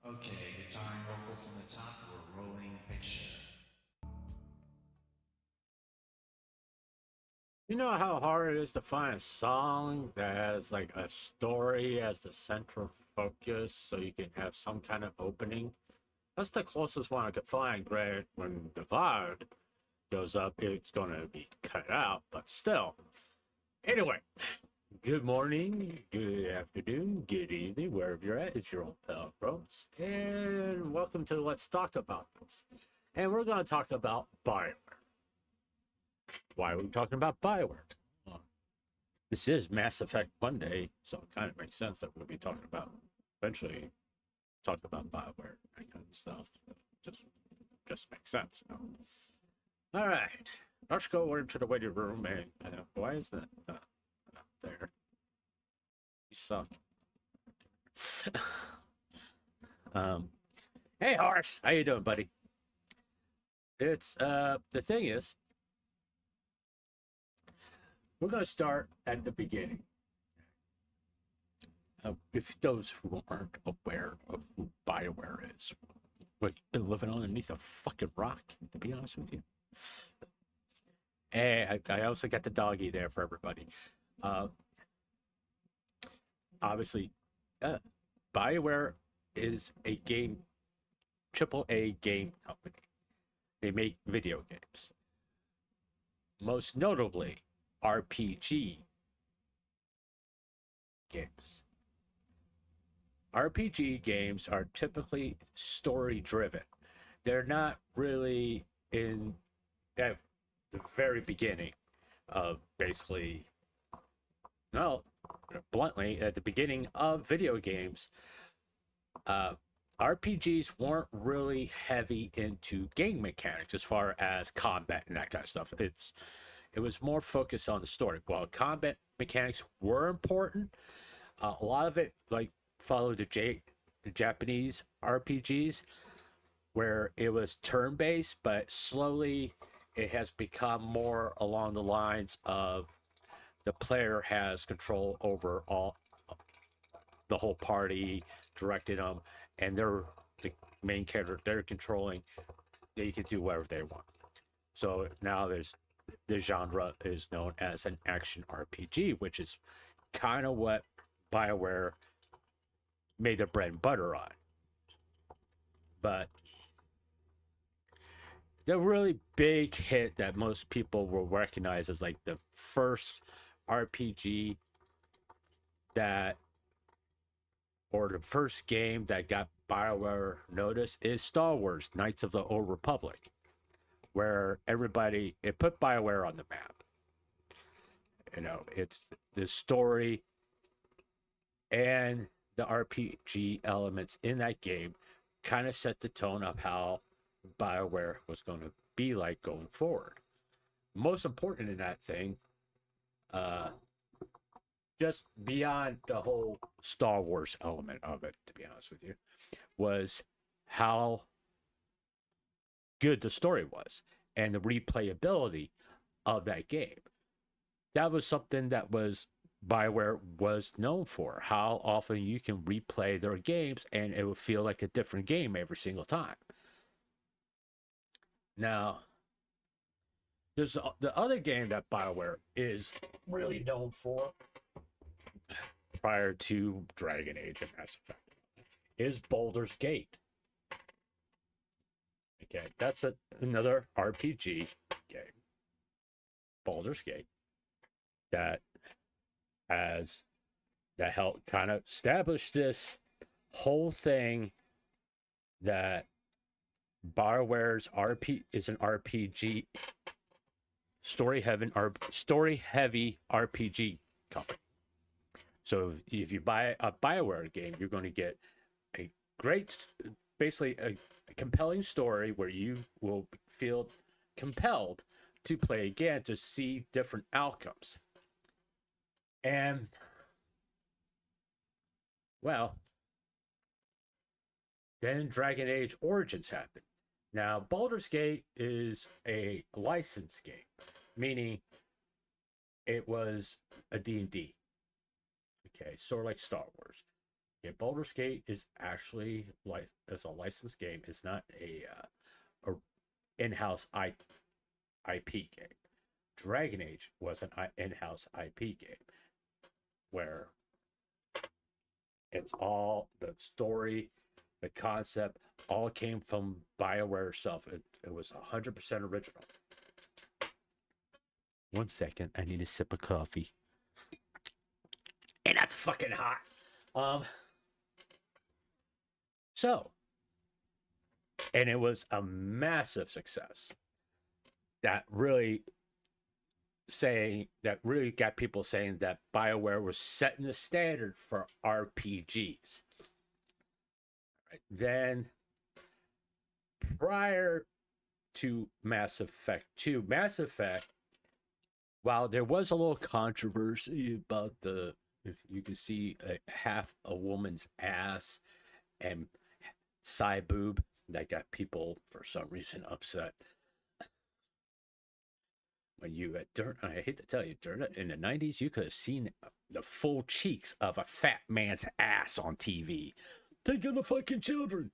Okay, guitar and vocal from the top, we're rolling picture. You know how hard it is to find a song that has like a story as the central focus so you can have some kind of opening? That's the closest one I could find. Granted, when the VOD goes up, it's going to be cut out, but still. Anyway, good morning, good afternoon, good evening, wherever you're at. It's your old pal, Bros. And welcome to Let's Talk About This. And we're going to talk about Bioware. Why are we talking about Bioware? This is Mass Effect Monday, so it kind of makes sense that we'll be talking about eventually talk about Bioware, that kind of stuff. Just just makes sense. You know? All right, let's go over to the waiting room. And why is that there? You suck. um, hey, Horace, how you doing, buddy? It's the thing is, we're gonna start at the beginning. If those who aren't aware of who Bioware is, we've been living underneath a fucking rock, to be honest with you. Hey, I also got the doggy there for everybody. Uh, Obviously, uh, Bioware is a triple A game company. They make video games, most notably RPG games. RPG games are typically story driven. They're not really in at the very beginning of basically, well, bluntly, at the beginning of video games, uh, RPGs weren't really heavy into game mechanics as far as combat and that kind of stuff. It was more focused on the story. While combat mechanics were important, a lot of it like followed the Japanese RPGs where it was turn based, but slowly it has become more along the lines of the player has control over all the whole party, directing them, and they're the main character. They're controlling. They can do whatever they want. So now the genre is known as an action RPG, which is kind of what Bioware made their bread and butter on. But the really big hit that most people will recognize as like the first RPG that, or the first game that got Bioware notice is Star Wars Knights of the Old Republic, where it put Bioware on the map. You know, it's the story and the RPG elements in that game kind of set the tone of how Bioware was going to be like going forward. Most important in that thing, uh, just beyond the whole Star Wars element of it, to be honest with you, was how good the story was and the replayability of that game. That was something that was Bioware was known for. How often you can replay their games and it would feel like a different game every single time. Now, there's the other game that Bioware is really known for prior to Dragon Age and Mass Effect is Baldur's Gate. Okay, that's another RPG game, Baldur's Gate, that has that helped kind of establish this whole thing that Bioware's RP is an RPG story heavy RPG company. So if you buy a Bioware game, you're going to get a great, basically a compelling story where you will feel compelled to play again to see different outcomes. And well, then Dragon Age Origins happened. Now, Baldur's Gate is a licensed game, meaning it was a D&D. Okay, sort of like Star Wars. Yeah, Baldur's Gate is actually like it's a licensed game. It's not a in-house IP game. Dragon Age was an in-house IP game where it's all the story, the concept, all came from Bioware itself. It was 100% original. 1 second, I need a sip of coffee, and that's fucking hot. Um, so, and it was a massive success that really got people saying that BioWare was setting the standard for RPGs. Right? Then, prior to Mass Effect 2, Mass Effect, while there was a little controversy about if you could see half a woman's ass and side boob, that got people for some reason upset. When you I hate to tell you, in the 90s, you could have seen the full cheeks of a fat man's ass on TV. Take in the fucking children.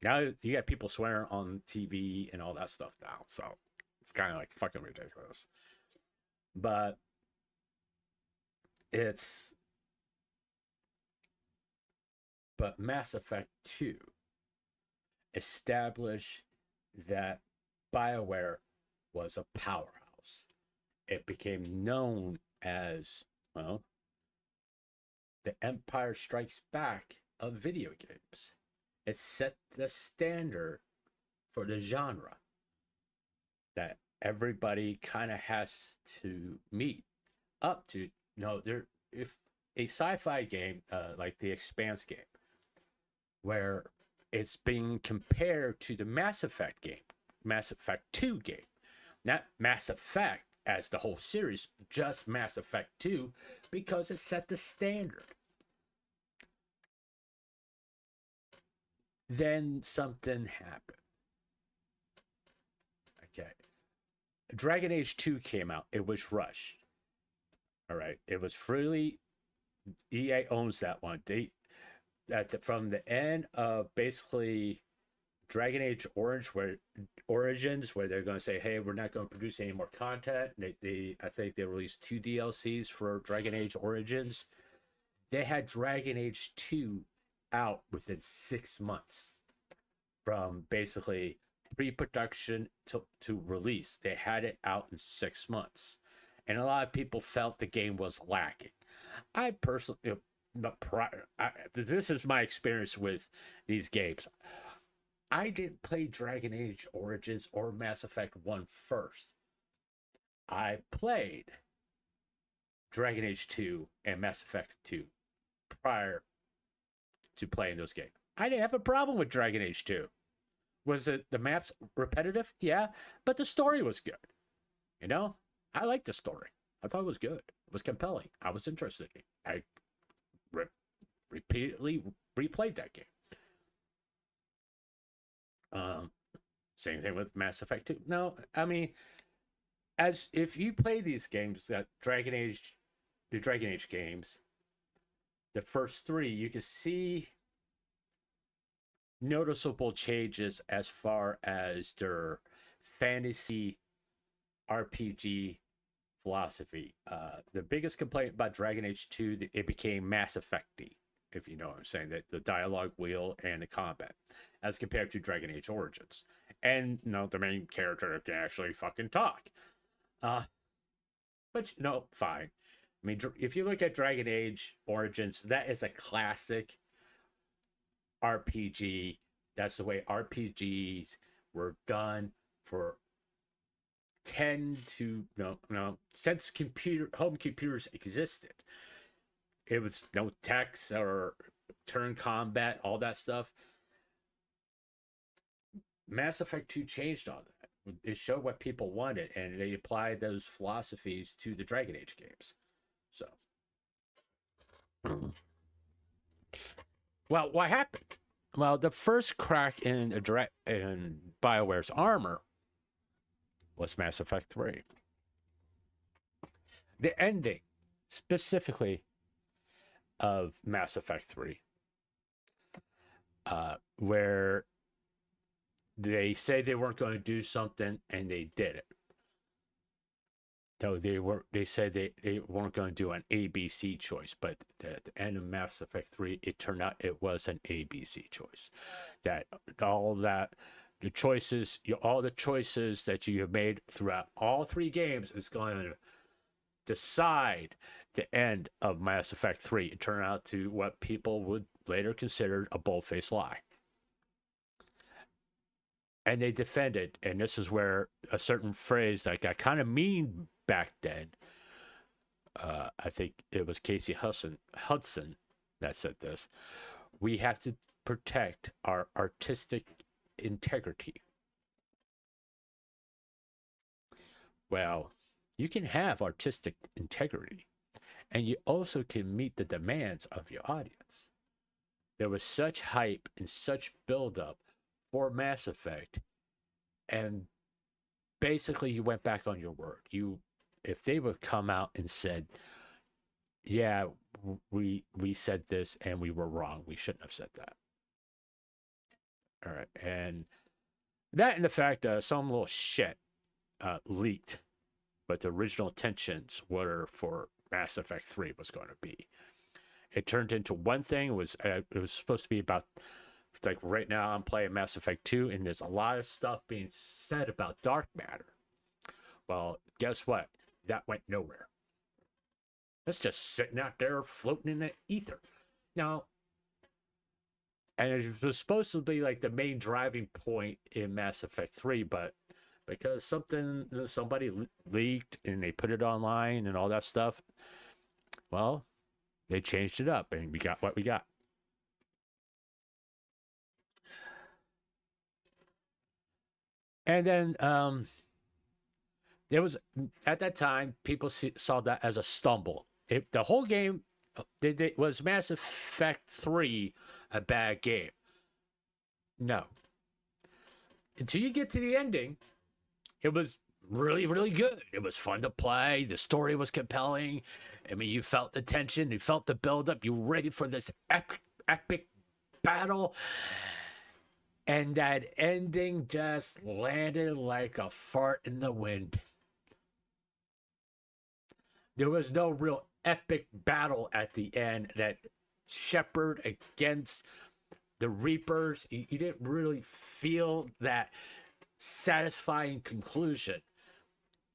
Now you got people swearing on TV and all that stuff now, so it's kind of like fucking ridiculous. But Mass Effect 2 established that BioWare was a powerhouse. It became known as, well, the Empire Strikes Back of video games. It set the standard for the genre that everybody kind of has to meet up to. If a sci-fi game like the Expanse game, where it's being compared to the Mass Effect game, Mass Effect 2 game, not Mass Effect as the whole series, just Mass Effect 2, because it set the standard. Then something happened. Okay. Dragon Age 2 came out. It was rushed. All right. It was freely. EA owns that one. From the end of basically Dragon Age Origins, where they're going to say, "Hey, we're not going to produce any more content." I think they released 2 DLCs for Dragon Age Origins. They had Dragon Age 2 out within 6 months from basically pre-production to release. They had it out in 6 months, and a lot of people felt the game was lacking. I personally, this is my experience with these games. I didn't play Dragon Age Origins or Mass Effect 1 first. I played Dragon Age 2 and Mass Effect 2 prior to playing those games. I didn't have a problem with Dragon Age 2. Was it the maps repetitive? Yeah, but the story was good. I liked the story. I thought it was good. It was compelling. I was interested. I repeatedly replayed that game. Same thing with Mass Effect 2. No, I mean, as if you play these games, the Dragon Age games, the first 3, you can see noticeable changes as far as their fantasy RPG philosophy. The biggest complaint about Dragon Age 2, it became Mass Effect-y, if you know what I'm saying, that the dialogue wheel and the combat, as compared to Dragon Age Origins. And the main character can actually fucking talk. But fine. I mean, if you look at Dragon Age Origins, that is a classic RPG. That's the way RPGs were done for 10 to since home computers existed. It was no text or turn combat, all that stuff. Mass Effect 2 changed all that. It showed what people wanted, and they applied those philosophies to the Dragon Age games. So, well, what happened? Well, the first crack in BioWare's armor was Mass Effect 3. The ending, specifically, of Mass Effect 3 where they say they weren't going to do something and they did it. So they said they weren't going to do an ABC choice, but at the end of Mass Effect 3, it turned out it was an ABC choice. That all that the choices, all the choices that you have made throughout all three games is going to decide the end of Mass Effect 3. It turned out to what people would later consider a bold-faced lie. And they defended, and this is where a certain phrase that got kind of mean back then. I think it was Casey Hudson that said this. We have to protect our artistic integrity. Well, you can have artistic integrity, and you also can meet the demands of your audience. There was such hype and such buildup for Mass Effect, and basically you went back on your word. If they would come out and said, yeah, we said this and we were wrong, we shouldn't have said that. All right. And that and the fact some little shit leaked what the original intentions were for Mass Effect 3 was going to be. It turned into one thing. It was supposed to be about, like, right now I'm playing Mass Effect 2 and there's a lot of stuff being said about dark matter. Well, guess what? That went nowhere. It's just sitting out there floating in the ether. Now, and it was supposed to be like the main driving point in Mass Effect 3, but because somebody leaked and they put it online and all that stuff, well, they changed it up and we got what we got. And then there was, at that time, people saw that as a stumble. The whole game was Mass Effect 3 a bad game? No. Until you get to the ending, it was really, really good. It was fun to play. The story was compelling. I mean, you felt the tension. You felt the buildup. You were ready for this epic battle. And that ending just landed like a fart in the wind. There was no real epic battle at the end that Shepard against the Reapers. You didn't really feel that satisfying conclusion.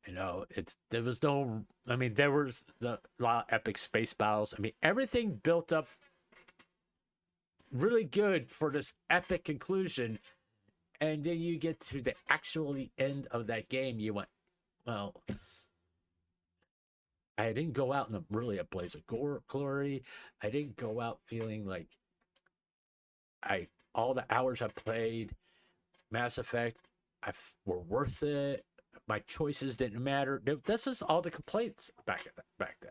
You know, there was no. I mean, there was a lot of epic space battles. I mean, everything built up really good for this epic conclusion, and then you get to the actually end of that game. You went, well, I didn't go out in really a blaze of glory. I didn't go out feeling like all the hours I played Mass Effect were worth it. My choices didn't matter. This is all the complaints back then.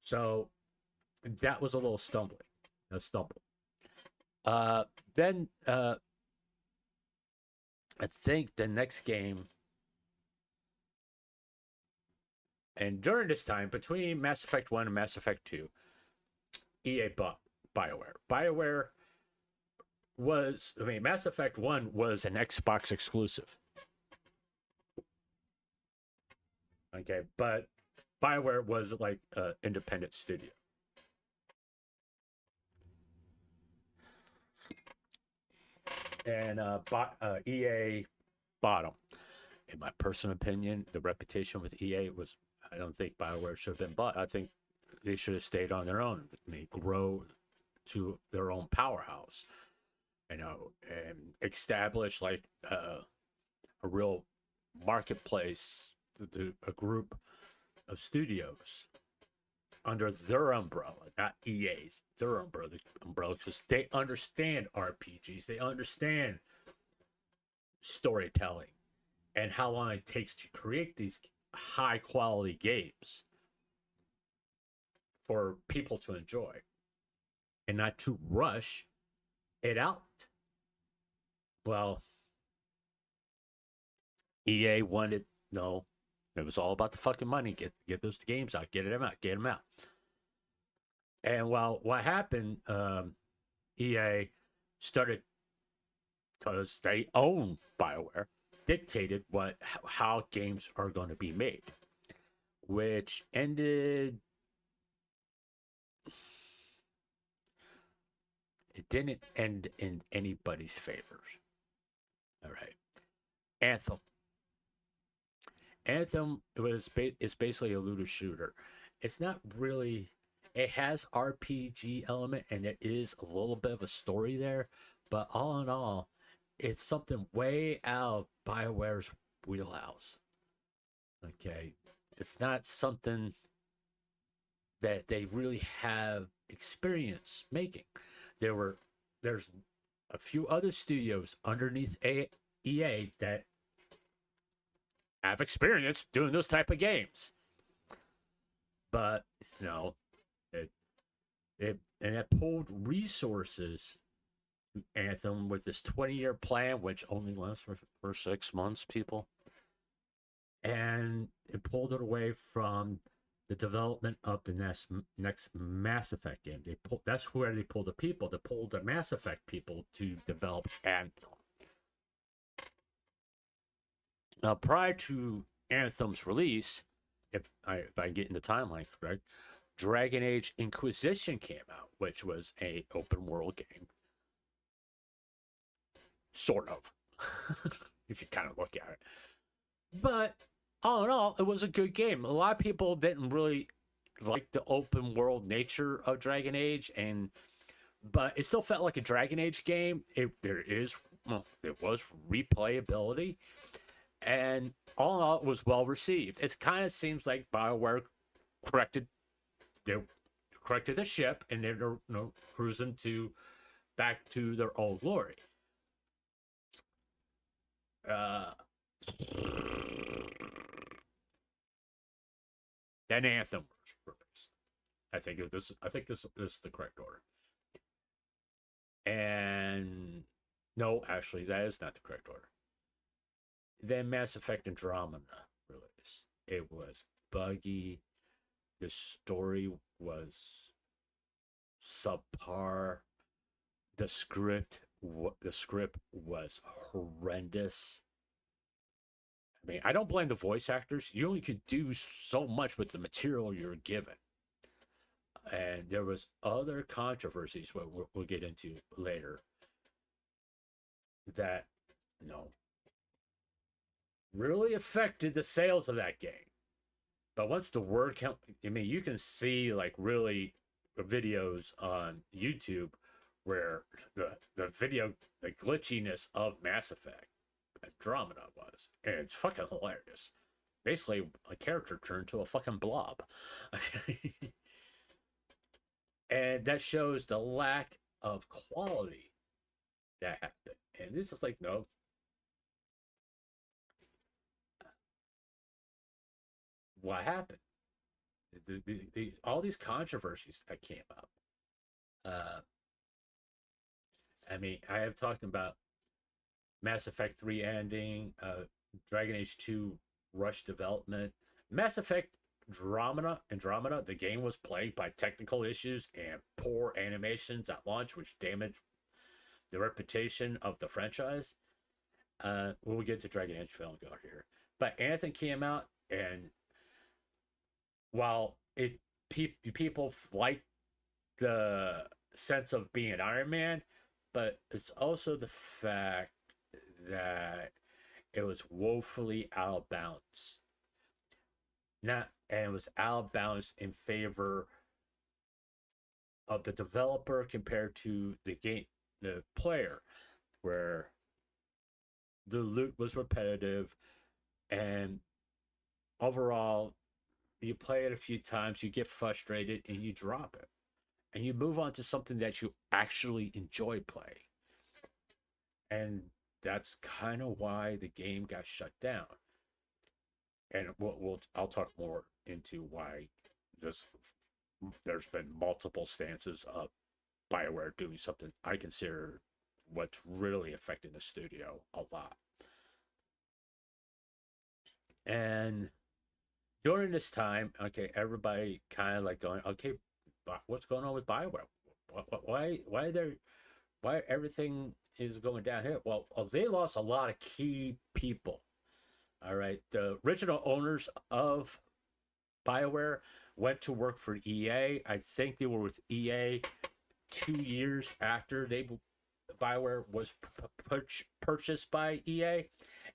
So that was a stumble. Then I think the next game, and during this time between Mass Effect 1 and Mass Effect 2, EA bought Bioware. Bioware Mass Effect 1 was an Xbox exclusive. Okay, but Bioware was like an independent studio. And EA bought them. In my personal opinion, the reputation with EA was, I don't think Bioware should have been bought. I think they should have stayed on their own. They grow to their own powerhouse, you know, and establish like a real marketplace, a group of studios under their umbrella, not EA's, their umbrella, because they understand RPGs, they understand storytelling and how long it takes to create these high quality games for people to enjoy and not to rush it out. Well, EA wanted, no, it was all about the fucking money. Get those games out, get them out. And well, what happened, EA started, because they own Bioware, dictated how games are going to be made, which ended. It didn't end in anybody's favors. All right, Anthem. Anthem is basically a looter shooter. It's not really. It has RPG element and it is a little bit of a story there, but all in all, it's something way out of Bioware's wheelhouse. Okay, it's not something that they really have experience making. There's a few other studios underneath EA that have experience doing those type of games, but you know it it pulled resources. Anthem with this 20-year plan, which only lasts for 6 months, people, and it pulled it away from the development of the next Mass Effect game. That's where they pulled the people. They pulled the Mass Effect people to develop Anthem. Now, prior to Anthem's release, if I get in the timeline correct, Dragon Age Inquisition came out, which was a open world game, sort of, if you kind of look at it. But all in all, it was a good game. A lot of people didn't really like the open world nature of Dragon Age, but it still felt like a Dragon Age game. It was replayability, and all in all, it was well received. It kind of seems like Bioware corrected they corrected the ship, and they're cruising back to their old glory. Uh, then Anthem was released. I think this is the correct order. And no, actually, that is not the correct order. Then Mass Effect Andromeda released. It was buggy. The story was subpar. The script was horrendous. I mean, I don't blame the voice actors. You only could do so much with the material you're given. And there was other controversies we'll get into later that really affected the sales of that game. But once the word count, I mean, you can see like really videos on YouTube where the glitchiness of Mass Effect Andromeda was, and it's fucking hilarious. Basically, a character turned to a fucking blob. And that shows the lack of quality that happened. And this is like, no. What happened? All these controversies that came up. Uh, I mean, I have talked about Mass Effect 3 ending, Dragon Age 2 rush development, Mass Effect Andromeda, the game was plagued by technical issues and poor animations at launch, which damaged the reputation of the franchise. We'll get to Dragon Age Film go here. But Anthem came out, and while people like the sense of being an Iron Man, but it's also the fact that it was woefully out of balance. And it was out of balance in favor of the developer compared to the player, where the loot was repetitive, and overall, you play it a few times, you get frustrated, and you drop it, and you move on to something that you actually enjoy playing. And that's kind of why the game got shut down. And I'll talk more into why this. There's been multiple stances of Bioware doing something I consider what's really affecting the studio a lot. And during this time, okay, everybody kind of like going, okay, what's going on with Bioware? Why why everything is going downhill? Well, they lost a lot of key people. All right, the original owners of Bioware went to work for EA. I think they were with EA 2 years after Bioware was purchased by EA,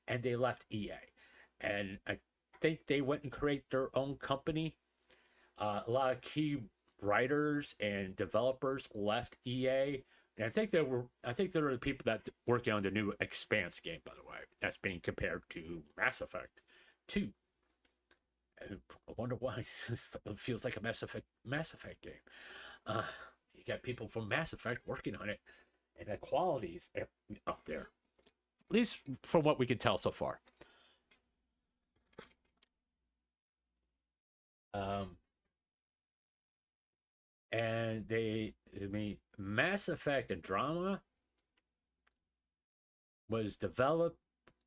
and they left EA, and I think they went and create their own company. A lot of key writers and developers left EA. And I think they were the people that working on the new Expanse game, by the way, that's being compared to Mass Effect 2. And I wonder why it feels like a Mass Effect game. Uh, you got people from Mass Effect working on it, and the quality's up there. At least from what we can tell so far. Um, and I mean, Mass Effect Andromeda was developed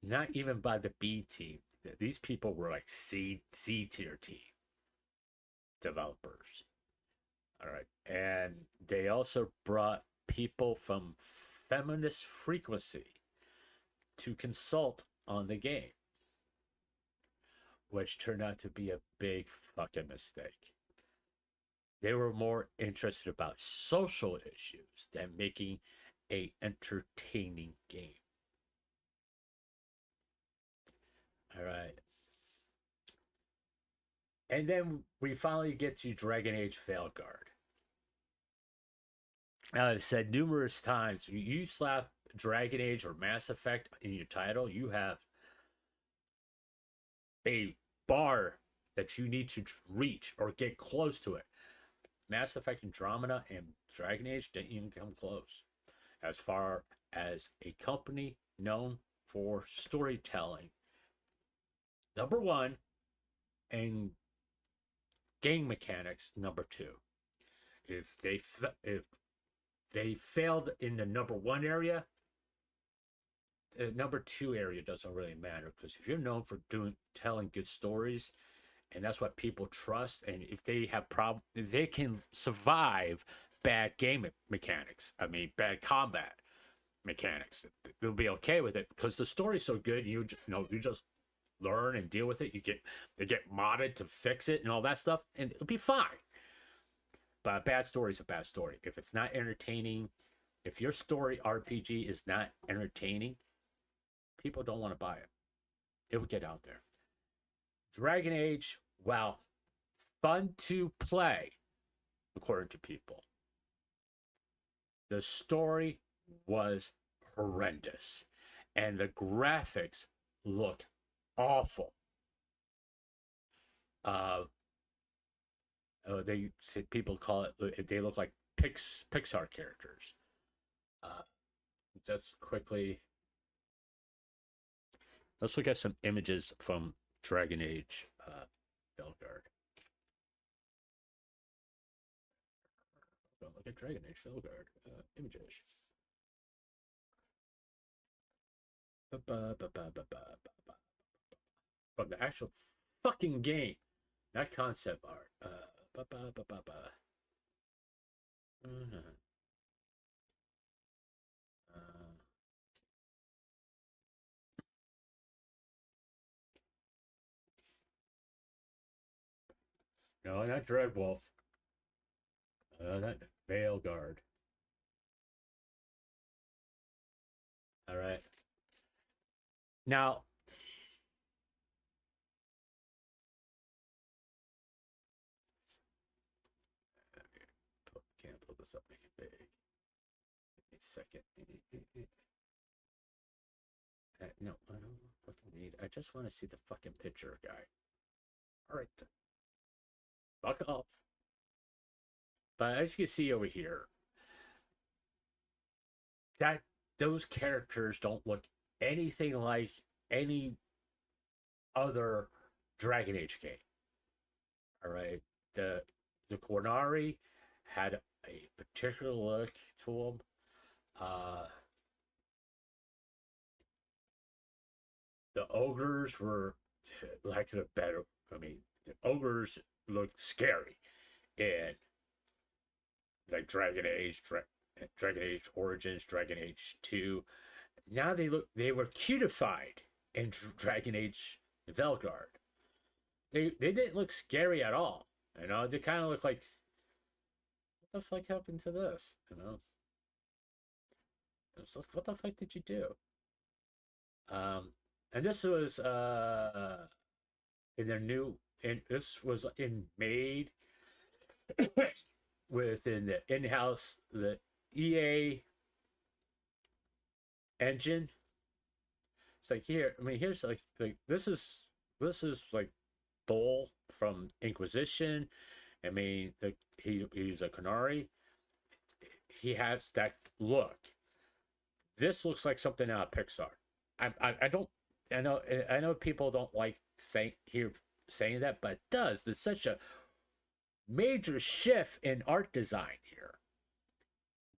not even by the B team. These people were like C tier team developers. All right, and they also brought people from Feminist Frequency to consult on the game, which turned out to be a big fucking mistake. They were more interested about social issues than making a entertaining game. All right. And then we finally get to Dragon Age Veilguard. Now, I've said numerous times, you slap Dragon Age or Mass Effect in your title, you have a bar that you need to reach or get close to it. Mass Effect Andromeda and Dragon Age didn't even come close as far as a company known for storytelling. Number one, and game mechanics. Number two, if they failed in the number one area, the number two area doesn't really matter, because if you're known for telling good stories, and that's what people trust, and if they have problem, they can survive bad game mechanics. I mean, bad combat mechanics. They'll be okay with it because the story's so good. You just learn and deal with it. They get modded to fix it and all that stuff, and it'll be fine. But a bad story is a bad story. If it's not entertaining, if your story RPG is not entertaining, people don't want to buy it. It will get out there. Dragon Age, well, fun to play, according to people. The story was horrendous, and the graphics look awful. People call it. They look like Pixar characters. Uh, just quickly, let's look at some images from Dragon Age Veilguard. Look at Dragon Age Veilguard images. From the actual fucking game, not concept art. No, not Dreadwolf. Not Veilguard. All right. Now, can't pull this up, make it big. Give me a second. No, I don't fucking need. I just want to see the fucking picture, guy. All right, fuck off. But as you can see over here, that those characters don't look anything like any other Dragon Age game. All right, the Cornari had a particular look to them. The ogres were like the better. I mean, the ogres look scary in like Dragon Age Dragon Age Origins, Dragon Age 2. Now they were cutified in Dragon Age Velgard. They didn't look scary at all. You know, they kind of look like, what the fuck happened to this? You know, it's like, what the fuck did you do? And this was in their new, and this was in made within the in-house the EA engine. It's like here, I mean, here's like this is like Bull from Inquisition. I mean, he's a Canary. He has that look. This looks like something out of Pixar. I don't. I know people don't like saying that, but it does. There's such a major shift in art design here.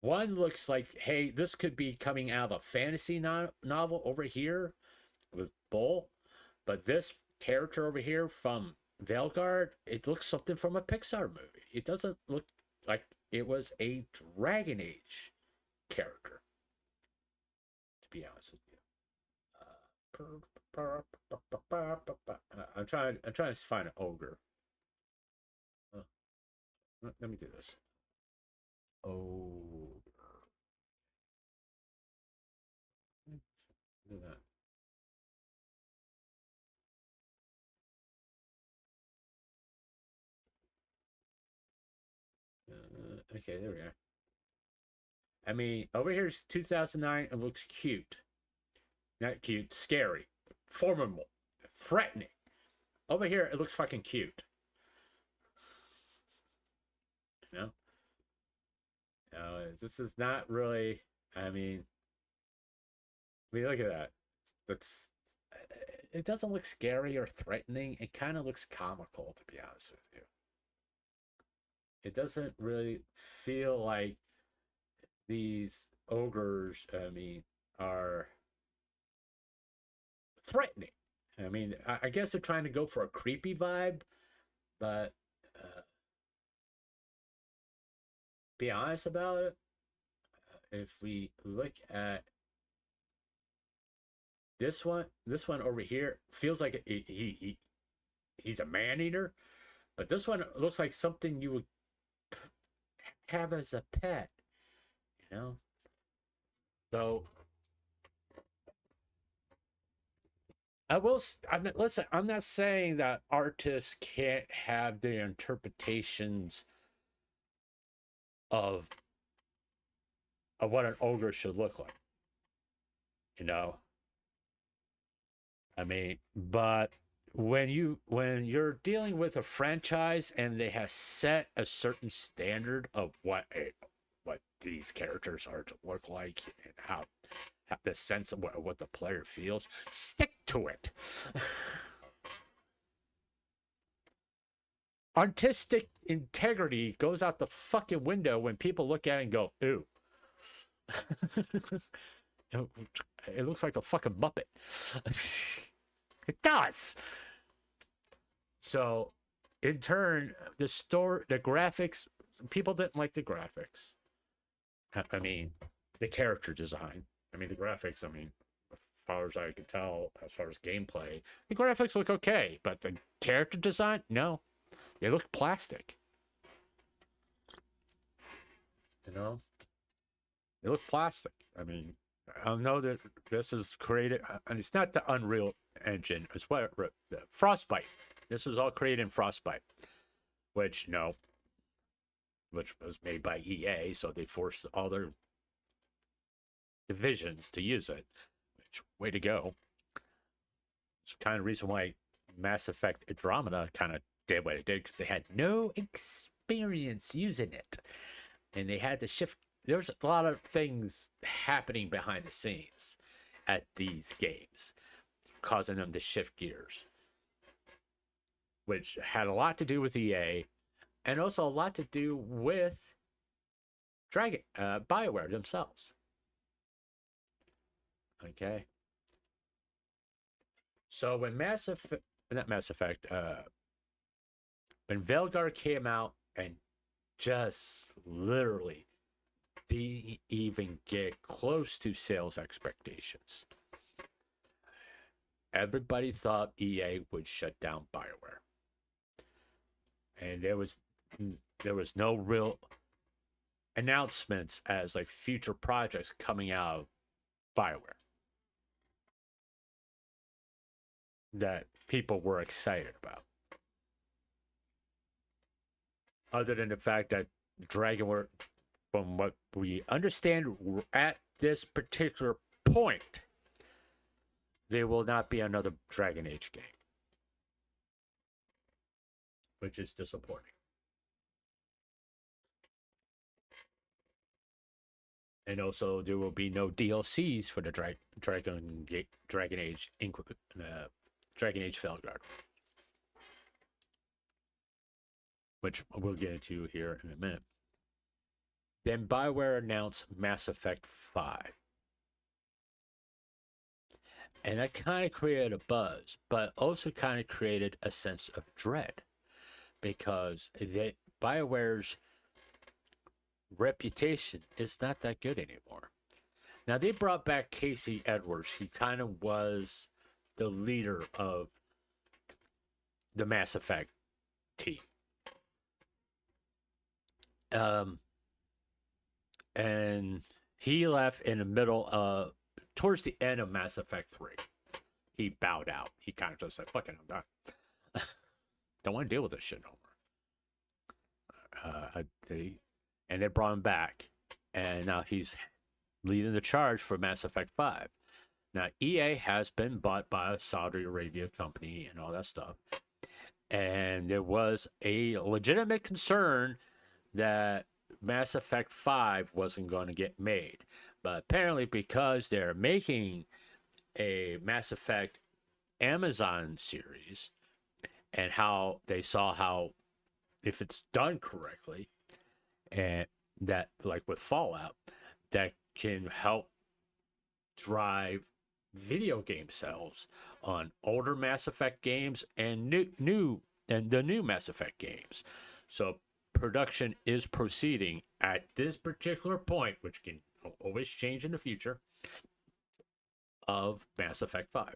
One looks like, hey, this could be coming out of a fantasy novel over here with Bull, but this character over here from Velgard, it looks something from a Pixar movie. It doesn't look like it was a Dragon Age character, to be honest with you. I'm trying to find an ogre. Let me do this. Ogre. Do that. Okay, there we are. I mean, over here is 2009. It looks cute. Not cute, scary, formidable, threatening. Over here, it looks fucking cute. You know? This is not really. I mean, look at that. That's. It doesn't look scary or threatening. It kind of looks comical, to be honest with you. It doesn't really feel like these ogres. I mean, are threatening. I mean, I guess they're trying to go for a creepy vibe, but be honest about it. If we look at this one over here feels like he's a man eater, but this one looks like something you would have as a pet, you know. So listen. I'm not saying that artists can't have their interpretations of what an ogre should look like. You know, I mean, but when you're dealing with a franchise and they have set a certain standard of what these characters are to look like and how have the sense of what the player feels, stick to it. Artistic integrity goes out the fucking window when people look at it and go, ooh. It looks like a fucking Muppet. It does. So, in turn, the graphics, people didn't like the graphics. I mean, the character design. I mean, the graphics, I mean, as far as I can tell, as far as gameplay, the graphics look okay, but the character design, no. They look plastic. You know? They look plastic. I mean, I know that this is created, and it's not the Unreal Engine. It's what the Frostbite. This was all created in Frostbite, which was made by EA, so they forced all their divisions to use it. Which way to go! It's kind of the reason why Mass Effect Andromeda kind of did what it did, because they had no experience using it, and they had to shift. There's a lot of things happening behind the scenes at these games, causing them to shift gears, which had a lot to do with EA, and also a lot to do with Bioware themselves. Okay. So when not Mass Effect, when Velgar came out and just literally didn't even get close to sales expectations. Everybody thought EA would shut down Bioware, and there was no real announcements as like future projects coming out of Bioware that people were excited about, other than the fact that Dragonware, from what we understand at this particular point, there will not be another Dragon Age game, which is disappointing. And also, there will be no DLCs for the Dragon Age Dragon Age Felguard, which we'll get into here in a minute. Then Bioware announced Mass Effect 5. And that kind of created a buzz, but also kind of created a sense of dread, because BioWare's reputation is not that good anymore. Now, they brought back Casey Edwards. He kind of was the leader of the Mass Effect team. And he left in the middle towards the end of Mass Effect 3. He bowed out. He kind of just said, fuck it, I'm done. Don't want to deal with this shit no more. They brought him back, and now he's leading the charge for Mass Effect 5. Now, EA has been bought by a Saudi Arabia company and all that stuff. And there was a legitimate concern that Mass Effect 5 wasn't going to get made. But apparently, because they're making a Mass Effect Amazon series, and how they saw how, if it's done correctly, and that, like with Fallout, that can help drive video game sales on older Mass Effect games and the new Mass Effect games. So production is proceeding at this particular point, which can always change in the future, of Mass Effect 5.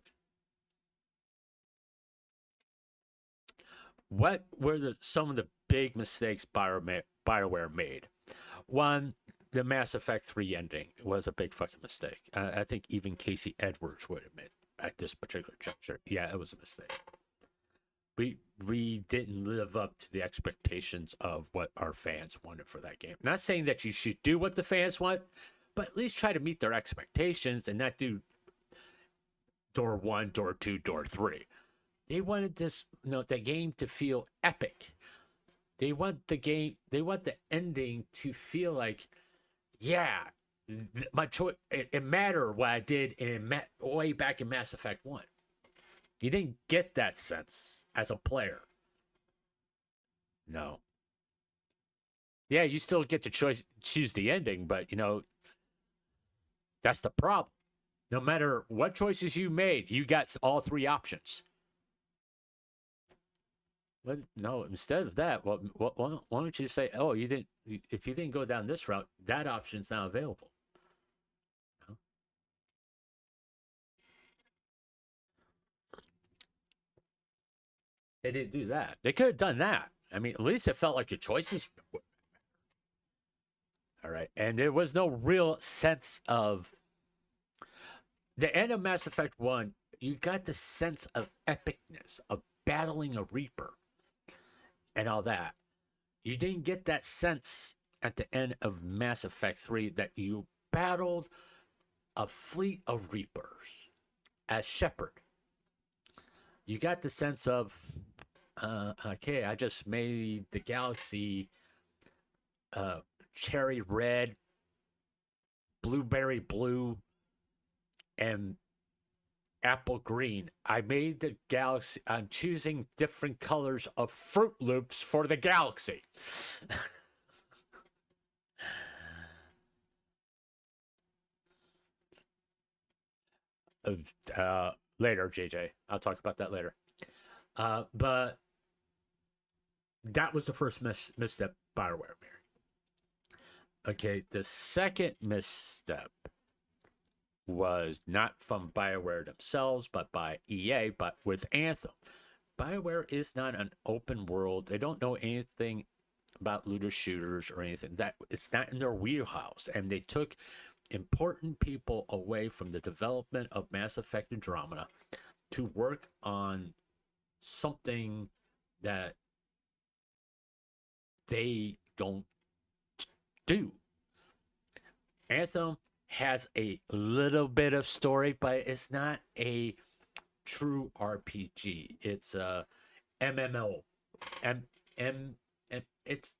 What were some of the big mistakes BioWare made? One, the Mass Effect 3 ending was a big fucking mistake. I think even Casey Edwards would admit at this particular juncture, yeah, it was a mistake. We didn't live up to the expectations of what our fans wanted for that game. Not saying that you should do what the fans want, but at least try to meet their expectations and not do door 1, door 2, door 3. They wanted the game to feel epic. They want the ending to feel like, yeah, my choice, it mattered what I did way back in Mass Effect 1. You didn't get that sense as a player. No. Yeah, you still get to choose the ending, but, that's the problem. No matter what choices you made, you got all three options. But no, instead of that, why don't you say, oh, if you didn't go down this route, that option's now available. No? They didn't do that. They could have done that. I mean, at least it felt like your choices. All right. And there was no real sense of the end of Mass Effect 1. You got the sense of epicness, of battling a Reaper and all that. You didn't get that sense at the end of Mass Effect 3 that you battled a fleet of Reapers as Shepard. You got the sense of, okay, I just made the galaxy cherry red, blueberry blue, and apple green. I made the galaxy. I'm choosing different colors of Fruit Loops for the galaxy. Later, JJ. I'll talk about that later. But that was the first misstep Bioware made. Okay, the second misstep was not from Bioware themselves, but by EA, but with Anthem. Bioware is not an open world. They don't know anything about looter shooters or anything. That it's not in their wheelhouse, and they took important people away from the development of Mass Effect Andromeda to work on something that they don't do. Anthem has a little bit of story, but it's not a true RPG. It's a MMO. M M, it's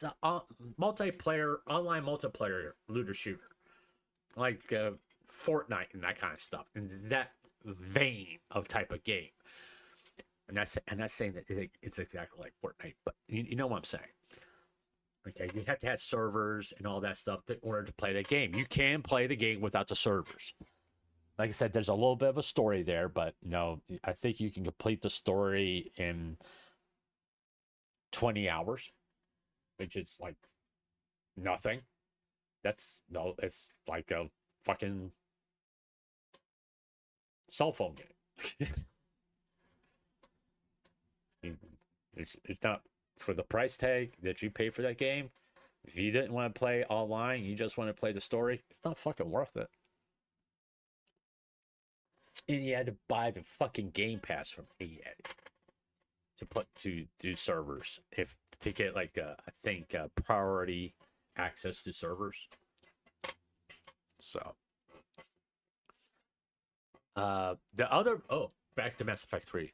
a multiplayer online multiplayer looter shooter like Fortnite and that kind of stuff, in that vein of type of game. And that's saying that it's exactly like Fortnite, but you know what I'm saying. Okay, you have to have servers and all that stuff in order to play the game. You can play the game without the servers. Like I said, there's a little bit of a story there, but no, I think you can complete the story in 20 hours, which is like nothing. That's no, it's like a fucking cell phone game. It's not for the price tag that you pay for that game. If you didn't want to play online, you just want to play the story, it's not fucking worth it. And you had to buy the fucking Game Pass from EA to put to do servers if to get like I think priority access to servers. So the other back to Mass Effect 3.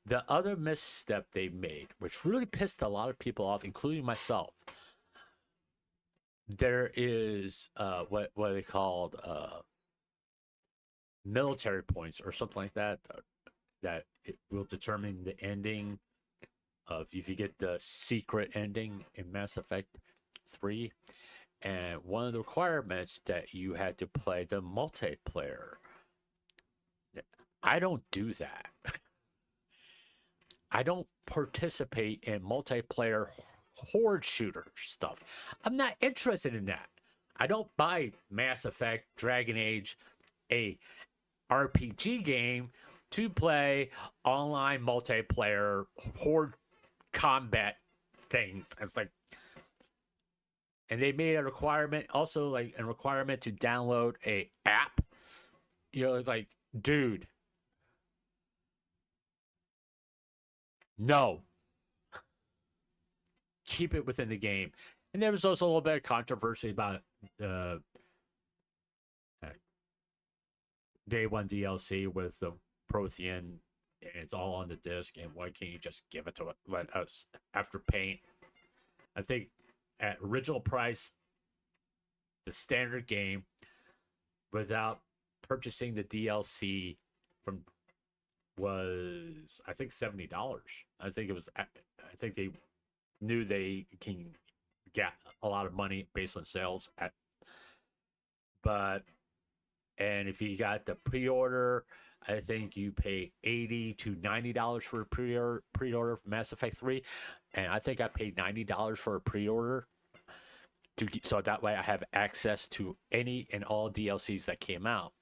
The other misstep they made, which really pissed a lot of people off, including myself, there is what they called military points or something like that that it will determine the ending of if you get the secret ending in Mass Effect 3. And one of the requirements that you had to play the multiplayer. I don't do that. I don't participate in multiplayer horde shooter stuff. I'm not interested in that. I don't buy Mass Effect, Dragon Age, a RPG game to play online multiplayer horde combat things. It's like, and they made a requirement, also like a requirement to download a app. You know, like, dude, no, keep it within the game. And there was also a little bit of controversy about uh, day one DLC with the Prothean, and it's all on the disc. And why can't you just give it to it? Let us after paying, I think, at original price, the standard game without purchasing the DLC from was I think $70. I think it was. I think they knew they can get a lot of money based on sales at, but and if you got the pre-order, I think you pay $80 to $90 for a pre-order for Mass Effect 3, and I think I paid $90 for a pre-order to so that way I have access to any and all DLCs that came out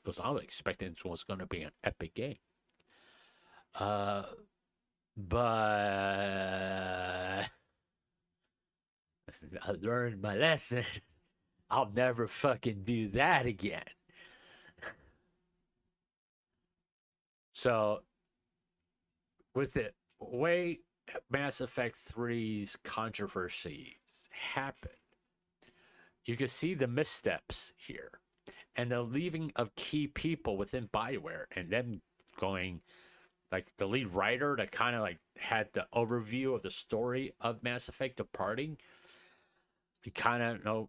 because I was expecting it was going to be an epic game. Uh, but I learned my lesson. I'll never fucking do that again. So, with the way Mass Effect 3's controversies happened, you can see the missteps here and the leaving of key people within Bioware and them going like the lead writer that kind of like had the overview of the story of Mass Effect departing. He kind of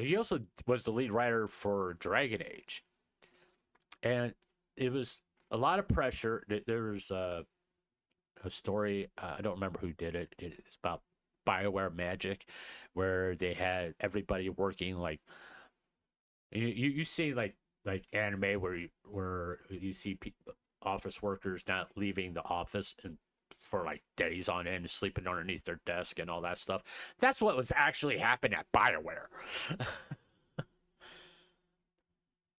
he also was the lead writer for Dragon Age, and it was a lot of pressure. There was a story. I don't remember who did it. It's about Bioware Magic, where they had everybody working like you see like anime where you see office workers not leaving the office and for like days on end, sleeping underneath their desk and all that stuff. That's what was actually happening at Bioware.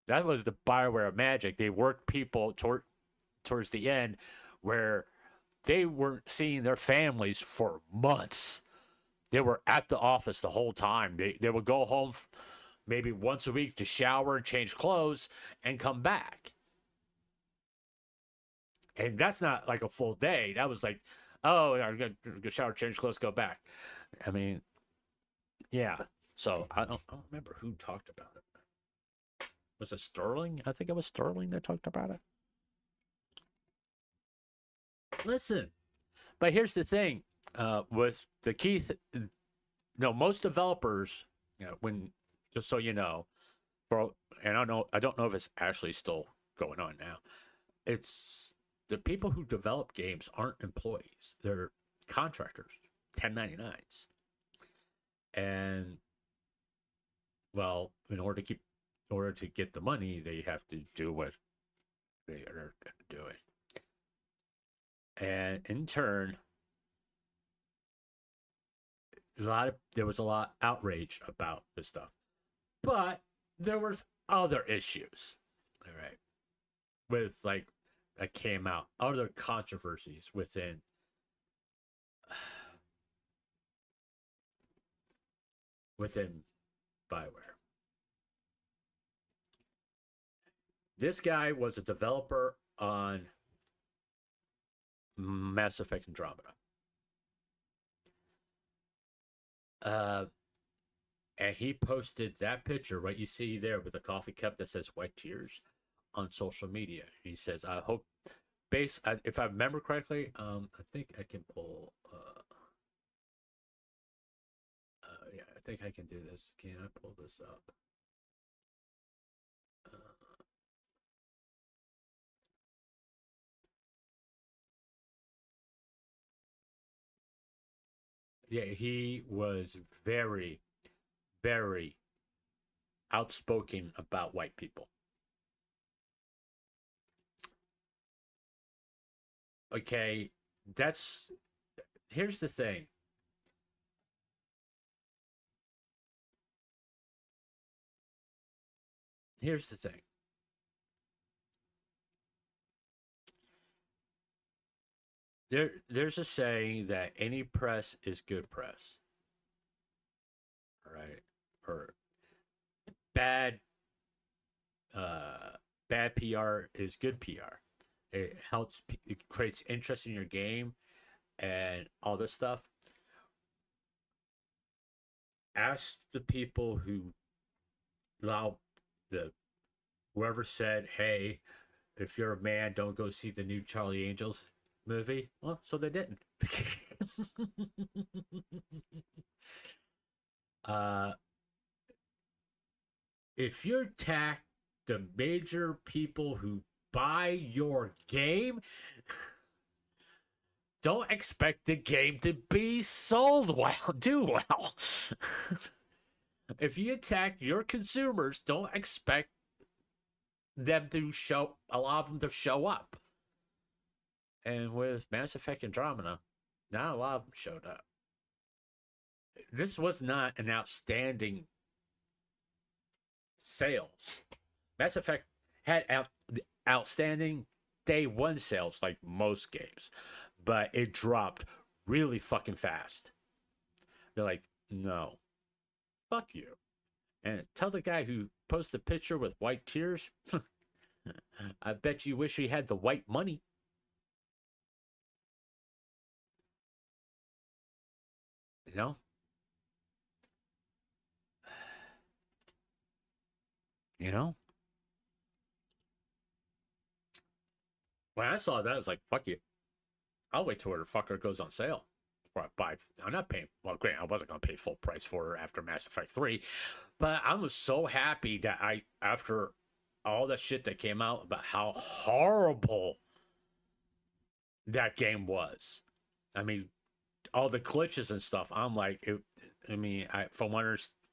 That was the Bioware magic. They worked people towards the end where they weren't seeing their families for months. They were at the office the whole time. They would go home maybe once a week to shower and change clothes and come back. And that's not like a full day. That was like, oh, I'm gonna go shower, change clothes, go back. I mean, yeah. So I don't remember who talked about it. Was it Sterling? I think it was Sterling that talked about it. Listen, but here's the thing: with the key, no, most developers, when just so you know, for and I don't know if it's actually still going on now. It's the people who develop games aren't employees; they're contractors, 1099s, and well, in order to get the money, they have to do what they are doing, and in turn, there was a lot of outrage about this stuff, but there was other issues, all right, with like that came out, other controversies within Bioware. This guy was a developer on Mass Effect Andromeda. And he posted that picture, right? You see there with the coffee cup that says "White Tears" on social media. He says, "I hope, if I remember correctly, I think I can pull. Yeah, I think I can do this. Can I pull this up? Uh, yeah, he was very, very outspoken about white people. Okay, that's here's the thing. Here's the thing. There's a saying that any press is good press, right? Or bad uh bad PR is good PR. It creates interest in your game and all this stuff. Ask the people who allow the whoever said, "Hey, if you're a man, don't go see the new Charlie Angels movie." Well, so they didn't. uh, if you attack the major people who buy your game, don't expect the game to be sold well, do well. If you attack your consumers, don't expect them to a lot of them to show up. And with Mass Effect Andromeda, not a lot of them showed up. This was not an outstanding sales. Mass Effect had outstanding day one sales like most games, but it dropped really fucking fast. They're like, no, fuck you. And tell the guy who posted a picture with white tears, I bet you wish he had the white money. You know? You know? When I saw that, I was like, fuck you. I'll wait till the fucker goes on sale before I buy. I'm not paying. Well, granted, I wasn't going to pay full price for her after Mass Effect 3, but I was so happy that after all the shit that came out about how horrible that game was. I mean, all the glitches and stuff. I'm like, from what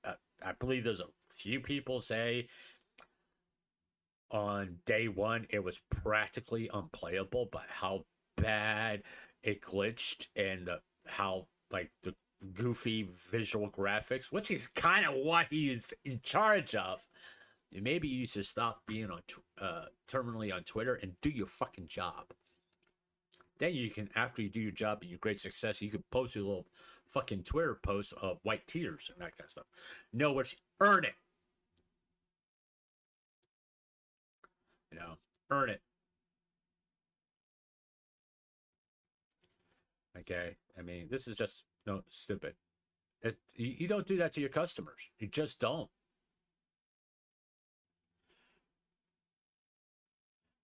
I believe there's a few people say on day one it was practically unplayable, but how bad it glitched and how like the goofy visual graphics, which is kind of what he's in charge of. Maybe you should stop being on terminally on Twitter and do your fucking job. Then you can, after you do your job and your great success, you can post your little fucking Twitter post of white tears and that kind of stuff. No, which earn it. You know, earn it. Okay. I mean, this is just no stupid. You don't do that to your customers. You just don't.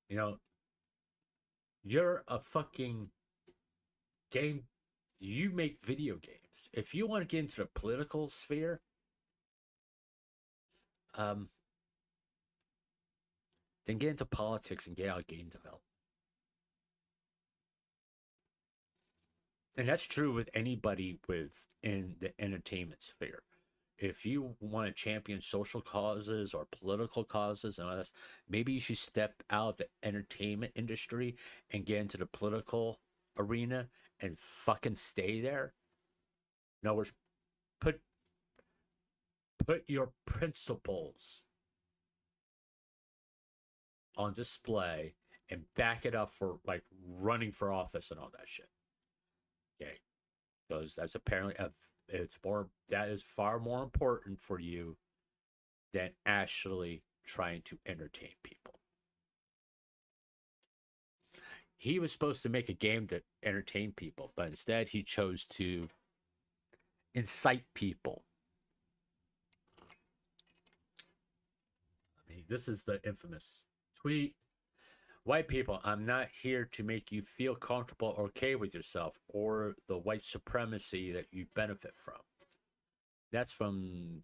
You know, you're a fucking game. You make video games. If you want to get into the political sphere, um, then get into politics and get out of game development. And that's true with anybody within the entertainment sphere. If you want to champion social causes or political causes and all this, maybe you should step out of the entertainment industry and get into the political arena and fucking stay there. In other words, put put your principles on display and back it up for like running for office and all that shit. Okay, because that's apparently it's more that is far more important for you than actually trying to entertain people. He was supposed to make a game that entertained people, but instead he chose to incite people. I mean, this is the infamous tweet. White people, I'm not here to make you feel comfortable or okay with yourself or the white supremacy that you benefit from. That's from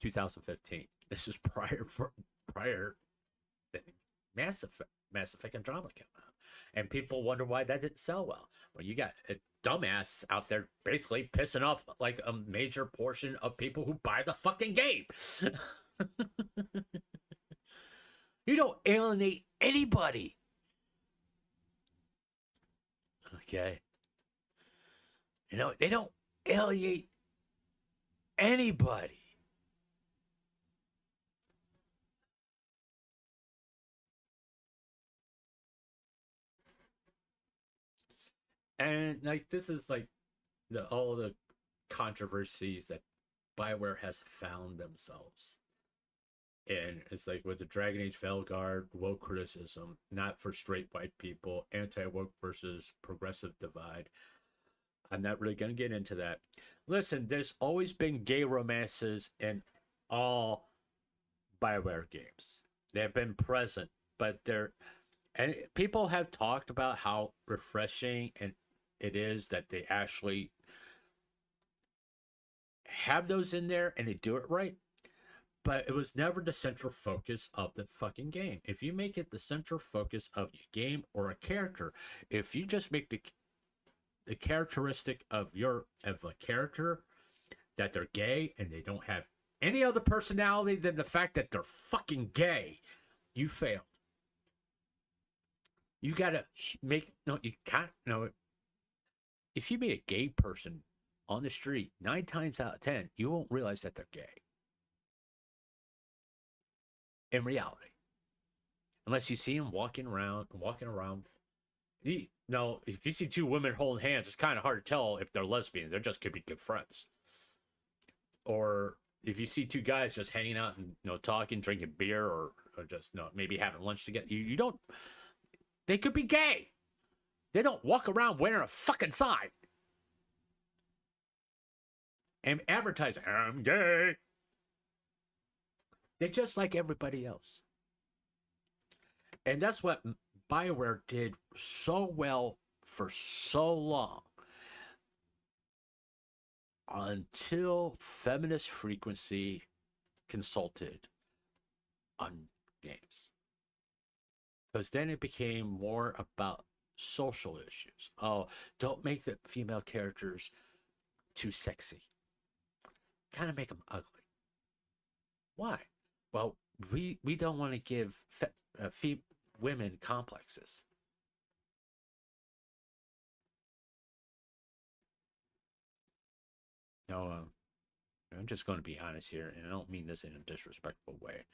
2015. This is prior that Mass Effect Andromeda came out, and people wonder why that didn't sell well. Well, you got a dumbass out there basically pissing off like a major portion of people who buy the fucking game. You don't alienate anybody. Okay. You know, they don't alienate anybody. And like this is like all the controversies that Bioware has found themselves. And it's like with the Dragon Age Veilguard, woke criticism, not for straight white people, anti woke versus progressive divide. I'm not really going to get into that. Listen, there's always been gay romances in all Bioware games. They've been present, but they're and people have talked about how refreshing and it is that they actually have those in there and they do it right. But it was never the central focus of the fucking game. If you make it the central focus of your game or a character, if you just make the characteristic of a character that they're gay and they don't have any other personality than the fact that they're fucking gay, you failed. You gotta make no. You can't no. If you meet a gay person on the street, 9 times out of 10, you won't realize that they're gay. In reality, unless you see them walking around. No, if you see two women holding hands, it's kind of hard to tell if they're lesbian. They just could be good friends. Or if you see two guys just hanging out and talking, drinking beer, or just maybe having lunch together, you don't. They could be gay. They don't walk around wearing a fucking sign and advertising, "I'm gay." They're just like everybody else. And that's what Bioware did so well for so long until Feminist Frequency consulted on games. Because then it became more about social issues. Oh, don't make the female characters too sexy. Kind of make them ugly. Why? Well, we don't want to give women complexes. No, I'm just going to be honest here, and I don't mean this in a disrespectful way.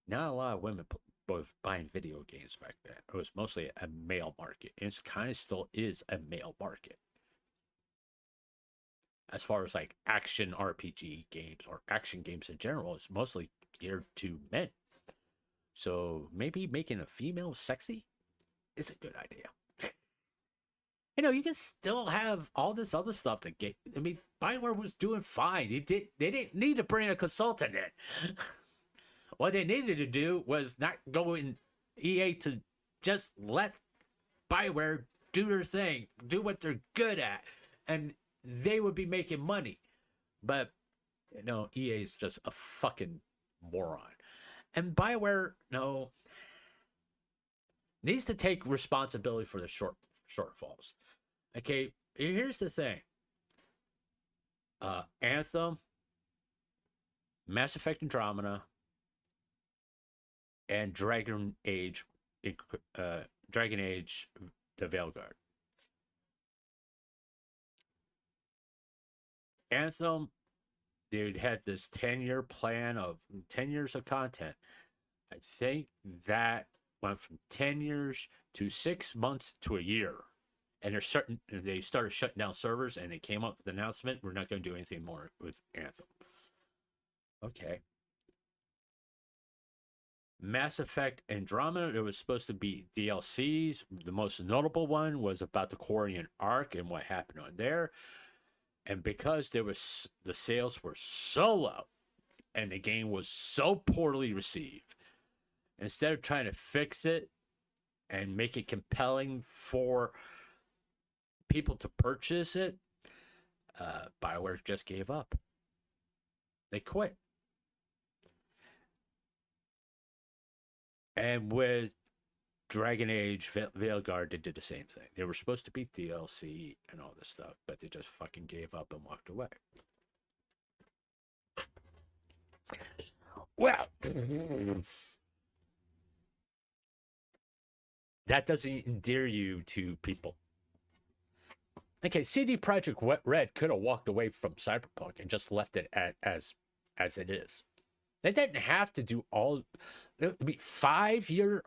Not a lot of women were buying video games back then. It was mostly a male market. And it kind of still is a male market. As far as like action RPG games or action games in general, it's mostly geared to men. So maybe making a female sexy is a good idea. You can still have all this other stuff that get. I mean, Bioware was doing fine. They didn't need to bring a consultant in. What they needed to do was not go in EA to just let Bioware do their thing, do what they're good at, and they would be making money. But EA is just a fucking moron. And Bioware, no, needs to take responsibility for the shortfalls. Okay, here's the thing. Anthem, Mass Effect Andromeda, and Dragon Age, the Veilguard. Anthem, they had this 10-year plan of 10 years of content. I think that went from 10 years to 6 months to a year. And they started shutting down servers, and they came up with the announcement, we're not going to do anything more with Anthem. Okay. Mass Effect Andromeda, there was supposed to be DLCs. The most notable one was about the Quarian arc and what happened on there. And because the sales were so low and the game was so poorly received, instead of trying to fix it and make it compelling for people to purchase it, Bioware just gave up. They quit. And with Dragon Age Veilguard, they did the same thing. They were supposed to be DLC and all this stuff, but they just fucking gave up and walked away. Well, that doesn't endear you to people. Okay, CD Projekt Red could have walked away from Cyberpunk and just left it as it is. They didn't have to do all. I mean, 5 years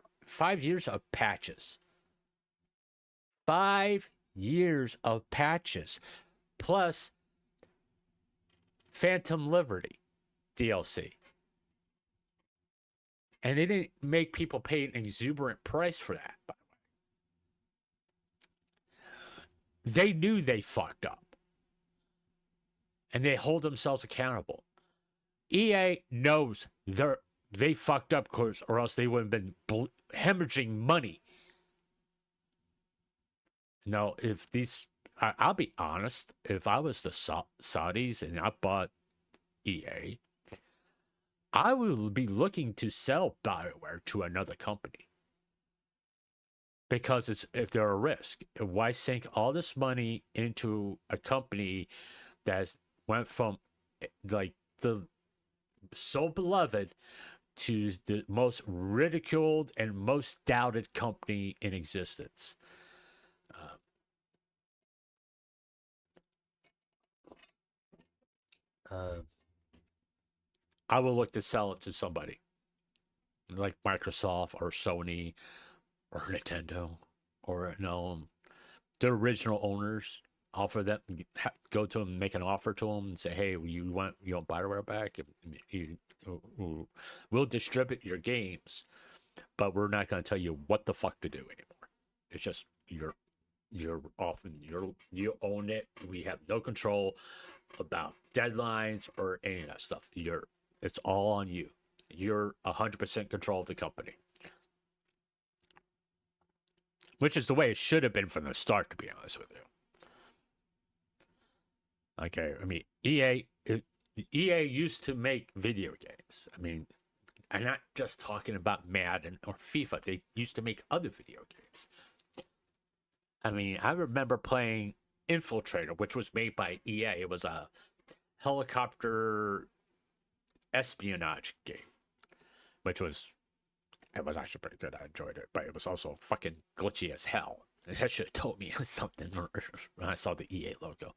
of patches. 5 years of patches, plus Phantom Liberty DLC. And they didn't make people pay an exuberant price for that, by the way. They knew they fucked up. And they hold themselves accountable. EA knows they fucked up, or else they would have been hemorrhaging money. No, if these, I'll be honest, if I was the Saudis and I bought EA, I would be looking to sell Bioware to another company. Because if they're a risk, why sink all this money into a company that went from like the so beloved to the most ridiculed and most doubted company in existence? I will look to sell it to somebody like Microsoft or Sony or Nintendo or the original owners. Offer them, go to them, make an offer to them, and say, "Hey, you want Bioware back? We'll distribute your games, but we're not going to tell you what the fuck to do anymore. It's just you're off and you own it. We have no control about deadlines or any of that stuff. It's all on you. You're 100% control of the company." Which is the way it should have been from the start, to be honest with you. Okay, I mean, EA used to make video games. I mean, I'm not just talking about Madden or FIFA. They used to make other video games. I mean, I remember playing Infiltrator, which was made by EA. It was a helicopter espionage game, it was actually pretty good. I enjoyed it, but it was also fucking glitchy as hell. That should have told me something when I saw the EA logo.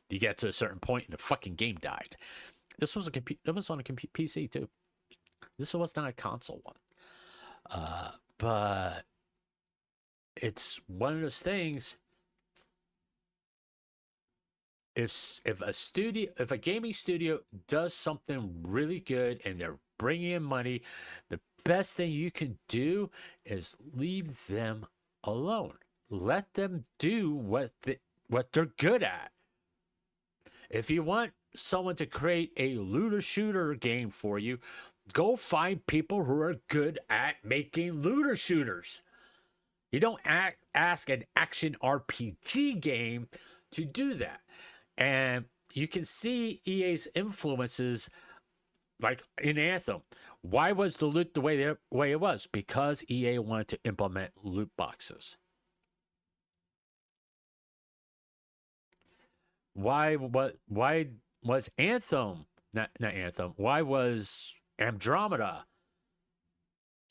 You get to a certain point and the fucking game died. This was it was on a PC too. This was not a console one. But it's one of those things. If a gaming studio does something really good and they're bringing in money, the best thing you can do is leave them alone. Let them do what they're good at. If you want someone to create a looter shooter game for you, go find people who are good at making looter shooters. You don't ask an action RPG game to do that. And you can see EA's influences, like in Anthem. Why was the loot the way it was? Because EA wanted to implement loot boxes. Why was Anthem not Anthem? Why was Andromeda,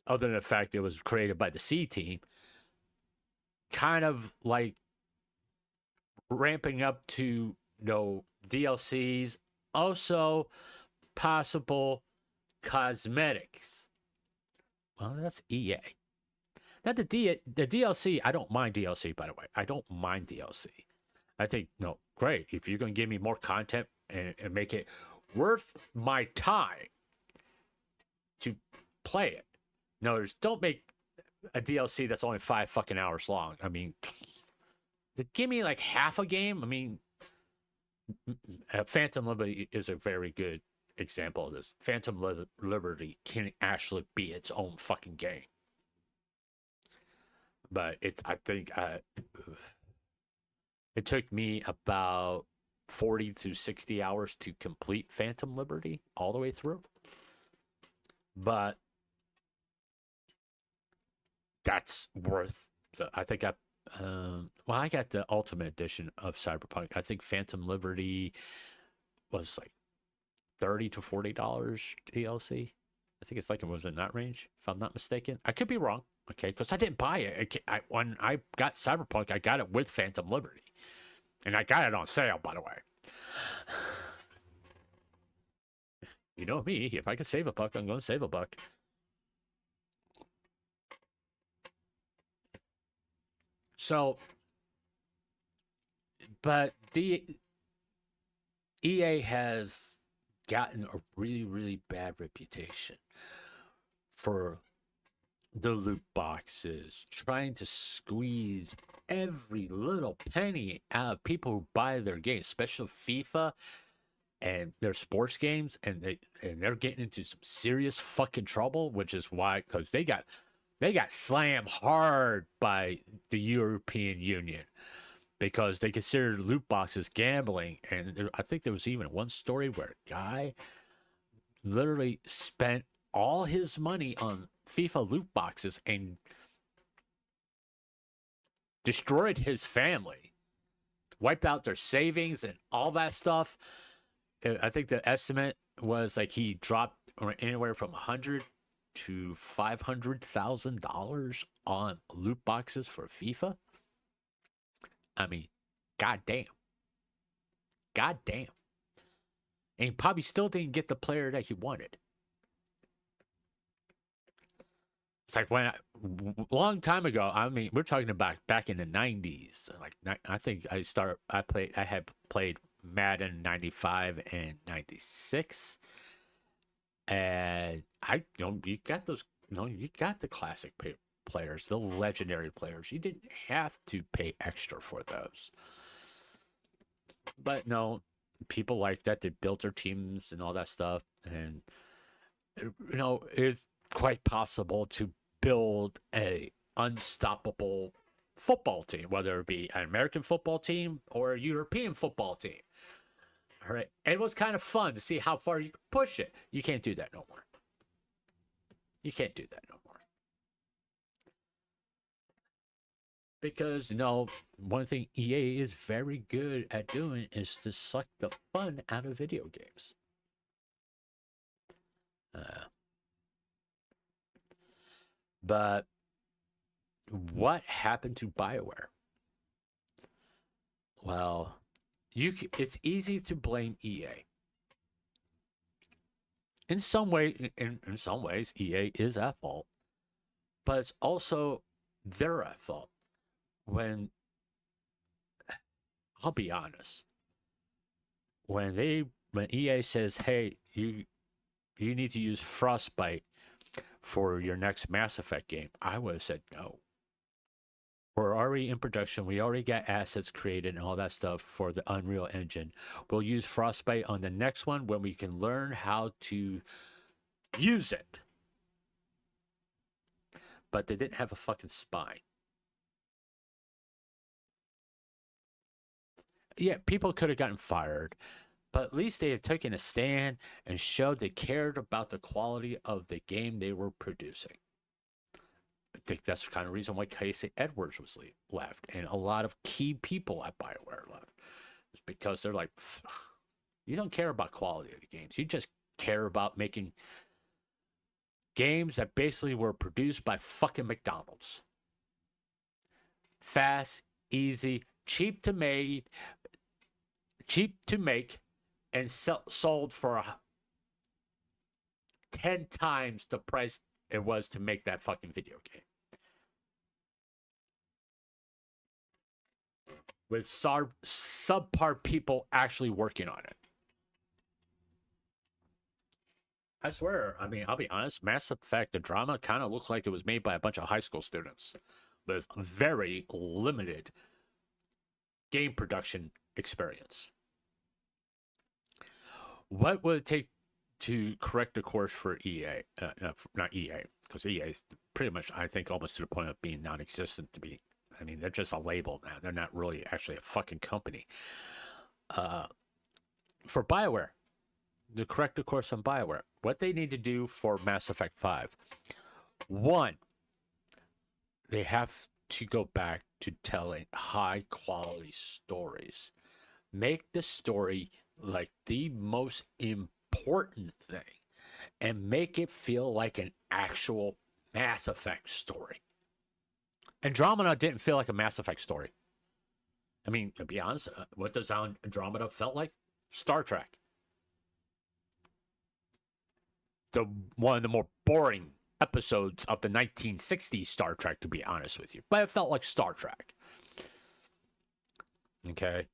other than the fact it was created by the C team, kind of like ramping up to DLCs, also possible cosmetics? Well, that's EA. Not the DLC. I don't mind DLC, by the way. I don't mind DLC. I think, no, great. If you're going to give me more content and make it worth my time to play it. No, don't make a DLC that's only 5 fucking hours long. I mean, give me like half a game. I mean, Phantom Liberty is a very good example of this. Phantom Liberty can actually be its own fucking game. But I think it took me about 40 to 60 hours to complete Phantom Liberty all the way through. But that's worth, I think I got the Ultimate Edition of Cyberpunk. I think Phantom Liberty was like $30 to $40 DLC. I think it was in that range, if I'm not mistaken. I could be wrong, okay, because I didn't buy it. When I got Cyberpunk, I got it with Phantom Liberty. And I got it on sale, by the way. You know me, if I can save a buck, I'm going to save a buck. So, but the EA has gotten a really, really bad reputation for the loot boxes, trying to squeeze every little penny out of people who buy their games, especially FIFA and their sports games, and they're getting into some serious fucking trouble, which is why, because they got slammed hard by the European Union because they considered loot boxes gambling. And I think there was even one story where a guy literally spent all his money on FIFA loot boxes and destroyed his family, wiped out their savings and all that stuff. I think the estimate was like he dropped anywhere from $100,000 to $500,000 on loot boxes for FIFA. I mean, goddamn. And he probably still didn't get the player that he wanted. It's like when long time ago. I mean, we're talking about back in the 90s. Like I think I had played Madden 95 and 96. And you got those, you got the classic players, the legendary players. You didn't have to pay extra for those. But no, people like that. They built their teams and all that stuff. And, it's quite possible to build a unstoppable football team, whether it be an American football team or a European football team. All right. And it was kind of fun to see how far you could push it. You can't do that no more. Because, one thing EA is very good at doing is to suck the fun out of video games. But what happened to Bioware? Well, it's easy to blame EA. In some ways, EA is at fault, but it's also they're at fault. When I'll be honest, when EA says, "Hey, you need to use Frostbite for your next Mass Effect game," I would have said no. We're already in production. We already got assets created and all that stuff for the Unreal Engine. We'll use Frostbite on the next one when we can learn how to use it. But they didn't have a fucking spine. Yeah, people could have gotten fired, but at least they had taken a stand and showed they cared about the quality of the game they were producing. I think that's the kind of reason why Casey Edwards was left, and a lot of key people at Bioware left. It's because they're like, you don't care about quality of the games. You just care about making games that basically were produced by fucking McDonald's. Fast, easy, cheap to make, and sold for 10 times the price it was to make that fucking video game. With subpar people actually working on it. I swear, I mean, I'll be honest, Mass Effect, the drama kind of looked like it was made by a bunch of high school students with very limited game production experience. What would it take to correct the course for EA? Not EA, because EA is pretty much, I think, almost to the point of being non existent to be. I mean, they're just a label now. They're not really actually a fucking company. For Bioware, to correct the course on Bioware, what they need to do for Mass Effect 5. One, they have to go back to telling high quality stories. Make the story like the most important thing and make it feel like an actual Mass Effect story. Andromeda didn't feel like a Mass Effect story. I mean, to be honest, what does Andromeda felt like? Star Trek. One of the more boring episodes of the 1960s Star Trek, to be honest with you. But it felt like Star Trek. Okay.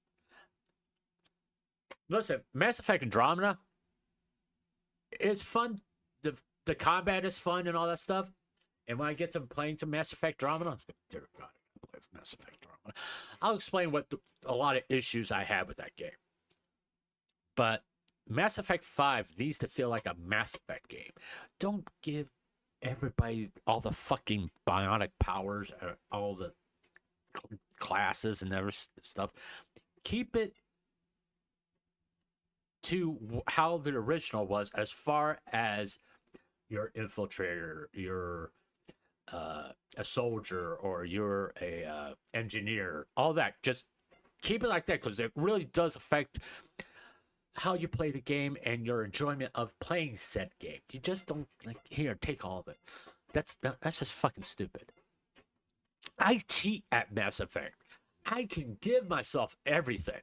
Listen, Mass Effect Andromeda is fun. The combat is fun and all that stuff. And when I get to playing to Mass Effect Andromeda, dear God, I play Mass Effect Andromeda. I'll explain what a lot of issues I have with that game. But Mass Effect 5 needs to feel like a Mass Effect game. Don't give everybody all the fucking bionic powers, or all the classes and every stuff. Keep it to how the original was, as far as your infiltrator, you're a soldier, or you're a engineer, all that. Just keep it like that, because it really does affect how you play the game and your enjoyment of playing said game. You just don't like, here, take all of it. That's just fucking stupid. I cheat at Mass Effect. I can give myself everything,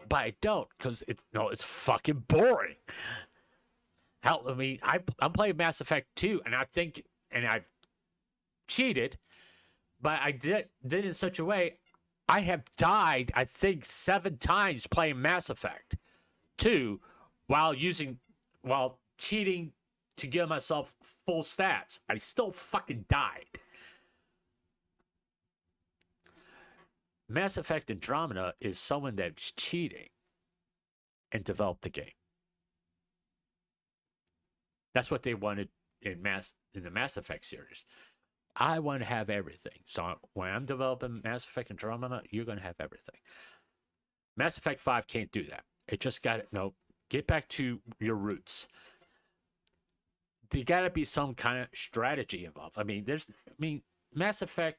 but I don't, because it's fucking boring. Hell, I mean, I'm playing Mass Effect 2, and I've cheated, but I did in such a way. I have died, I think, 7 times playing Mass Effect 2 while cheating to give myself full stats. I still fucking died. Mass Effect Andromeda is someone that's cheating and developed the game. That's what they wanted in the Mass Effect series. I want to have everything. So when I'm developing Mass Effect Andromeda, you're going to have everything. Mass Effect 5 can't do that. It just got it. No, get back to your roots. There got to be some kind of strategy involved. I mean, Mass Effect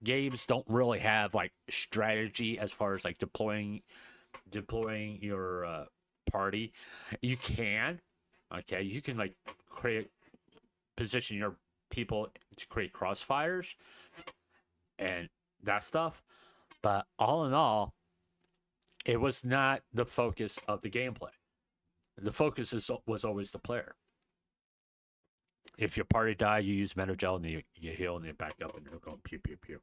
games don't really have like strategy as far as like deploying your party. You can, okay, you can like position your people to create crossfires and that stuff. But all in all, It was not the focus of the gameplay. The focus was always the player. If your party die, you use Meta Gel and you heal and you back up and you're going pew pew pew.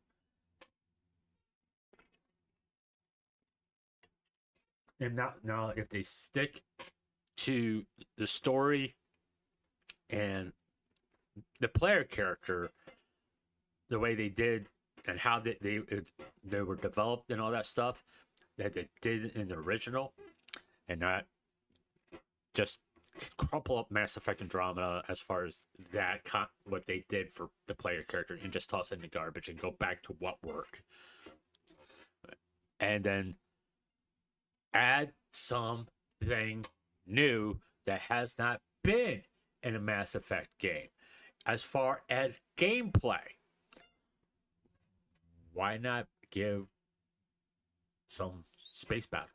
And now if they stick to the story and the player character the way they did and how they were developed and all that stuff that they did in the original, and not just crumple up Mass Effect Andromeda as far as what they did for the player character and just toss it in the garbage and go back to what worked, and then add something new that has not been in a Mass Effect game as far as gameplay. Why not give some space battles?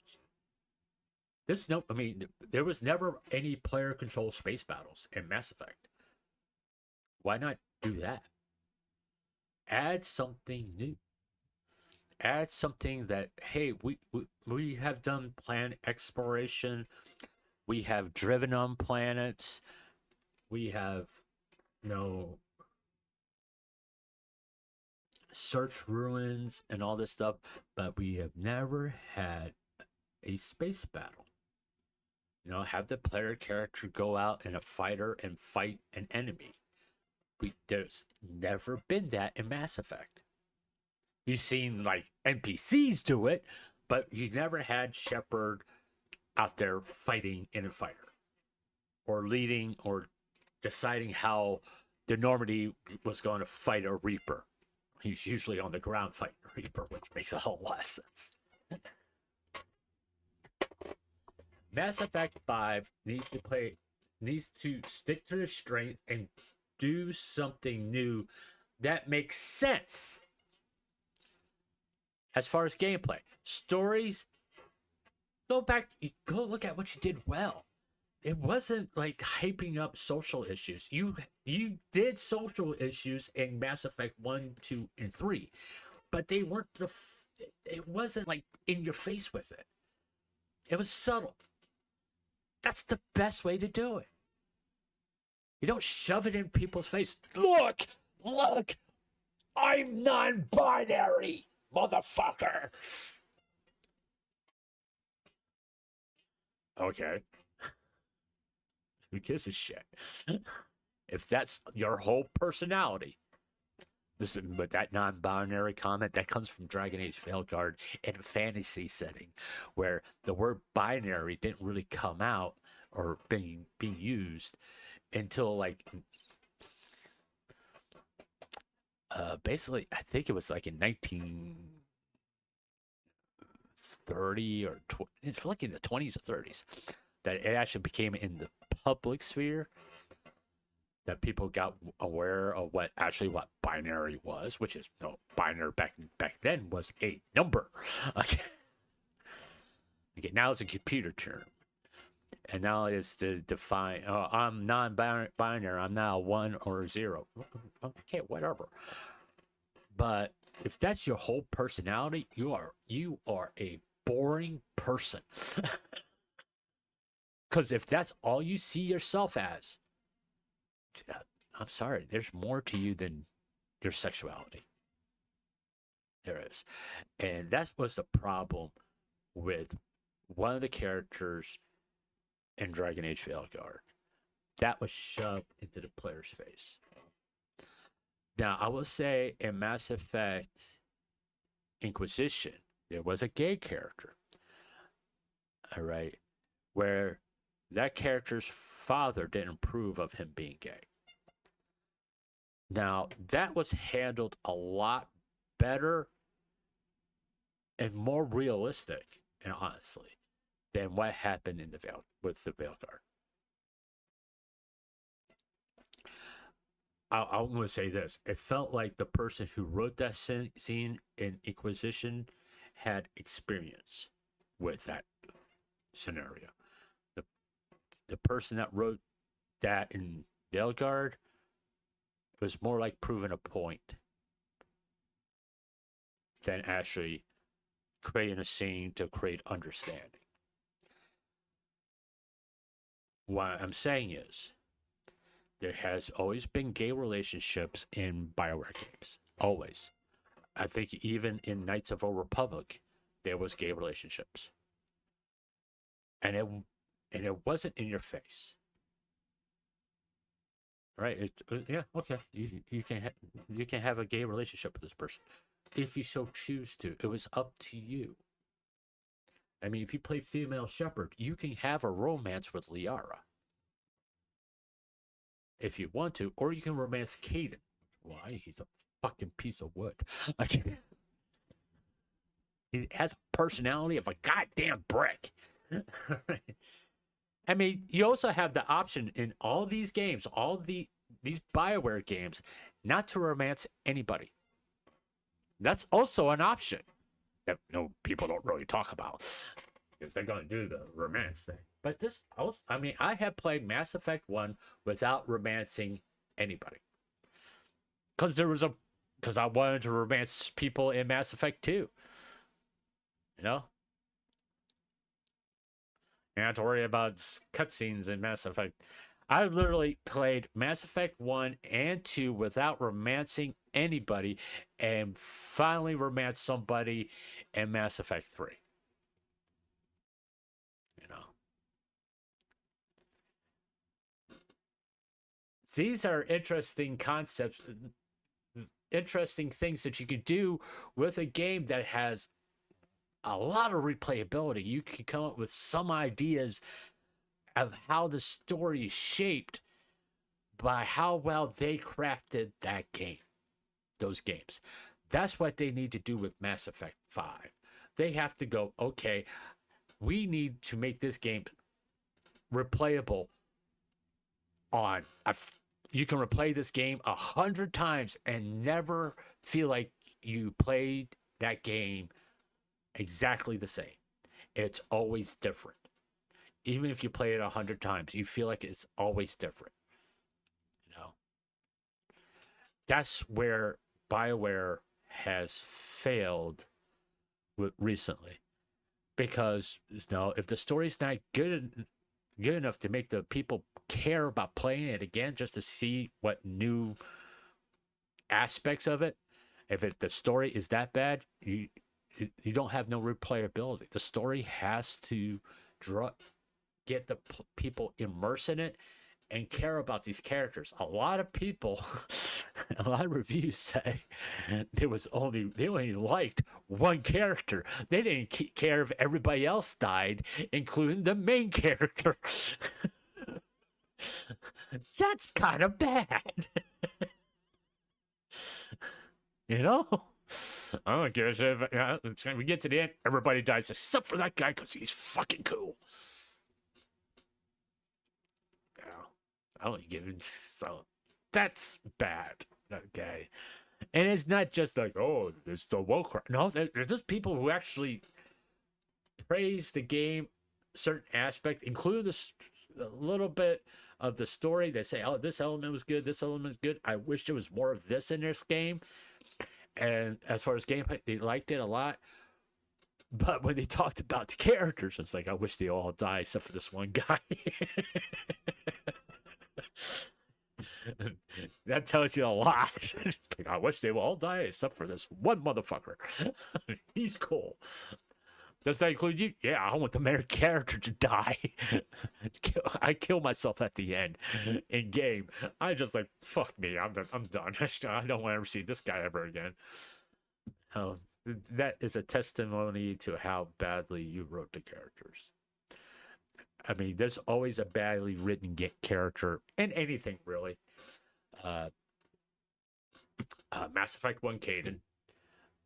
There was never any player control space battles in Mass Effect. Why not do that? Add something new. Add something that, hey, we have done planet exploration. We have driven on planets. We have, you know, searched ruins and all this stuff, but we have never had a space battle. You know, have the player character go out in a fighter and fight an enemy. There's never been that in Mass Effect. You've seen like NPCs do it, but you never had Shepard out there fighting in a fighter or leading or deciding how the Normandy was going to fight a Reaper. He's usually on the ground fighting a Reaper, which makes a whole lot of sense. Mass Effect 5 needs to stick to their strength and do something new that makes sense. As far as gameplay, stories, go look at what you did well. It wasn't like hyping up social issues. You did social issues in Mass Effect 1, 2, and 3, but they weren't it wasn't like in your face with it. It was subtle. That's the best way to do it. You don't shove it in people's face. Look, I'm non-binary, motherfucker. Okay. Who gives a shit? If that's your whole personality. Listen, but that non-binary comment, that comes from Dragon Age Veilguard in a fantasy setting where the word binary didn't really come out or being used until like basically I think it was like in 1930 or it's like in the 20s or 30s that it actually became in the public sphere, that people got aware of what binary was, which is binary back then was a number. Okay. Now it's a computer term. And now it's to define, I'm non-binary, I'm now 1 or 0. Okay, whatever. But if that's your whole personality, you are a boring person. Because if that's all you see yourself as, I'm sorry, there's more to you than your sexuality. There is. And that was the problem with one of the characters in Dragon Age Veilguard. That was shoved into the player's face. Now, I will say in Mass Effect Inquisition, there was a gay character. All right. Where that character's father didn't approve of him being gay. Now, that was handled a lot better and more realistic, and honestly, than what happened in with the Veilguard. I'm going to say this. It felt like the person who wrote that scene in Inquisition had experience with that scenario. The person that wrote that in Veilguard was more like proving a point than actually creating a scene to create understanding. What I'm saying is, there has always been gay relationships in Bioware games. Always. I think even in Knights of the Old Republic, there was gay relationships. And it wasn't in your face. Right? Yeah, okay. You can have a gay relationship with this person if you so choose to. It was up to you. I mean, if you play female shepherd, you can have a romance with Liara if you want to, or you can romance Caden. Why? He's a fucking piece of wood. He has a personality of a goddamn brick. I mean, you also have the option in all these games, these Bioware games, not to romance anybody. That's also an option that people don't really talk about because they're going to do the romance thing. But this also, I mean, I have played Mass Effect 1 without romancing anybody. Because I wanted to romance people in Mass Effect 2. You know? You don't have to worry about cutscenes in Mass Effect. I literally played Mass Effect 1 and 2 without romancing anybody and finally romanced somebody in Mass Effect 3. You know? These are interesting concepts, interesting things that you can do with a game that has a lot of replayability. You can come up with some ideas of how the story is shaped by how well they crafted that game, those games. That's what they need to do with Mass Effect 5. They have to go, okay, we need to make this game replayable on you can replay this game 100 times and never feel like you played that game exactly the same. It's always different. Even if you play it 100 times, you feel like it's always different. You know, that's where BioWare has failed recently, because if the story's not good enough to make the people care about playing it again just to see what new aspects of it, if the story is that bad, you don't have no replayability. The story has to get the people immersed in it and care about these characters. A lot of people, a lot of reviews say they only liked one character. They didn't care if everybody else died, including the main character. That's kind of bad. You know? I don't care if we get to the end, everybody dies except for that guy because he's fucking cool. I don't give it. So that's bad. Okay. And it's not just like, oh, it's the woke crowd. No, there's just people who actually praise the game, certain aspect, including a little bit of the story. They say, oh, this element was good, this element was good. I wish there was more of this in this game. And as far as gameplay, they liked it a lot. But when they talked about the characters, it's like, I wish they all die except for this one guy. That tells you a lot. I wish they would all die except for this one motherfucker. He's cool. Does that include you? Yeah, I want the main character to die. I kill myself at the end in game. I just like, fuck me. I'm done. I don't want to ever see this guy ever again. Oh, that is a testimony to how badly you wrote the characters. I mean, there's always a badly written character in anything, really. Mass Effect 1 Caden.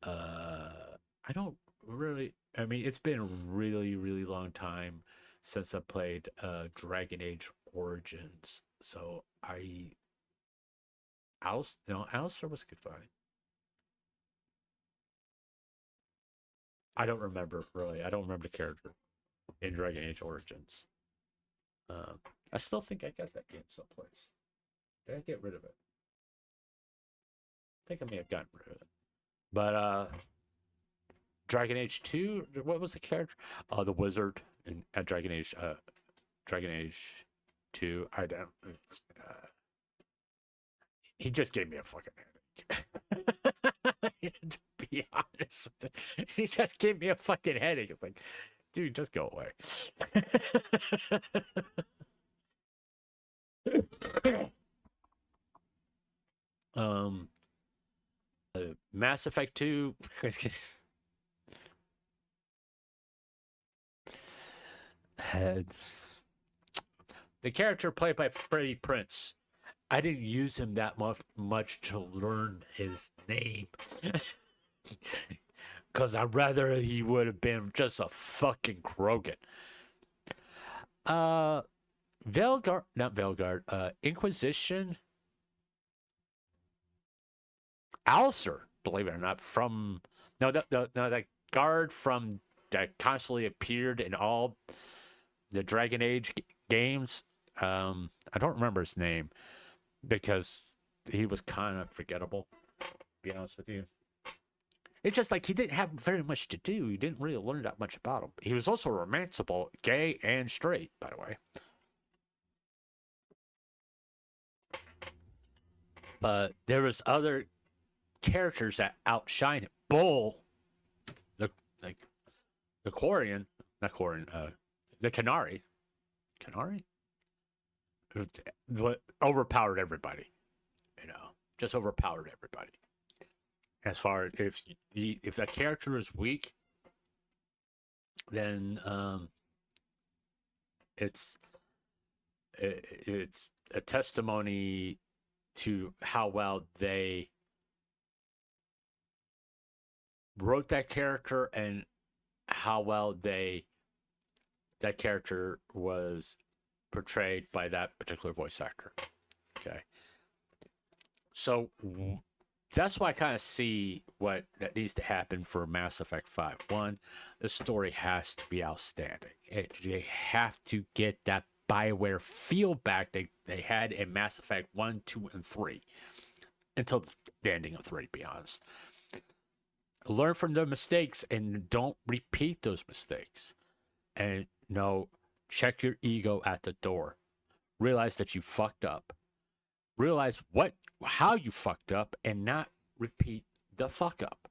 I don't really. I mean, it's been a really, really long time since I played Dragon Age Origins. So Alistair was good fine. I don't remember, really. I don't remember the character in Dragon Age Origins. I still think I got that game someplace. Did I get rid of it? I think I may have gotten rid of it. But Dragon Age 2. What was the character? The wizard in Dragon Age 2. I don't. He just gave me a fucking headache. To be honest with you, he just gave me a fucking headache. It's like, dude, just go away. um, Mass Effect 2. had the character played by Freddie Prinze. I didn't use him that much to learn his name. Because I'd rather he would have been just a fucking Krogan. Velgard, not Velgard, Inquisition. Alistair, believe it or not, from no, that guard from that constantly appeared in all the Dragon Age games. I don't remember his name because he was kind of forgettable. To be honest with you, it's just like he didn't have very much to do. You didn't really learn that much about him. He was also romanceable, gay and straight, by the way. But there was other characters that outshine him. Bull, the Quarian, not Quarian, the Canary, overpowered everybody. You know, just overpowered everybody. As far as if that character is weak, then it's a testimony to how well they wrote that character and how well that character was portrayed by that particular voice actor. Okay, so that's why I kind of see what that needs to happen for Mass Effect 5. One, the story has to be outstanding. They have to get that Bioware feel back they had in Mass Effect 1, 2, and 3. Until the ending of 3, to be honest. Learn from their mistakes and don't repeat those mistakes. And check your ego at the door. Realize that you fucked up. Realize how you fucked up and not repeat the fuck up.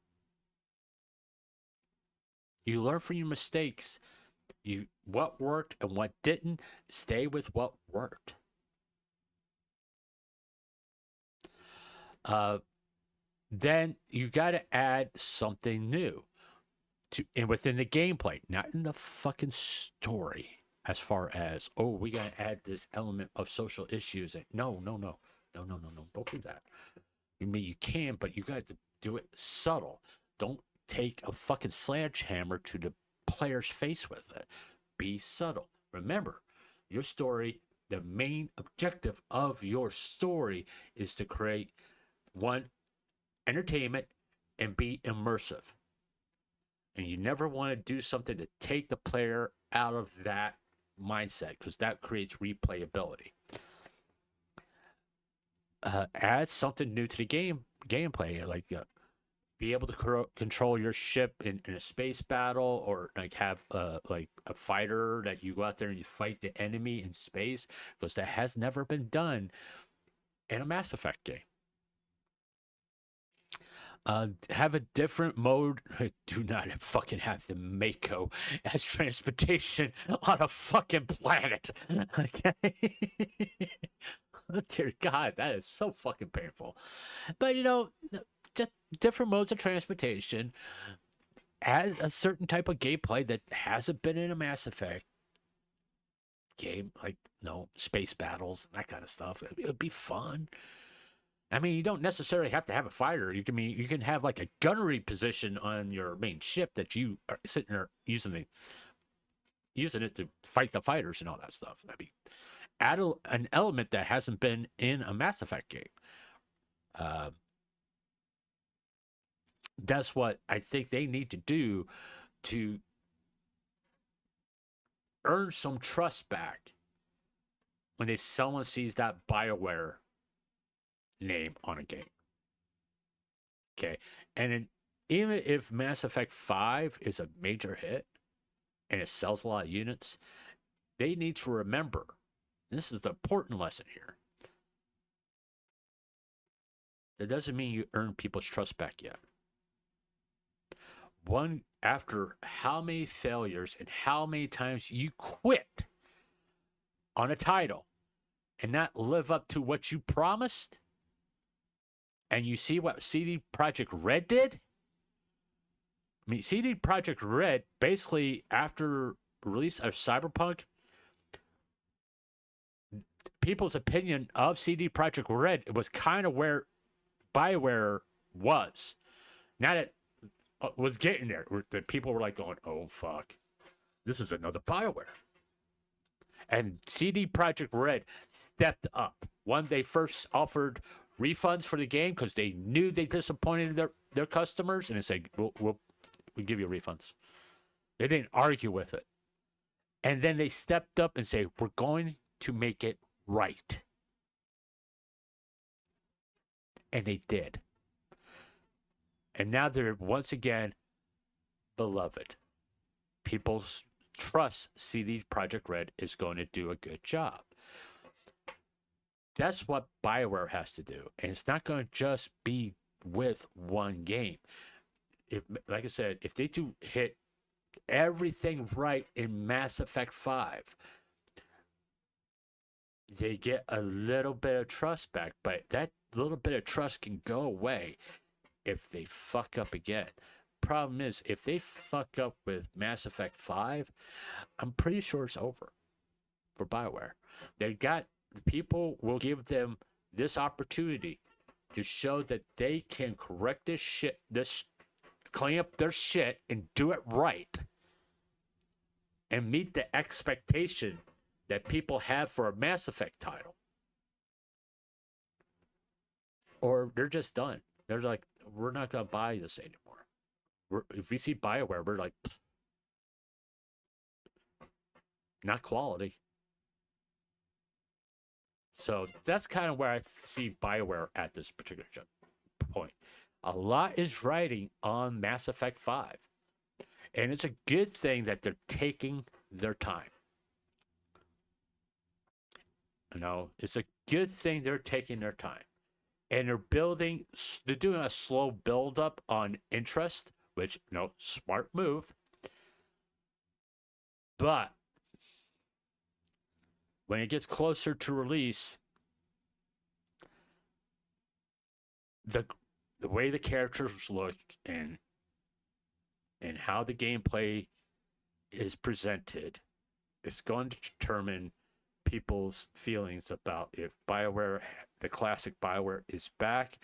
You learn from your mistakes. What worked and what didn't. Stay with what worked. Then you got to add something new and within the gameplay, not in the fucking story. As far as we got to add this element of social issues. And no, don't do that. I mean, you can, but you got to do it subtle. Don't take a fucking sledgehammer to the player's face with it. Be subtle. Remember, your story, the main objective of your story is to create one, entertainment, and be immersive. And you never want to do something to take the player out of that mindset because that creates replayability. Add something new to the gameplay, like be able to control your ship in a space battle, or like have like a fighter that you go out there and you fight the enemy in space, because that has never been done in a Mass Effect game. Have a different mode. Do not fucking have the Mako as transportation on a fucking planet. Okay. Dear God, that is so fucking painful. But just different modes of transportation. Add a certain type of gameplay that hasn't been in a Mass Effect game, like space battles, that kind of stuff. It would be fun. I mean, you don't necessarily have to have a fighter. You can have like a gunnery position on your main ship that you are sitting there using it to fight the fighters and all that stuff. I mean, add an element that hasn't been in a Mass Effect game. That's what I think they need to do to earn some trust back when someone sees that Bioware name on a game. Okay, and even if Mass Effect 5 is a major hit and it sells a lot of units, they need to remember, this is the important lesson here. That doesn't mean you earn people's trust back yet. One, after how many failures and how many times you quit on a title and not live up to what you promised, and you see what CD Projekt Red did? I mean, CD Projekt Red, basically, after release of Cyberpunk, people's opinion of CD Projekt Red was kind of where Bioware was. Now that was getting there, the people were like going, "Oh fuck, this is another Bioware." And CD Projekt Red stepped up. When they first offered refunds for the game because they knew they disappointed their customers, and they said, "We'll give you refunds." They didn't argue with it. And then they stepped up and say, "We're going to make it right." And they did. And now they're once again beloved. People trust CD Projekt Red is going to do a good job. That's what Bioware has to do. And it's not going to just be with one game. If, like I said, if they do hit everything right in Mass Effect 5, they get a little bit of trust back, but that little bit of trust can go away if they fuck up again. Problem is, if they fuck up with Mass Effect 5, I'm pretty sure it's over for Bioware. They got people will give them this opportunity to show that they can correct this shit, clean up their shit and do it right and meet the expectation that people have for a Mass Effect title. Or they're just done. They're like, we're not going to buy this anymore. If we see Bioware, we're like, not quality. So that's kind of where I see Bioware at this particular point. A lot is riding on Mass Effect 5. And it's a good thing that they're taking their time. You know, it's a good thing they're taking their time. And they're doing a slow build up on interest, which, smart move. But when it gets closer to release, the way the characters look and how the gameplay is presented is going to determine people's feelings about if Bioware, the classic Bioware, is back,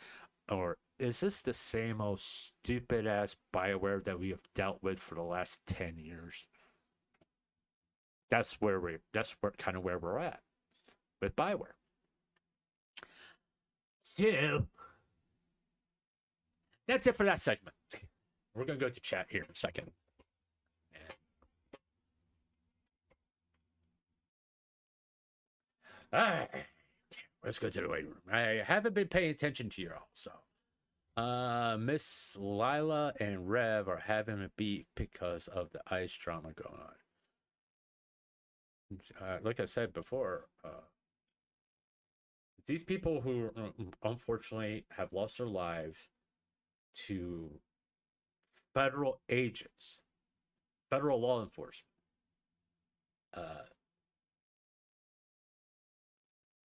or is this the same old stupid ass Bioware that we have dealt with for the last 10 years? That's where we're at with Bioware. So that's it for that segment. We're gonna go to chat here in a second. All right, let's go to the waiting room. I haven't been paying attention to you all, so Miss Lila and Rev are having a beat because of the ice drama going on. Like I said before, these people who unfortunately have lost their lives to federal agents, federal law enforcement.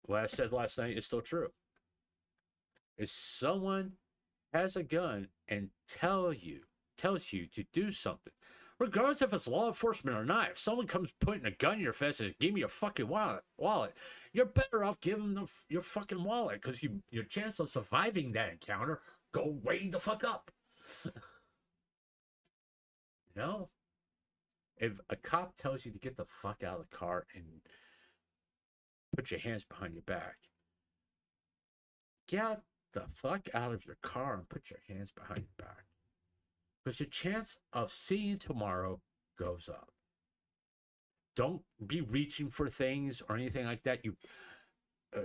What I said last night is still true. If someone has a gun and tells you to do something, regardless if it's law enforcement or not, if someone comes putting a gun in your face and give me your fucking wallet, you're better off giving them your fucking wallet because your chance of surviving that encounter go way the fuck up. If a cop tells you to get the fuck out of the car and put your hands behind your back, get the fuck out of your car and put your hands behind your back. Because your chance of seeing you tomorrow goes up. Don't be reaching for things or anything like that.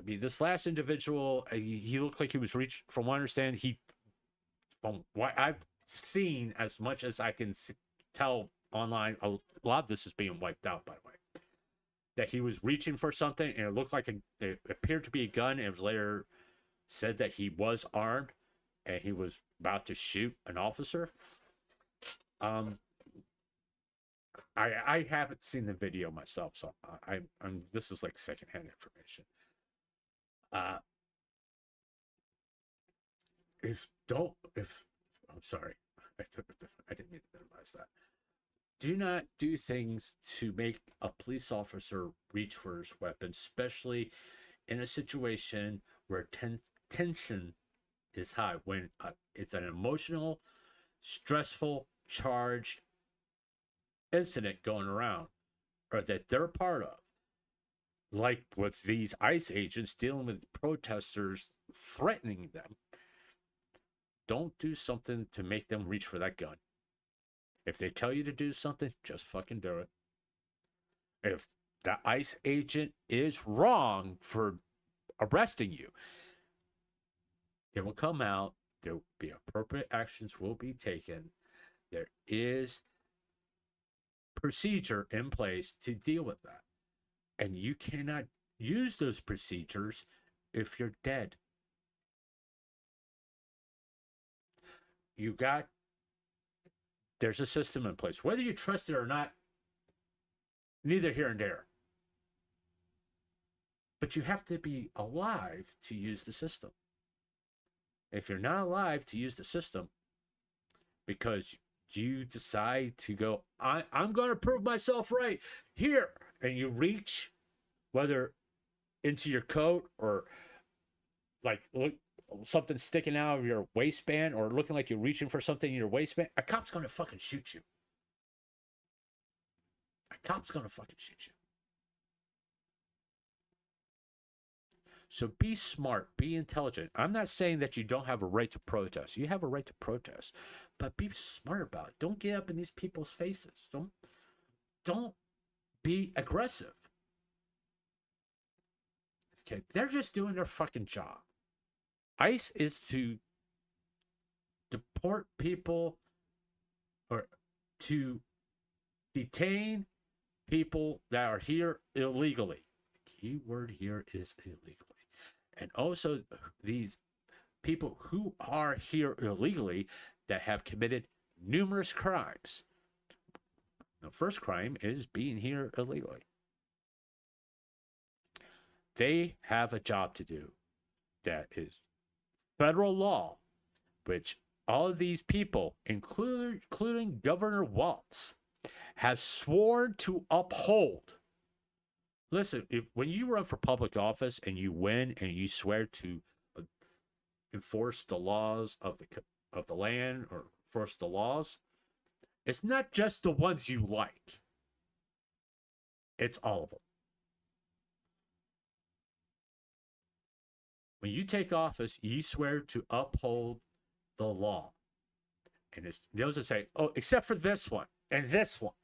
This last individual, he looked like he was reaching. From what I understand, from what I've seen, as much as I can tell online, a lot of this is being wiped out, by the way, that he was reaching for something and it looked like it appeared to be a gun. And it was later said that he was armed and he was about to shoot an officer. I haven't seen the video myself, so I'm this is like secondhand information. Uh, if I'm sorry, I didn't mean to minimize that. Do not do things to make a police officer reach for his weapon, especially in a situation where tension is high, when it's an emotional, stressful, charged incident going around, or that they're part of. Like with these ICE agents dealing with protesters, threatening them. Don't do something to make them reach for that gun. If they tell you to do something, just fucking do it. If the ICE agent is wrong for arresting you, it will come out. There will be appropriate actions will be taken. There is procedure in place to deal with that. And you cannot use those procedures if you're dead. There's a system in place. Whether you trust it or not, neither here and there. But you have to be alive to use the system. If you're not alive to use the system, because you decide to go, I'm going to prove myself right here, and you reach, whether into your coat or like look, something sticking out of your waistband, or looking like you're reaching for something in your waistband, a cop's going to fucking shoot you. A cop's going to fucking shoot you. So be smart, be intelligent. I'm not saying that you don't have a right to protest. You have a right to protest, but be smart about it. Don't get up in these people's faces. Don't be aggressive. Okay, they're just doing their fucking job. ICE is to deport people, or to detain people that are here illegally. The key word here is illegally. And also these people who are here illegally that have committed numerous crimes. The first crime is being here illegally. They have a job to do that is federal law, which all of these people, including Governor Walz, have sworn to uphold. Listen, when you run for public office and you win and you swear to enforce the laws of the land, or enforce the laws, it's not just the ones you like. It's all of them. When you take office, you swear to uphold the law. And it's those that say, oh, except for this one and this one.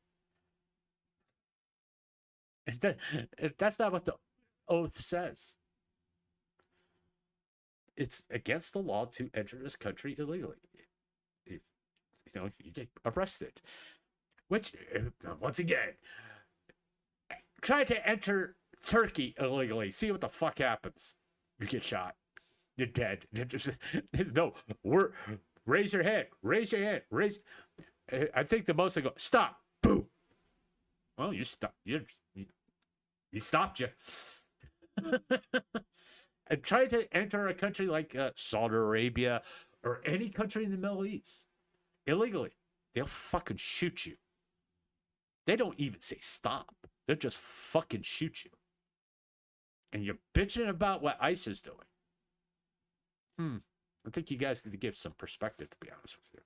That's not what the oath says. It's against the law to enter this country illegally. If you get arrested. Which, once again, try to enter Turkey illegally. See what the fuck happens. You get shot. You're dead. There's no. Raise your hand. Raise your hand. I think the most they go, stop. Boom. Well, you stop. You stopped you. And try to enter a country like Saudi Arabia or any country in the Middle East illegally. They'll fucking shoot you. They don't even say stop. They'll just fucking shoot you. And you're bitching about what ICE is doing. I think you guys need to give some perspective, to be honest with you.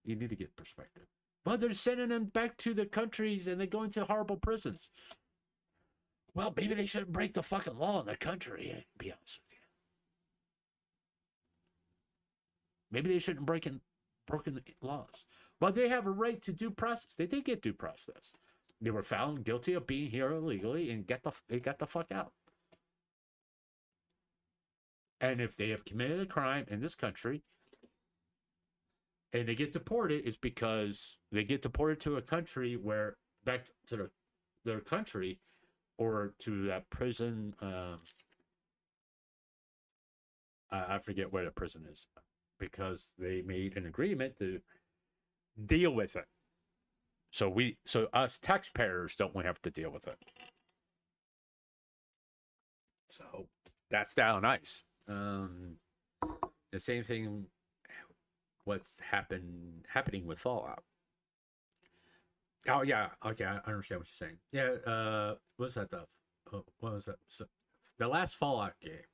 You need to get perspective. Well, they're sending them back to their countries and they're going to horrible prisons. Well, maybe they shouldn't break the fucking law in their country, to be honest with you. Maybe they shouldn't broken the laws. Well, they have a right to due process. They did get due process. They were found guilty of being here illegally and they got the fuck out. And if they have committed a crime in this country, and they get deported is because they get deported to a country where back to their country or to that prison. I forget where the prison is because they made an agreement to deal with it. So us taxpayers don't have to deal with it. So that's down ice. The same thing. What's happening with Fallout? Oh yeah, okay, I understand what you're saying. Yeah, what was that? What was that? So, the last Fallout game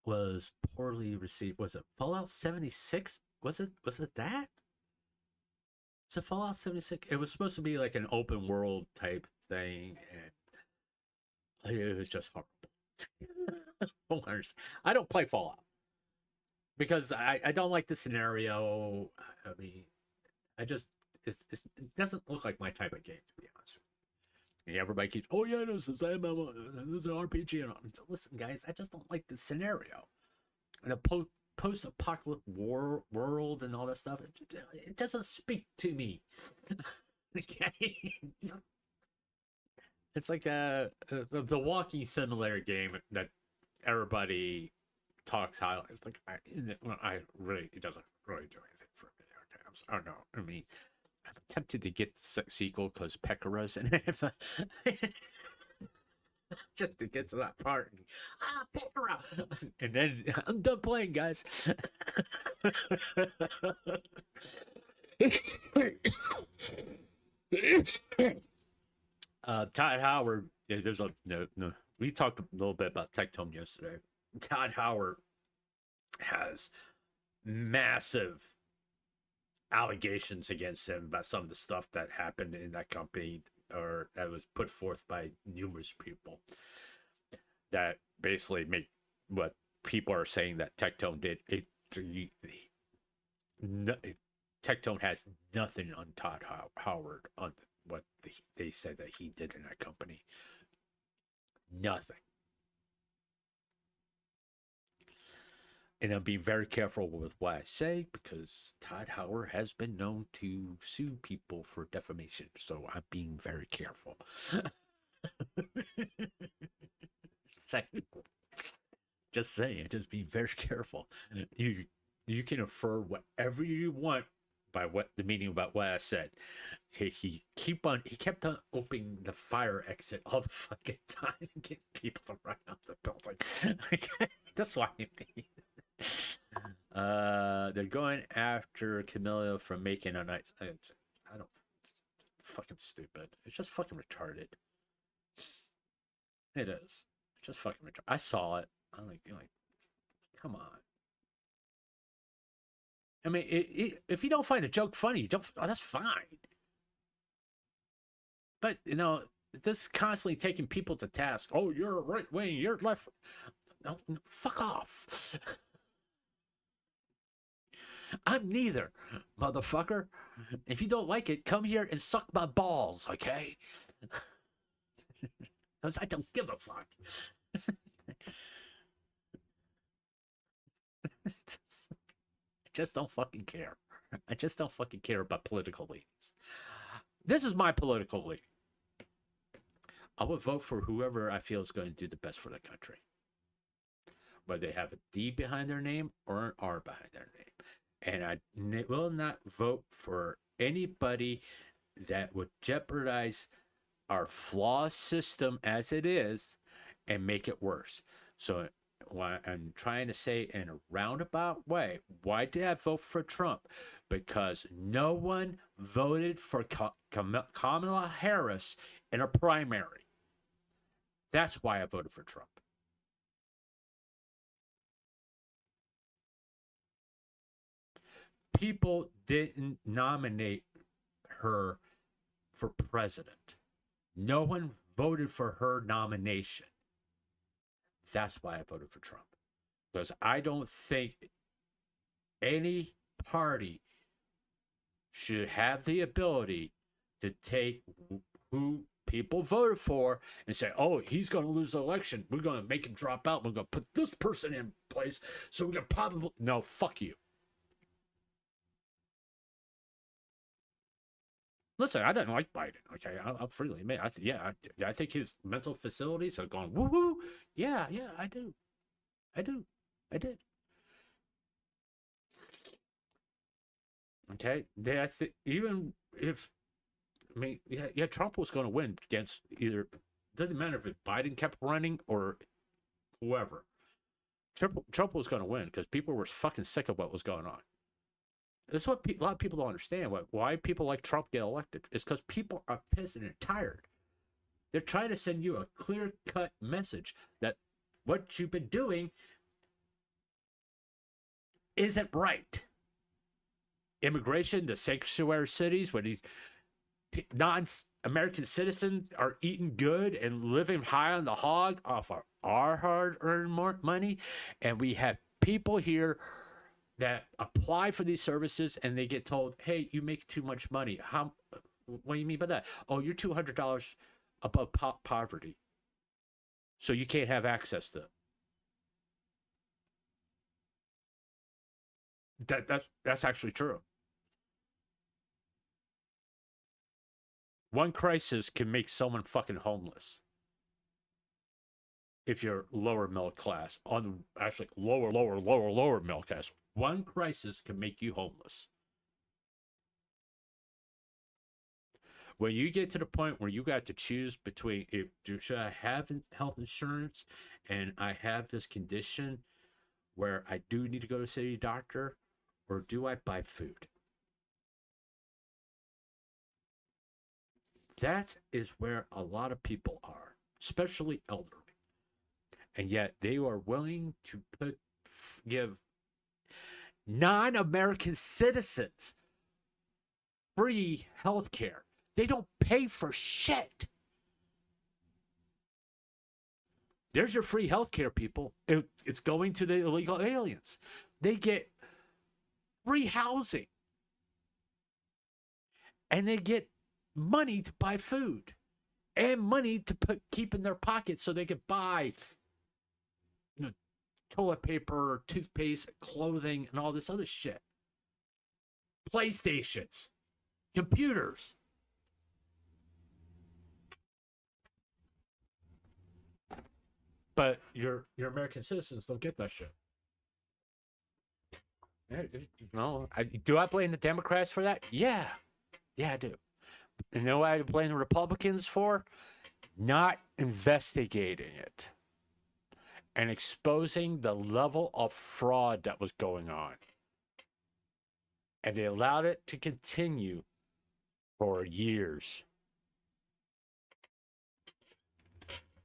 was poorly received. Was it Fallout 76? Was it that? Was it Fallout 76? It was supposed to be like an open world type thing, and it was just horrible. I don't play Fallout because I don't like the scenario. I mean, I just it doesn't look like my type of game, to be honest. And everybody keeps, oh yeah, this is MMO, this is an RPG. And I'm listen, guys, I just don't like the scenario and the post-apocalyptic world and all that stuff. It doesn't speak to me. Okay, it's like the walking simulator game that everybody talks highly. It's like I really, it doesn't really do anything for me. Okay, I don't know. I mean, I'm tempted to get the sequel because Pekara's in it. Just to get to that part. Pekara! And then I'm done playing, guys. Todd Howard, there's a no. We talked a little bit about Tectone yesterday. Todd Howard has massive allegations against him about some of the stuff that happened in that company or that was put forth by numerous people that basically make what people are saying that Tectone did. Tectone has nothing on Todd Howard on what they said that he did in that company. Nothing. And I'm being very careful with what I say because Todd Howard has been known to sue people for defamation. So I'm being very careful. Just saying, just be very careful. You can infer whatever you want by what the meaning about what I said. He kept on opening the fire exit all the fucking time and get people to run out the building. That's what I mean. They're going after Camilo for making a nice. I don't. It's fucking stupid. It's just fucking retarded. It is. It's just fucking retarded. I saw it. I'm like, come on. I mean, if you don't find a joke funny, you don't. Oh, that's fine. But this constantly taking people to task. Oh, you're right wing. You're left. No, fuck off. I'm neither, motherfucker. If you don't like it, come here and suck my balls, okay? Because I don't give a fuck. I just don't fucking care. I just don't fucking care about political leanings. This is my political leaning. I would vote for whoever I feel is going to do the best for the country. Whether they have a D behind their name or an R behind their name. And I will not vote for anybody that would jeopardize our flawed system as it is and make it worse. So what I'm trying to say in a roundabout way, why did I vote for Trump? Because no one voted for Kamala Harris in a primary. That's why I voted for Trump. People didn't nominate her for president. No one voted for her nomination. That's why I voted for Trump. Because I don't think any party should have the ability to take who people voted for and say, oh, he's going to lose the election. We're going to make him drop out. We're going to put this person in place. So we're going to probably. No, fuck you. Listen, I didn't like Biden. Okay, I'll freely admit. I think his mental facilities are going woo woo. Yeah, yeah, I do. I do. I did. Okay, that's it. Even if I mean, yeah, Trump was going to win against either. Doesn't matter if Biden kept running or whoever. Trump was going to win because people were fucking sick of what was going on. This is what a lot of people don't understand. Why people like Trump get elected is because people are pissed and tired. They're trying to send you a clear cut message that what you've been doing isn't right. Immigration, the sanctuary cities, where these non-American citizens are eating good and living high on the hog off our hard-earned money, and we have people here that apply for these services and they get told, "Hey, you make too much money." How? What do you mean by that? Oh, you're $200 above poverty, so you can't have access to it. That's actually true. One crisis can make someone fucking homeless if you're lower middle class. On actually lower middle class. One crisis can make you homeless. When you get to the point where you got to choose between if should I have health insurance and I have this condition where I do need to go to see a doctor, or do I buy food? That is where a lot of people are, especially elderly. And yet they are willing to give non-American citizens free health care. They don't pay for shit. There's your free health care, people. It's going to the illegal aliens. They get free housing. And they get money to buy food and money to keep in their pockets so they could buy, you know, toilet paper, toothpaste, clothing, and all this other shit. PlayStations, computers. But your American citizens don't get that shit. No, do I blame the Democrats for that? Yeah, I do. You know what I blame the Republicans for? Not investigating it and exposing the level of fraud that was going on. And they allowed it to continue for years.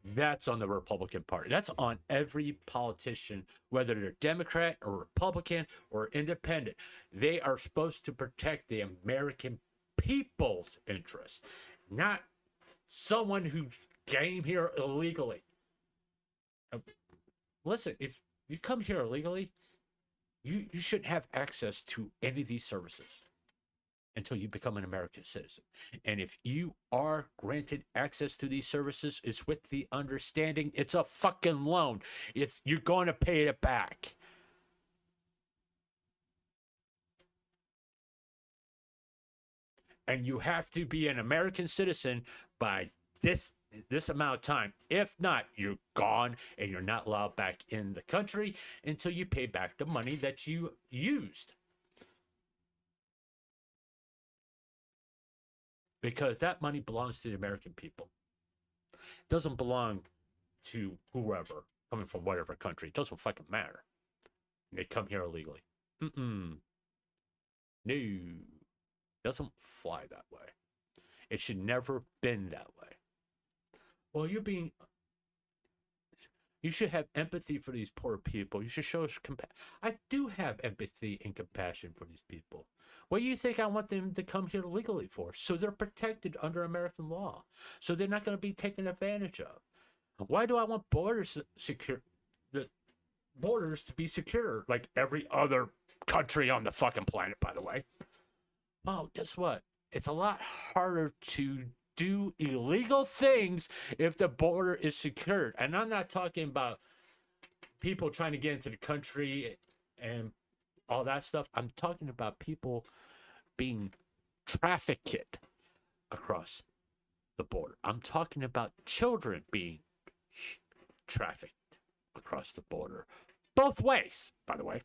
That's on the Republican Party. That's on every politician, whether they're Democrat or Republican or independent. They are supposed to protect the American people's interest, not someone who came here illegally. Listen, if you come here illegally, you shouldn't have access to any of these services until you become an American citizen. And if you are granted access to these services, it's with the understanding it's a fucking loan. You're going to pay it back. And you have to be an American citizen by this amount of time. If not, you're gone and you're not allowed back in the country until you pay back the money that you used. Because that money belongs to the American people. It doesn't belong to whoever coming from whatever country. It doesn't fucking matter. They come here illegally. No, doesn't fly that way. It should never been that way. Well, you should have empathy for these poor people. You should show us compassion. I do have empathy and compassion for these people. What do you think I want them to come here legally for? So they're protected under American law. So they're not going to be taken advantage of. Why do I want borders secure? The borders to be secure like every other country on the fucking planet, by the way. Well, guess what? It's a lot harder to do illegal things if the border is secured. And I'm not talking about people trying to get into the country and all that stuff. I'm talking about people being trafficked across the border. I'm talking about children being trafficked across the border, both ways, by the way,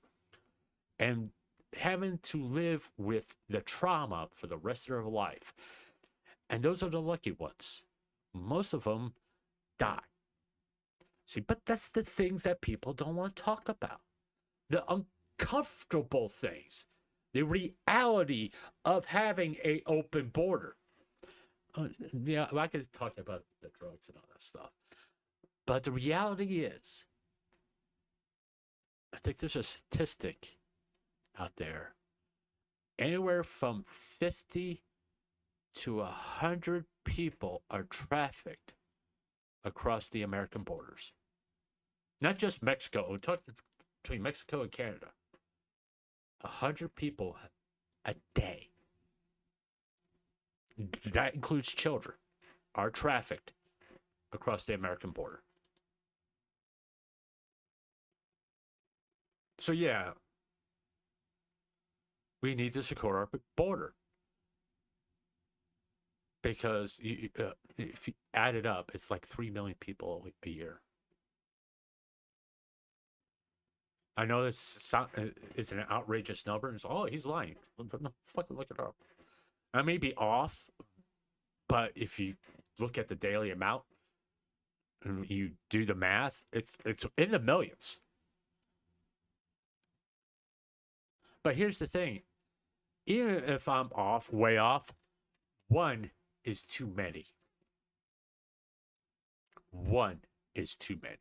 and having to live with the trauma for the rest of their life. And those are the lucky ones. Most of them die. See, but that's the things that people don't want to talk about. The uncomfortable things, the reality of having a open border. Yeah, I could talk about the drugs and all that stuff. But the reality is, I think there's a statistic out there. Anywhere from 50 to 100 people are trafficked across the American borders. Not just Mexico. We're talking between Mexico and Canada. 100 people a day. That includes children, are trafficked across the American border. So yeah, we need to secure our border because if you add it up, it's like 3 million people a year. I know this is an outrageous number. And it's, oh, he's lying. No, fucking look it up. I may be off, but if you look at the daily amount and you do the math, it's in the millions. But here's the thing. Even if I'm off, way off, one is too many. One is too many.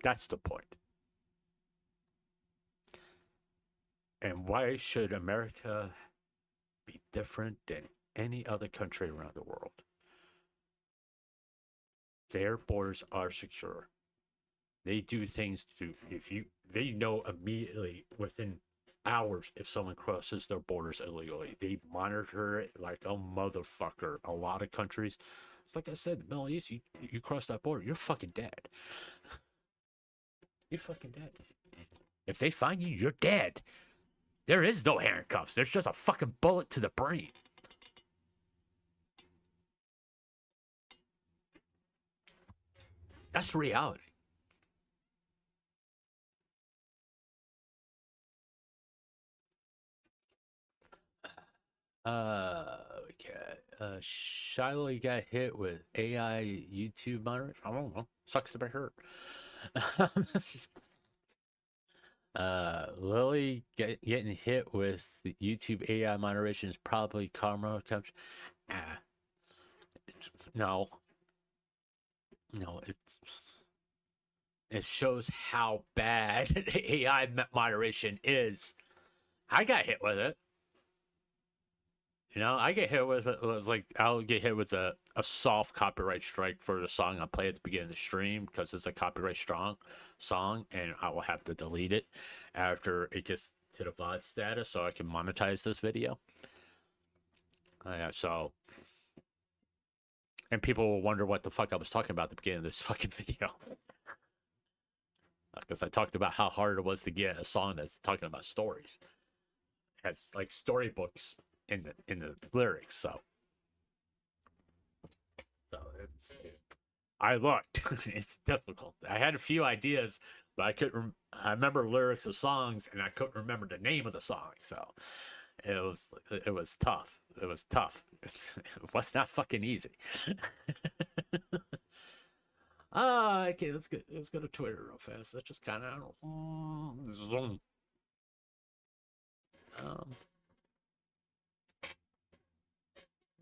That's the point. And why should America be different than any other country around the world? Their borders are secure. They do things they know immediately within hours if someone crosses their borders illegally. They monitor it like a motherfucker. A lot of countries, it's like I said, the Middle East, you cross that border, you're fucking dead. You're fucking dead. If they find you, you're dead. There is no handcuffs. There's just a fucking bullet to the brain. That's reality. Okay. Shiloh got hit with AI YouTube moderation. I don't know. Sucks to be hurt. Lily getting hit with the YouTube AI moderation is probably karma. No. No, it shows how bad AI moderation is. I got hit with it. You know, I get hit with it. Like I'll get hit with a soft copyright strike for the song I play at the beginning of the stream because it's a copyright strong song, and I will have to delete it after it gets to the VOD status so I can monetize this video. Yeah, so, and people will wonder what the fuck I was talking about at the beginning of this fucking video. Because I talked about how hard it was to get a song that's talking about stories. It has like storybooks in the lyrics, so I looked. It's difficult. I had a few ideas, but I couldn't. I remember lyrics of songs, and I couldn't remember the name of the song. So it was tough. It was tough. It was not fucking easy. Okay, let's go to Twitter real fast. That's just kind of zoom.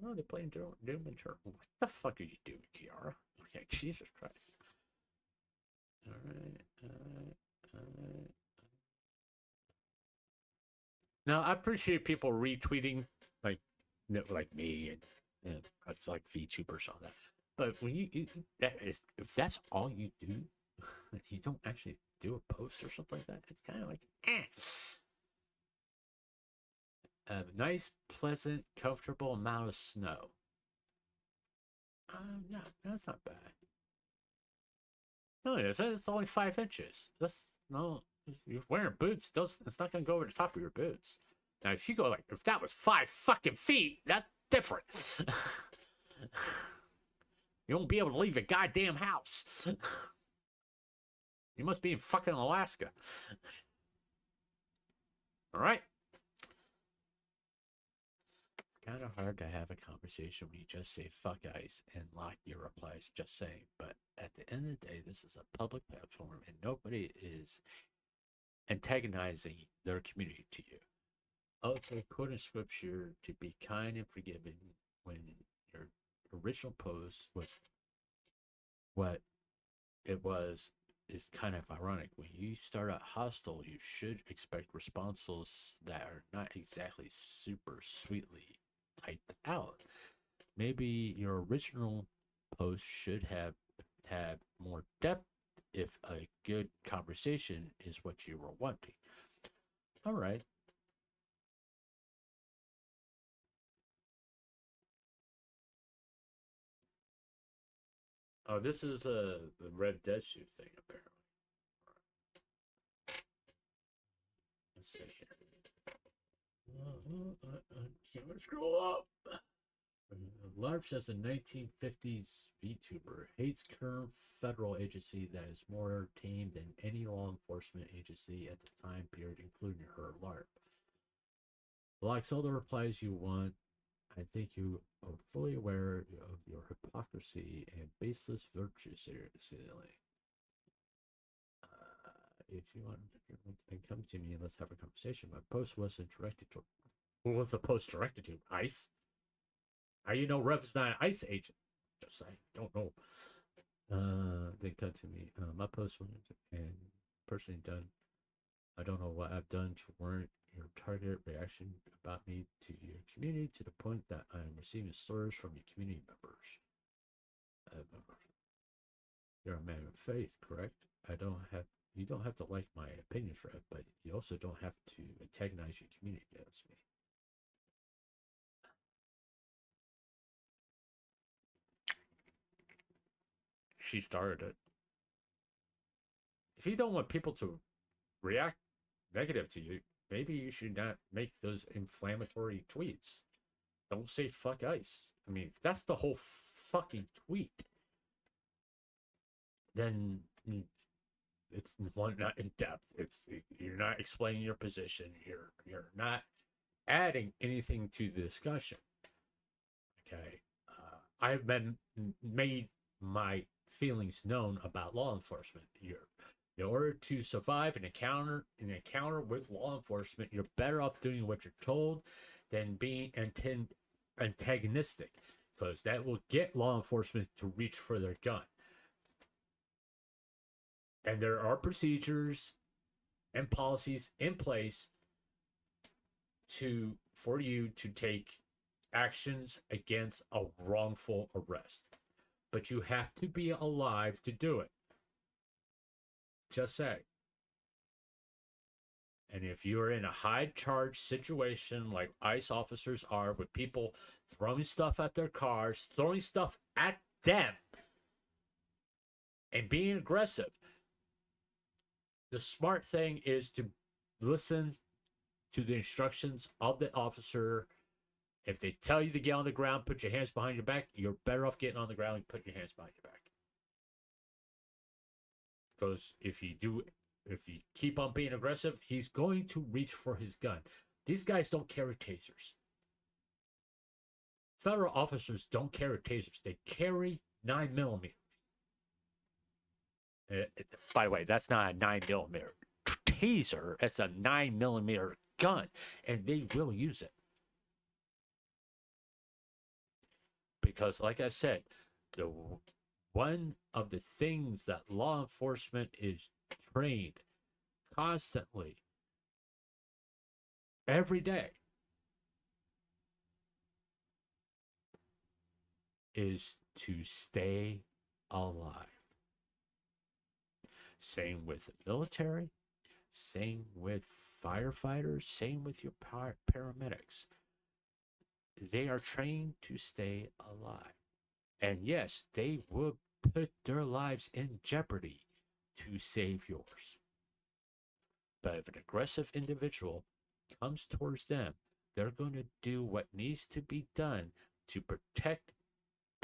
Oh, they're playing Doom Eternal. What the fuck are you doing, Kiara? Okay, Jesus Christ. Alright. Now, I appreciate people retweeting, like me and that's like VTubers all that. But when if that's all you do, and you don't actually do a post or something like that, it's kind of like, A nice, pleasant, comfortable amount of snow. No, that's not bad. No, it is. It's only 5 inches. That's no. You're wearing boots. It's not gonna go over the top of your boots. Now, if you go like, if that was 5 fucking feet, that's different. You won't be able to leave your goddamn house. You must be in fucking Alaska. All right. It's kind of hard to have a conversation when you just say fuck ice and lock your replies just saying. But at the end of the day, this is a public platform and nobody is antagonizing their community to you. Also, quoting scripture to be kind and forgiving when your original post was what it was is kind of ironic. When you start out hostile, you should expect responses that are not exactly super sweetly typed out. Maybe your original post should have had more depth if a good conversation is what you were wanting. All right. Oh, this is the Red Dead shoe thing, apparently. Let's see here. Can't scroll up. LARP says a 1950s VTuber hates current federal agency that is more tame than any law enforcement agency at the time period, including her LARP. Likes all the replies you want. I think you are fully aware of your hypocrisy and baseless virtue ceiling. If you want, then come to me and let's have a conversation. My post wasn't directed to. Who was the post directed to? ICE? How you know Rev is not an ICE agent? Just saying, don't know. They cut to me. My post went and personally done. I don't know what I've done to warrant your targeted reaction about me to your community to the point that I am receiving slurs from your community members. You're a man of faith, correct? I don't have. You don't have to like my opinions, Rev, but you also don't have to antagonize your community against me. She started it. If you don't want people to react negative to you, maybe you should not make those inflammatory tweets. Don't say fuck ice. I mean, if that's the whole fucking tweet, then it's one not in depth. It's you're not explaining your position. You're not adding anything to the discussion. Okay, I've been made my feelings known about law enforcement. In order to survive an encounter with law enforcement, you're better off doing what you're told than being antagonistic, because that will get law enforcement to reach for their gun. And there are procedures and policies in place for you to take actions against a wrongful arrest. But you have to be alive to do it. Just say. And if you're in a high charge situation like ICE officers are, with people throwing stuff at their cars, throwing stuff at them, and being aggressive, the smart thing is to listen to the instructions of the officer. If they tell you to get on the ground, put your hands behind your back, you're better off getting on the ground and putting your hands behind your back. Because if you keep on being aggressive, he's going to reach for his gun. These guys don't carry tasers. Federal officers don't carry tasers. They carry 9mm. By the way, that's not a 9mm taser. It's a 9mm gun, and they will use it. Because, like I said, one of the things that law enforcement is trained constantly every day is to stay alive. Same with the military, same with firefighters, same with your paramedics. They are trained to stay alive. And yes, they will put their lives in jeopardy to save yours. But if an aggressive individual comes towards them, they're going to do what needs to be done to protect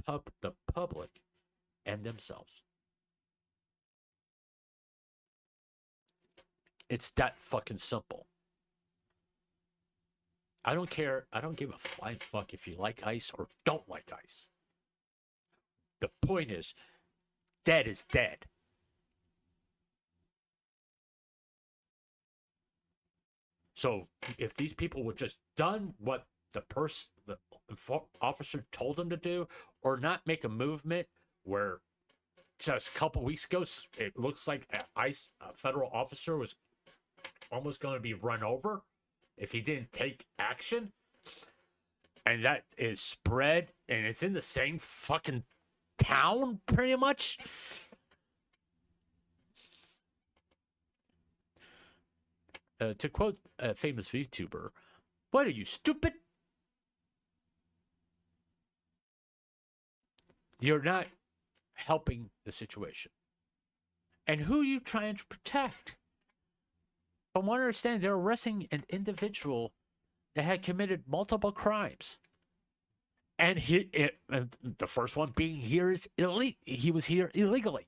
the public and themselves. It's that fucking simple. I don't care. I don't give a flying fuck if you like ice or don't like ice. The point is, dead is dead. So if these people would just done what the officer told them to do, or not make a movement where just a couple weeks ago it looks like a federal officer was almost going to be run over if he didn't take action, and that is spread and it's in the same fucking town pretty much. To quote a famous VTuber, what are you, stupid? You're not helping the situation. And who are you trying to protect? From what I understand, they're arresting an individual that had committed multiple crimes. And the first one being here is illegal. He was here illegally.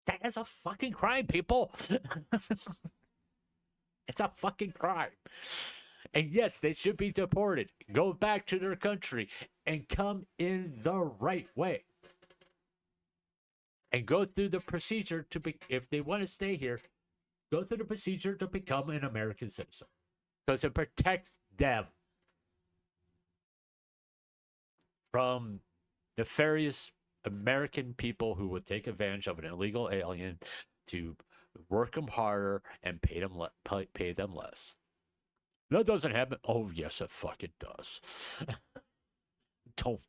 That is a fucking crime, people. It's a fucking crime. And yes, they should be deported, go back to their country, and come in the right way. And go through the procedure if they want to stay here, go through the procedure to become an American citizen. Because it protects them from nefarious American people who would take advantage of an illegal alien to work them harder and pay them less. That doesn't happen. Oh, yes, it fucking does. Don't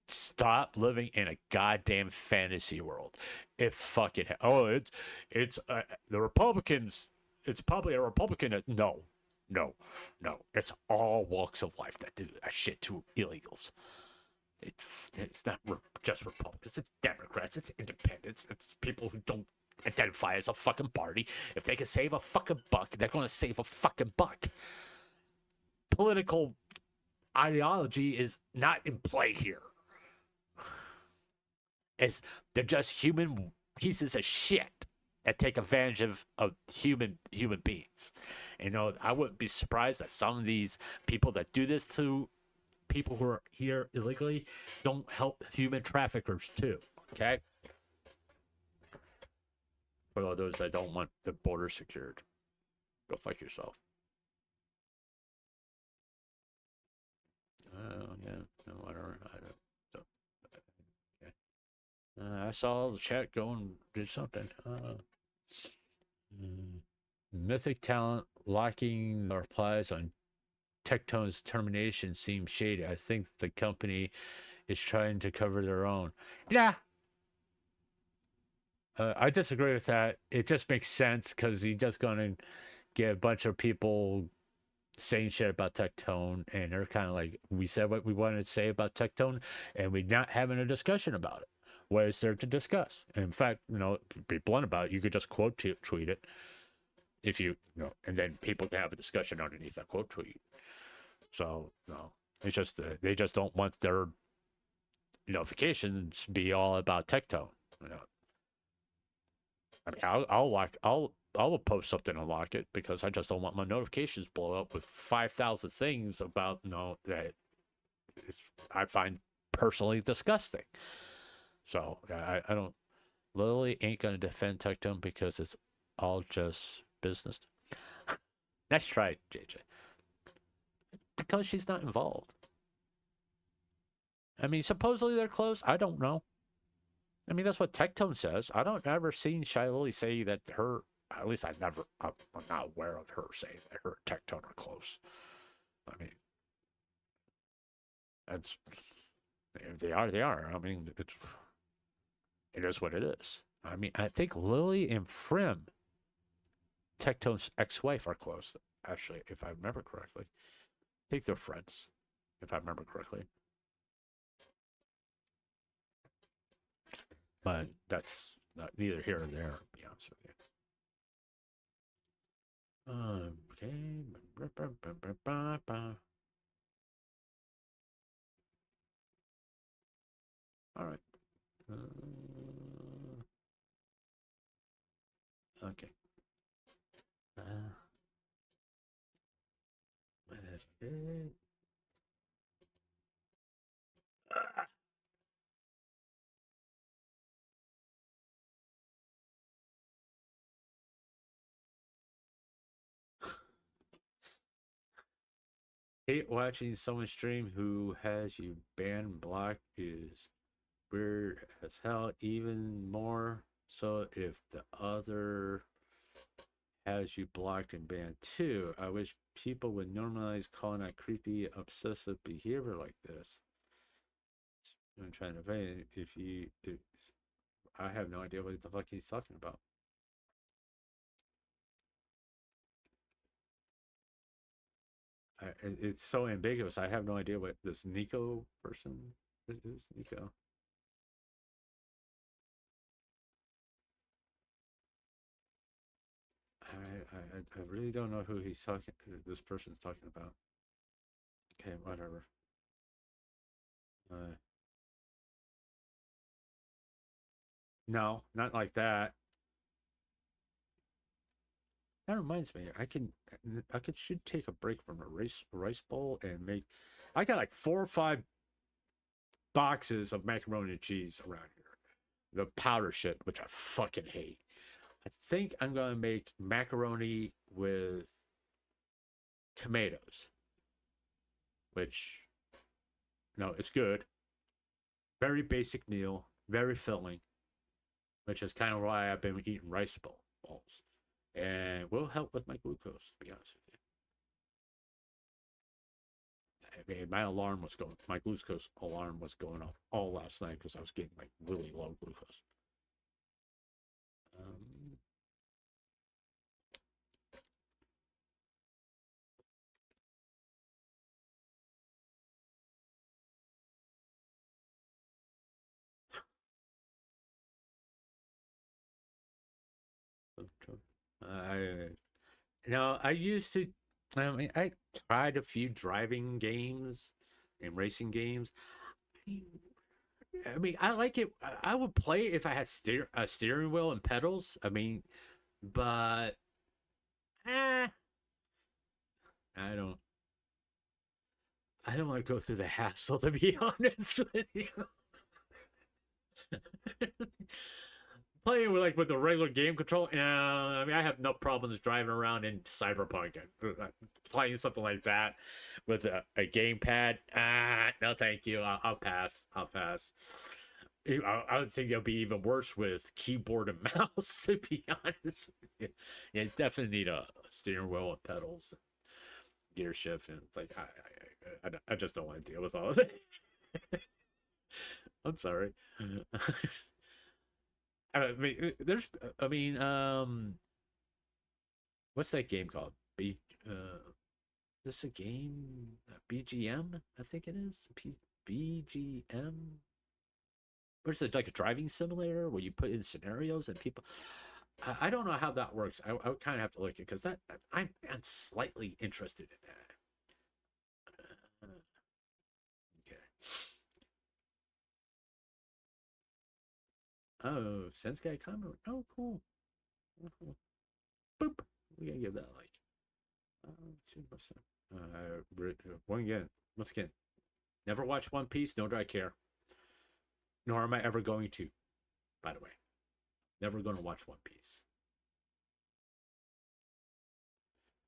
stop living in a goddamn fantasy world. It fucking it's the Republicans. It's probably a Republican that no. It's all walks of life that do that shit to illegals. It's not just Republicans. It's Democrats. It's independents. It's people who don't identify as a fucking party. If they can save a fucking buck, they're going to save a fucking buck. Political ideology is not in play here. They're just human pieces of shit that take advantage of human beings. I wouldn't be surprised that some of these people that do this to people who are here illegally don't help human traffickers too. Okay? For all those that don't want the border secured, go fuck yourself. Yeah, no, whatever. I saw the chat go and did something. Mythic talent locking the replies on Tectone's termination seems shady. I think the company is trying to cover their own. Yeah. I disagree with that. It just makes sense because he's just going to get a bunch of people saying shit about Tectone, and they're kind of like, we said what we wanted to say about Tectone, and we're not having a discussion about it. What is there to discuss? And in fact, be blunt about it. You could just quote tweet it if and then people can have a discussion underneath that quote tweet. So, it's just they just don't want their notifications be all about Tectone. I mean, I'll post something and lock it because I just don't want my notifications blow up with 5,000 things about that I find personally disgusting. So I don't. Lily ain't gonna defend Tectone because it's all just business. Nice try, JJ. Because she's not involved. I mean, supposedly they're close. I don't know. I mean, that's what Tectone says. I don't ever seen Shy Lily say that her. At least I'm not aware of her saying that her and Tectone are close. I mean, that's if they are, they are. I mean, it is what it is. I mean, I think Lily and Prim, Tectone's ex-wife, are close. Actually, if I remember correctly, I think they're friends. If I remember correctly. But that's neither here nor there, to be honest with you. Okay. All right. Okay. Okay. Hate watching someone stream who has you banned blocked is weird as hell. Even more so if the other has you blocked and banned too. I wish people would normalize calling that creepy, obsessive behavior like this. I'm trying to say if I have no idea what the fuck he's talking about. It's so ambiguous. I have no idea what this Nico person is. Nico. I really don't know who he's talking. Who this person's talking about. Okay, whatever. Uh, no, not like that. That reminds me, I could should take a break from a rice bowl and make. I got like 4 or 5 boxes of macaroni and cheese around here. The powder shit, which I fucking hate. I think I'm gonna make macaroni with tomatoes, which no, it's good. Very basic meal, very filling, which is kind of why I've been eating rice balls, and will help with my glucose. To be honest with you, I mean, my glucose alarm was going off all last night because I was getting like really low glucose. Um, I I used to. I mean, I tried a few driving games and racing games. I mean, I like it. I would play it if I had a steering wheel and pedals. I mean, but eh, I don't. I don't want to go through the hassle, to be honest with you. Playing with the regular game control, I mean, I have no problems driving around in Cyberpunk and playing something like that with a gamepad. No, thank you. I'll pass. I'll pass. I would think it'll be even worse with keyboard and mouse. To be honest with you, you definitely need a steering wheel and pedals, and gear shift, and like I just don't want to deal with all of it. I'm sorry. I mean, what's that game called? This a game? BGM, I think it is. BGM. Where's it like a driving simulator where you put in scenarios and people? I don't know how that works. I would kind of have to look at because I'm slightly interested in that. Okay. Oh, Sensei Kammer. Oh, cool. Oh, boop. We gotta give that like 2%. Once again, never watched One Piece, nor do I care. Nor am I ever going to, by the way. Never going to watch One Piece.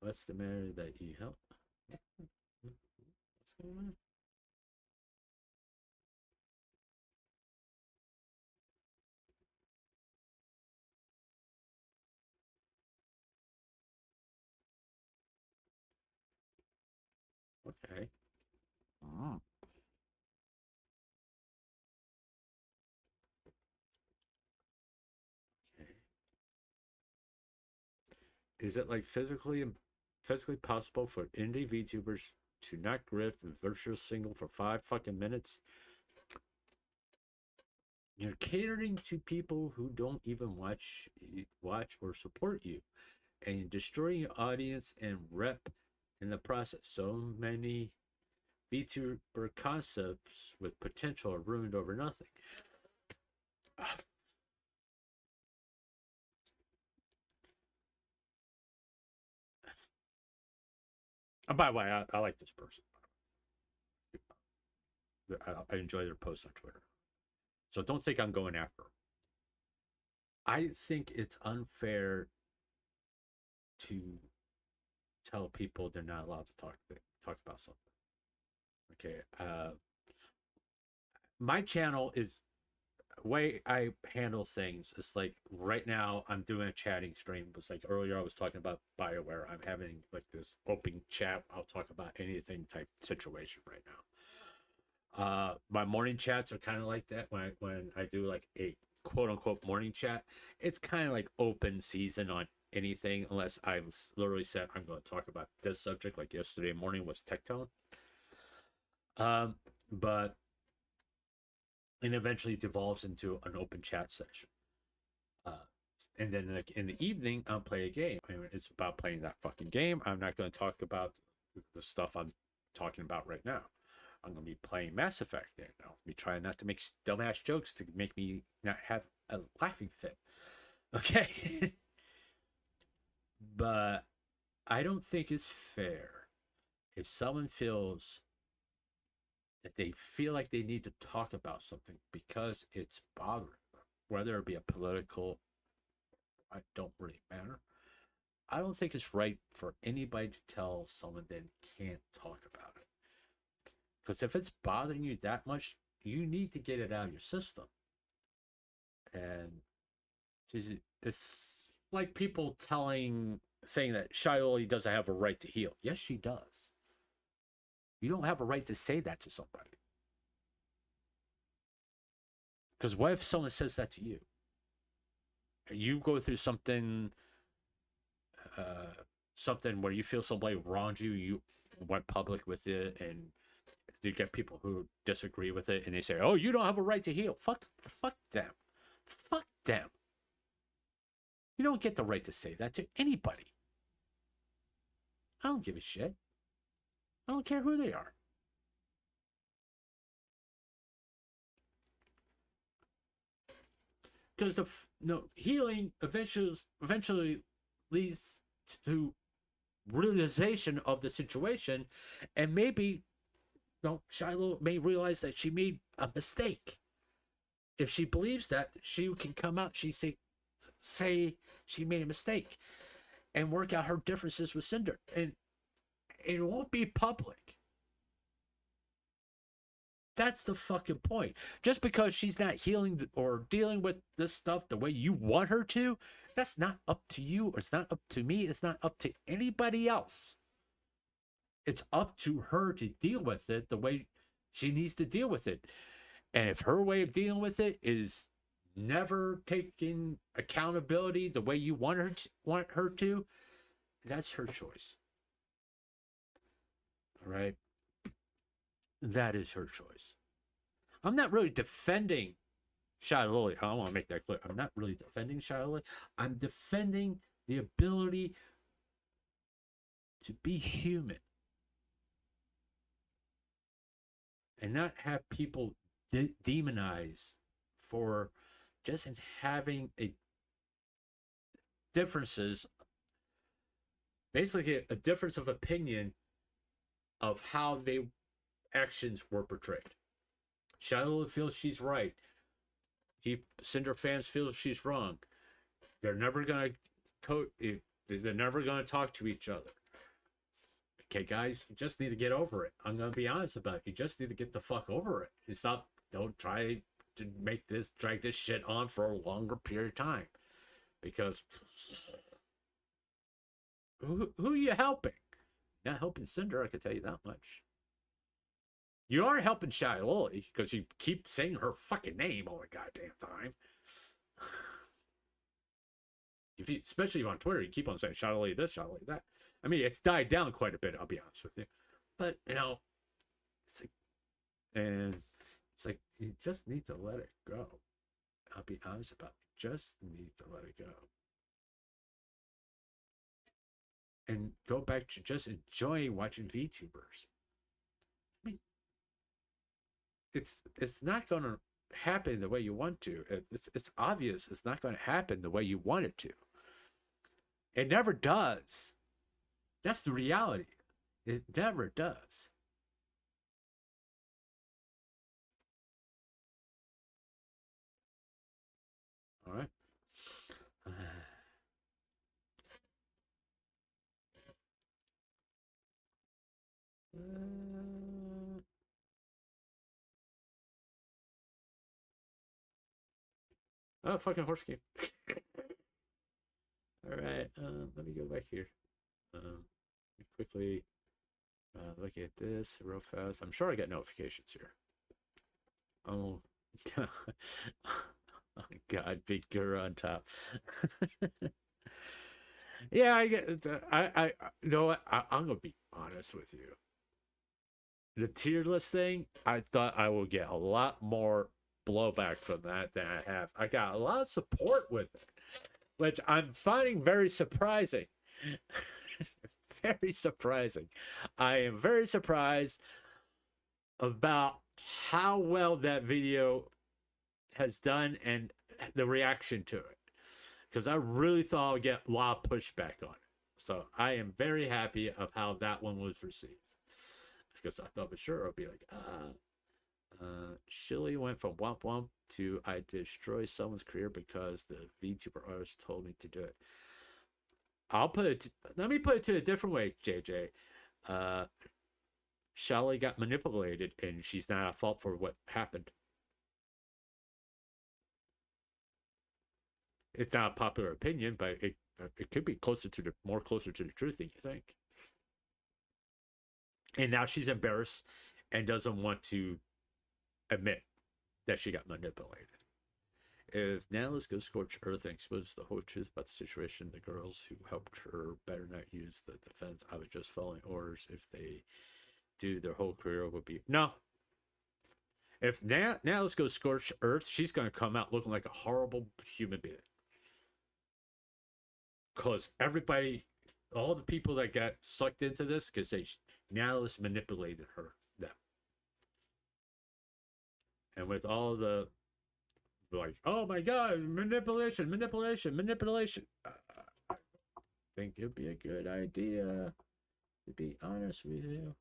What's the matter that you help? What's going on? Okay. Oh, okay. Is it like physically possible for indie VTubers to not grift the virtual single for 5 fucking minutes? You're catering to people who don't even watch or support you. and destroying your audience and rep in the process. So many VTuber concepts with potential are ruined over nothing. And by the way, I like this person. I enjoy their posts on Twitter. So don't think I'm going after them. I think it's unfair to tell people they're not allowed to talk about something. Okay. My channel is way I handle things. It's like right now I'm doing a chatting stream. It's like earlier I was talking about Bioware. I'm having like this open chat. I'll talk about anything type situation right now. My morning chats are kind of like that when I do like a quote unquote morning chat. It's kind of like open season on anything unless I've literally said I'm going to talk about this subject. Like yesterday morning was Tectone. But it eventually devolves into an open chat session. Uh, and then like in the evening, I'll play a game. I mean, it's about playing that fucking game. I'm not going to talk about the stuff I'm talking about right now. I'm going to be playing Mass Effect there. I'll be trying not to make dumbass jokes to make me not have a laughing fit. Okay? But I don't think it's fair if someone feels that they feel like they need to talk about something because it's bothering them, whether it be a political, I don't really matter. I don't think it's right for anybody to tell someone they can't talk about it. Because if it's bothering you that much, you need to get it out of your system. And it's like people saying that Shiloh doesn't have a right to heal. Yes, she does. You don't have a right to say that to somebody. Because what if someone says that to you? You go through uh, something where you feel somebody wronged you, you went public with it, and you get people who disagree with it, and they say, "Oh, you don't have a right to heal." Fuck them, fuck them. You don't get the right to say that to anybody. I don't give a shit. I don't care who they are. Because healing eventually leads to realization of the situation, and maybe Shiloh may realize that she made a mistake. If she believes that, she can come out. Say she made a mistake, and work out her differences with Cinder, and it won't be public. That's the fucking point. Just because she's not healing or dealing with this stuff the way you want her to, that's not up to you. Or it's not up to me. It's not up to anybody else. It's up to her to deal with it the way she needs to deal with it. And if her way of dealing with it is never taking accountability the way you want her to, that's her choice. All right? That is her choice. I'm not really defending Shiloh. I want to make that clear. I'm not really defending Shiloh. I'm defending the ability to be human and not have people demonized for just in having a differences, basically a difference of opinion of how they actions were portrayed. Shiloh feels she's right. Cinder fans feel she's wrong. They're never gonna they're never gonna talk to each other. Okay, guys, you just need to get over it. I'm gonna be honest about it. You just need to get the fuck over it. Don't try to drag this shit on for a longer period of time. Because who are you helping? Not helping Cinder, I can tell you that much. You are helping Shiloh because you keep saying her fucking name all the goddamn time. Especially on Twitter, you keep on saying Shiloh this, Shiloh that. I mean, it's died down quite a bit, I'll be honest with you. But, it's like you just need to let it go. I'll be honest about it. Just need to let it go. and go back to just enjoying watching VTubers. I mean, it's not going to happen the way you want to. It's obvious it's not going to happen the way you want it to. It never does. That's the reality. It never does. All right. Oh, fucking horse game. All right. Let me go back here. Quickly look at this real fast. I'm sure I get notifications here. Oh, oh God, big guru on top. Yeah, I get. You know what? I'm gonna be honest with you. The tier list thing, I thought I would get a lot more blowback from that than I have. I got a lot of support with it, which I'm finding very surprising. Very surprising. I am very surprised about how well that video has done and the reaction to it. Because I really thought I would get a lot of pushback on it. So I am very happy of how that one was received. Because I thought for sure it would be like, Shilly went from womp womp to I destroy someone's career because the VTuber artist told me to do it. Let me put it to a different way, JJ. Shelly got manipulated and she's not at fault for what happened. It's not a popular opinion, but it could be more closer to the truth than you think. And now she's embarrassed and doesn't want to admit that she got manipulated. If Natalis goes scorched earth and exposes the whole truth about the situation, the girls who helped her better not use the defense. I was just following orders. If they do, their whole career would be no. If Natalis goes scorched earth, she's going to come out looking like a horrible human being. Because everybody, all the people that got sucked into this, because Natalis manipulated them. And with all the like, oh my God, manipulation. I think it'd be a good idea to be honest with you.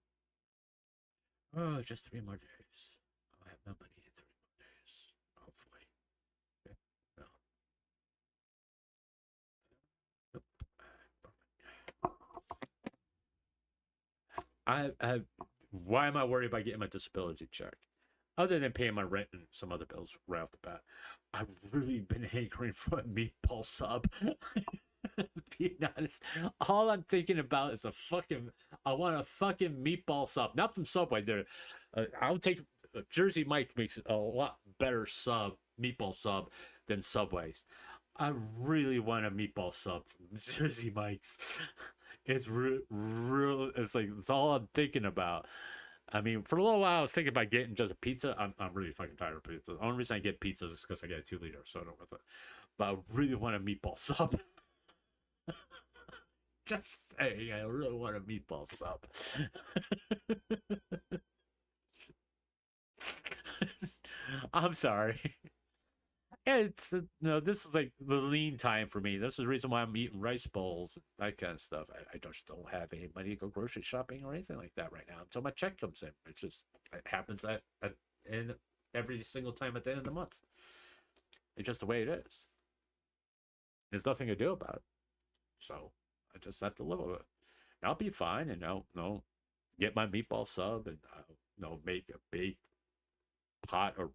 Oh, just 3 more days. I'll have no money in 3 more days, hopefully. Okay. No. Nope. Why am I worried about getting my disability check? Other than paying my rent and some other bills right off the bat, I've really been hankering for a meatball sub. Being honest, all I'm thinking about is I want a fucking meatball sub, not from Subway. I'll take Jersey Mike makes a lot better meatball sub than Subway's. I really want a meatball sub from Jersey Mike's. It's real. It's like it's all I'm thinking about. I mean, for a little while, I was thinking about getting just a pizza. I'm really fucking tired of pizza. The only reason I get pizza is because I get a 2 liter soda with it. But I really want a meatball sub. Just saying, I really want a meatball sub. I'm sorry. Yeah, this is like the lean time for me. This is the reason why I'm eating rice bowls, that kind of stuff. I just don't have any money to go grocery shopping or anything like that right now until my check comes in. It happens in every single time at the end of the month. It's just the way it is. There's nothing to do about it. So I just have to live with it. And I'll be fine, and I'll get my meatball sub, and I'll make a big pot, or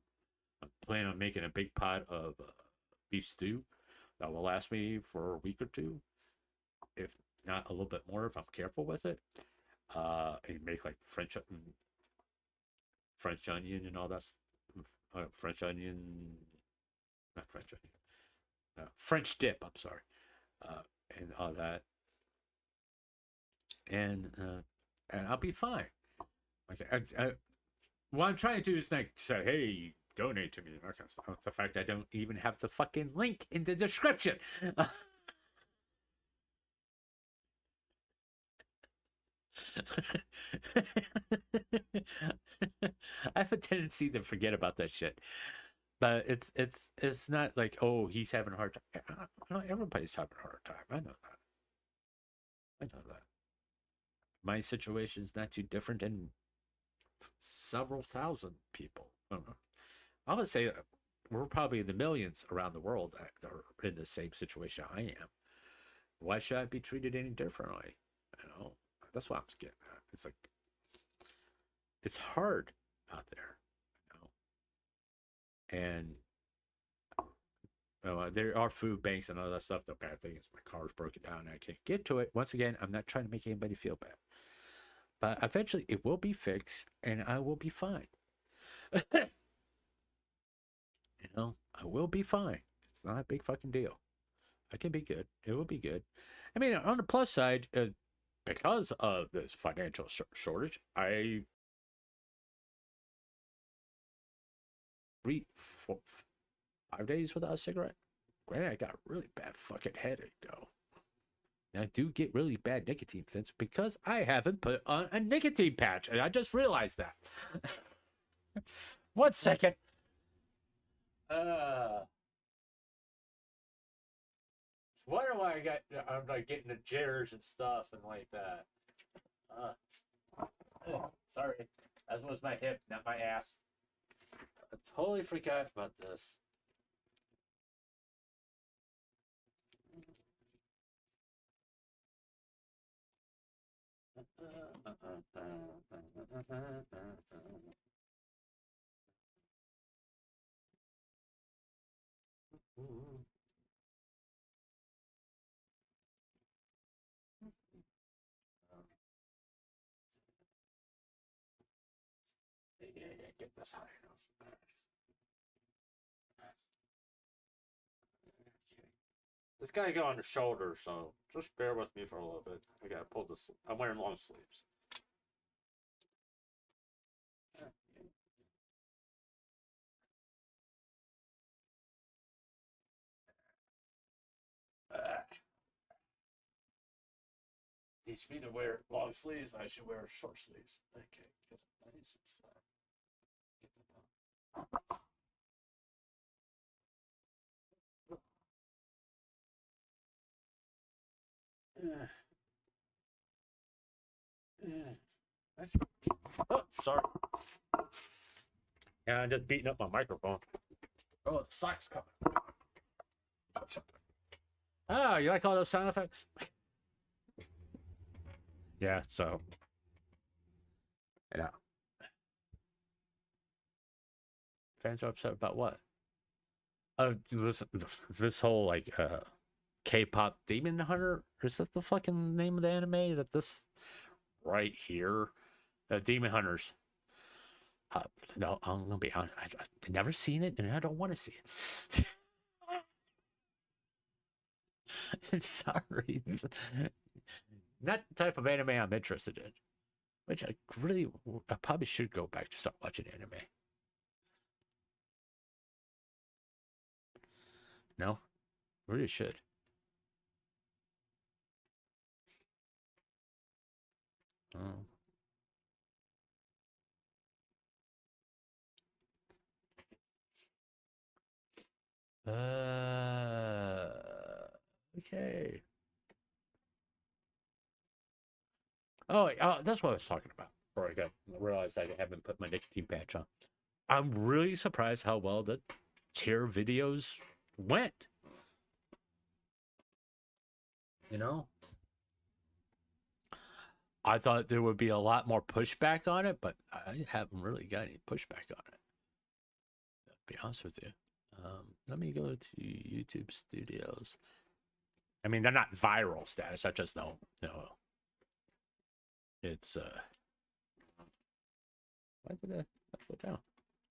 I plan on making a big pot of beef stew that will last me for a week or two, if not a little bit more, if I'm careful with it. And make like French onion and all that. French onion, not French onion, French dip. I'm sorry, and all that, and I'll be fine. Okay, what I'm trying to do is like say, hey, donate to me. Okay, so the fact I don't even have the fucking link in the description. I have a tendency to forget about that shit. But it's not like, oh, he's having a hard time. No, everybody's having a hard time. I know that. I know that. My situation is not too different than several thousand people. I don't know. I would say we're probably in the millions around the world that are in the same situation I am. Why should I be treated any differently? You know, that's what I'm getting at. It's like it's hard out there, you know, and there are food banks and all that stuff. The bad thing is my car's broken down and I can't get to it. Once again, I'm not trying to make anybody feel bad, but eventually it will be fixed and I will be fine. You know, I will be fine. It's not a big fucking deal. I can be good. It will be good. I mean, on the plus side, because of this financial shortage, I read 5 days without a cigarette. Granted, I got a really bad fucking headache though. And I do get really bad nicotine fits because I haven't put on a nicotine patch, and I just realized that. 1 second. Wonder why I'm like getting the jitters and stuff and like that. Sorry, that was my hip, not my ass. I totally forgot about this. Yeah, get this high enough. This guy got on the shoulder, so just bear with me for a little bit. I gotta pull this. I'm wearing long sleeves. Teach me to wear long sleeves. I should wear short sleeves. Okay, I need some slack. Get that done. Oh, sorry. Yeah, I'm just beating up my microphone. Oh, the sock's coming. Ah, you like all those sound effects? Yeah, so you know, fans are upset about what? This whole like K-pop Demon Hunter, is that the fucking name of the anime? That this right here, Demon Hunters. Uh, no, I'm gonna be honest. I've never seen it, and I don't want to see it. Sorry, it's not the type of anime I'm interested in. Which I probably should go back to start watching anime. No, really should. Oh. Okay. Oh, that's what I was talking about. Before I realized I haven't put my nicotine patch on. I'm really surprised how well the tier videos went. You know, I thought there would be a lot more pushback on it, but I haven't really got any pushback on it. To be honest with you. Let me go to YouTube Studios. I mean, they're not viral status. I just know, it's why did I go down?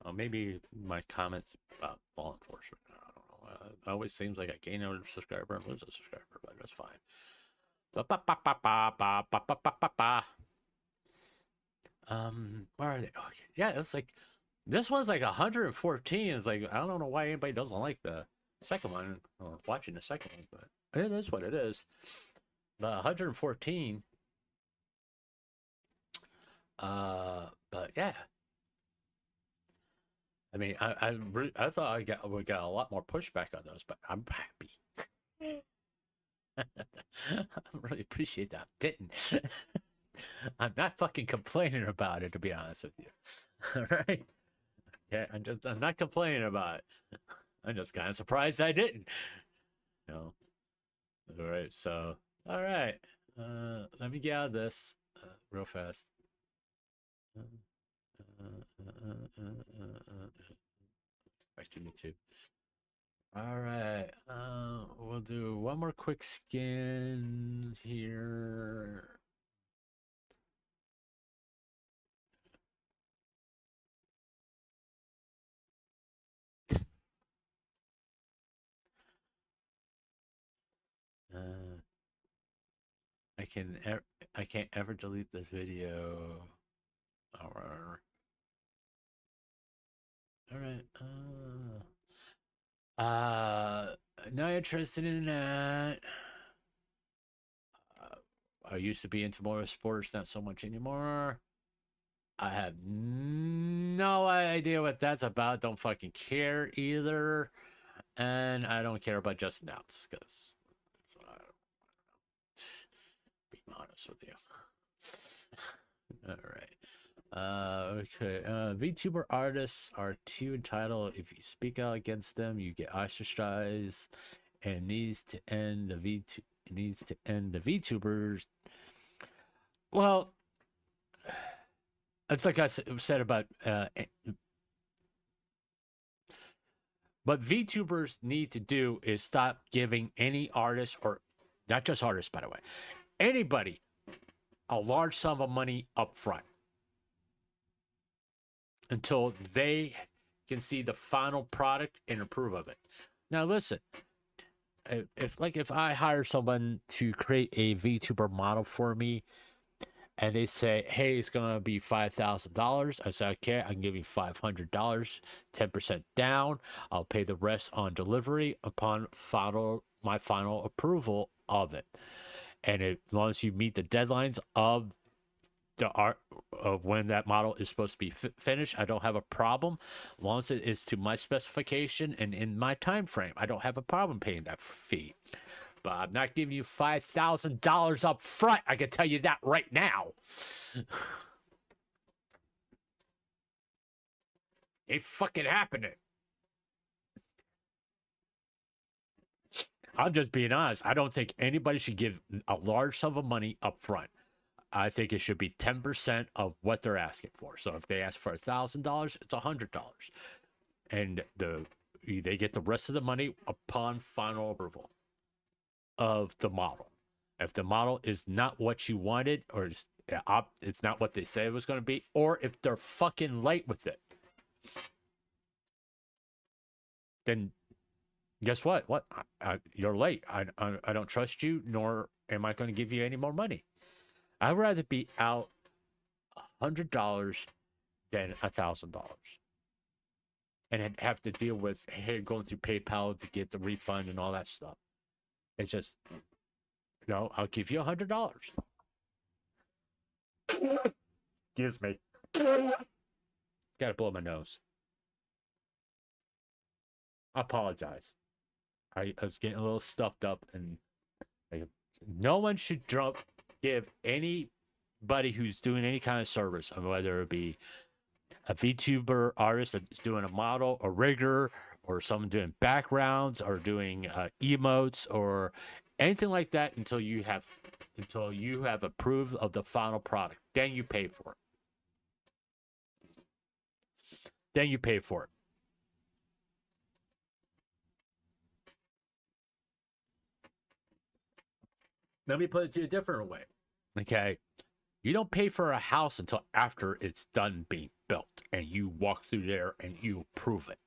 Oh, maybe my comments about law enforcement. I don't know. It always seems like I gain a subscriber and lose a subscriber, but that's fine. Where are they? Okay, yeah, it's like this one's like 114. It's like I don't know why anybody doesn't like the second one or watching the second one, but it is what it is. But 114 But yeah, I mean, I thought we got a lot more pushback on those, but I'm happy. I really appreciate that. Didn't. I'm not fucking complaining about it, to be honest with you. All right. Yeah, I'm not complaining about it. I'm just kind of surprised I didn't. No. All right. So, all right. Let me get out of this real fast. Back to YouTube. All right. We'll do one more quick scan here. Uh, I can I can't ever delete this video. All right. Not interested in that. I used to be into motorsports, not so much anymore. I have no idea what that's about. Don't fucking care either. And I don't care about Just Announce because being honest with you. All right. Okay. VTuber artists are too entitled. If you speak out against them, you get ostracized, and needs to end the VTubers. Well, it's like I said about what VTubers need to do is stop giving any artist, or not just artists, by the way, anybody, a large sum of money up front until they can see the final product and approve of it. Now, listen, if I hire someone to create a VTuber model for me, and they say, "Hey, it's gonna be $5,000," I say, "Okay, I can give you $500, 10% down. I'll pay the rest on delivery upon my final approval of it." And as long as you meet the deadlines of the art of when that model is supposed to be finished, I don't have a problem. As long as it is to my specification and in my time frame, I don't have a problem paying that fee. But I'm not giving you $5,000 up front. I can tell you that right now. Ain't fucking happening. I'm just being honest. I don't think anybody should give a large sum of money up front. I think it should be 10% of what they're asking for. So if they ask for $1,000, it's $100, and they get the rest of the money upon final approval of the model. If the model is not what you wanted, or it's not what they say it was going to be, or if they're fucking late with it, then guess what? You're late. I don't trust you, nor am I going to give you any more money. I'd rather be out $100 than $1,000, and then have to deal with going through PayPal to get the refund and all that stuff. It's just, no, I'll give you $100. Excuse me. Gotta blow my nose. I apologize. I was getting a little stuffed up, and no one should give anybody who's doing any kind of service, whether it be a VTuber artist that's doing a model, a rigger, or someone doing backgrounds, or doing emotes, or anything like that, until you have approved of the final product. Then you pay for it. Let me put it to a different way. Okay. You don't pay for a house until after it's done being built and you walk through there and you approve it.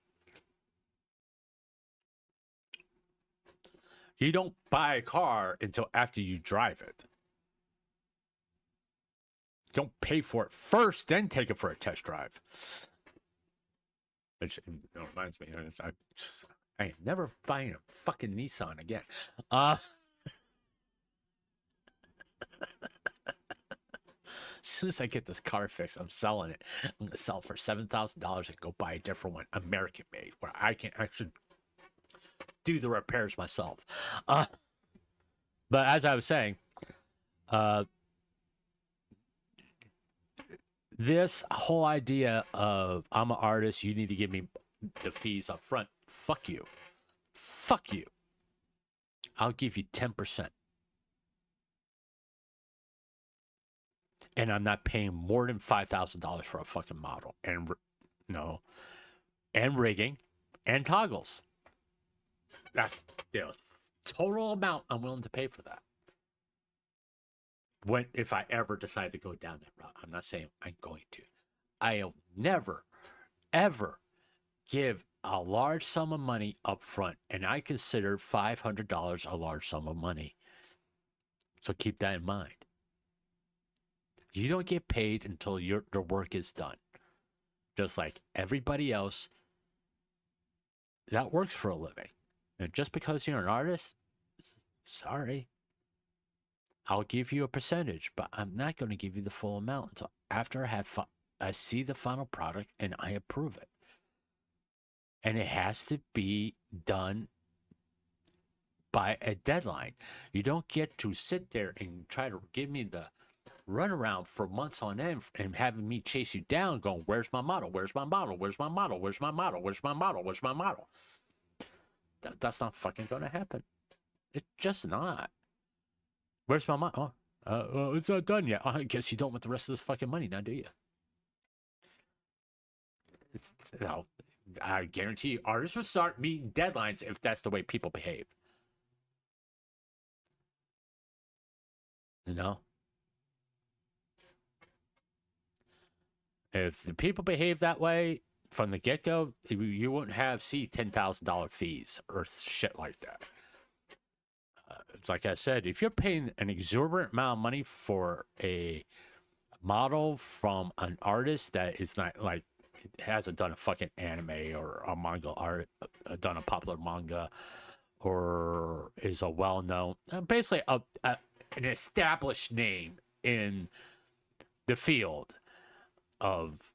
You don't buy a car until after you drive it. You don't pay for it first, then take it for a test drive. Which reminds me, I ain't never buying a fucking Nissan again. soon as I get this car fixed, I'm selling it. I'm gonna sell it for $7,000 and go buy a different one, American made, where I can actually do the repairs myself. Uh, but as I was saying, uh, this whole idea of I'm an artist, you need to give me the fees up front. Fuck you. Fuck you. I'll give you 10%. And I'm not paying more than $5,000 for a fucking model. And no. And rigging and toggles. That's the total amount I'm willing to pay for that. When if I ever decide to go down that route. I'm not saying I'm going to. I'll never, ever give a large sum of money up front, and I consider $500 a large sum of money. So keep that in mind. You don't get paid until your work is done. Just like everybody else that works for a living. And just because you're an artist, sorry. I'll give you a percentage, but I'm not going to give you the full amount until after I see the final product and I approve it. And it has to be done by a deadline. You don't get to sit there and try to give me the runaround for months on end and having me chase you down going, where's my model? Where's my model? Where's my model? Where's my model? Where's my model? Where's my model? That's not fucking going to happen. It's just not. Where's my model? Well, it's not done yet. I guess you don't want the rest of this fucking money now, do you? No, I guarantee you, artists will start meeting deadlines if that's the way people behave. You know? If the people behave that way from the get go, you wouldn't have $10,000 fees or shit like that. It's like I said, if you're paying an exorbitant amount of money for a model from an artist that is not like hasn't done a fucking anime or a manga art, done a popular manga, or is a well-known, basically an established name in the field of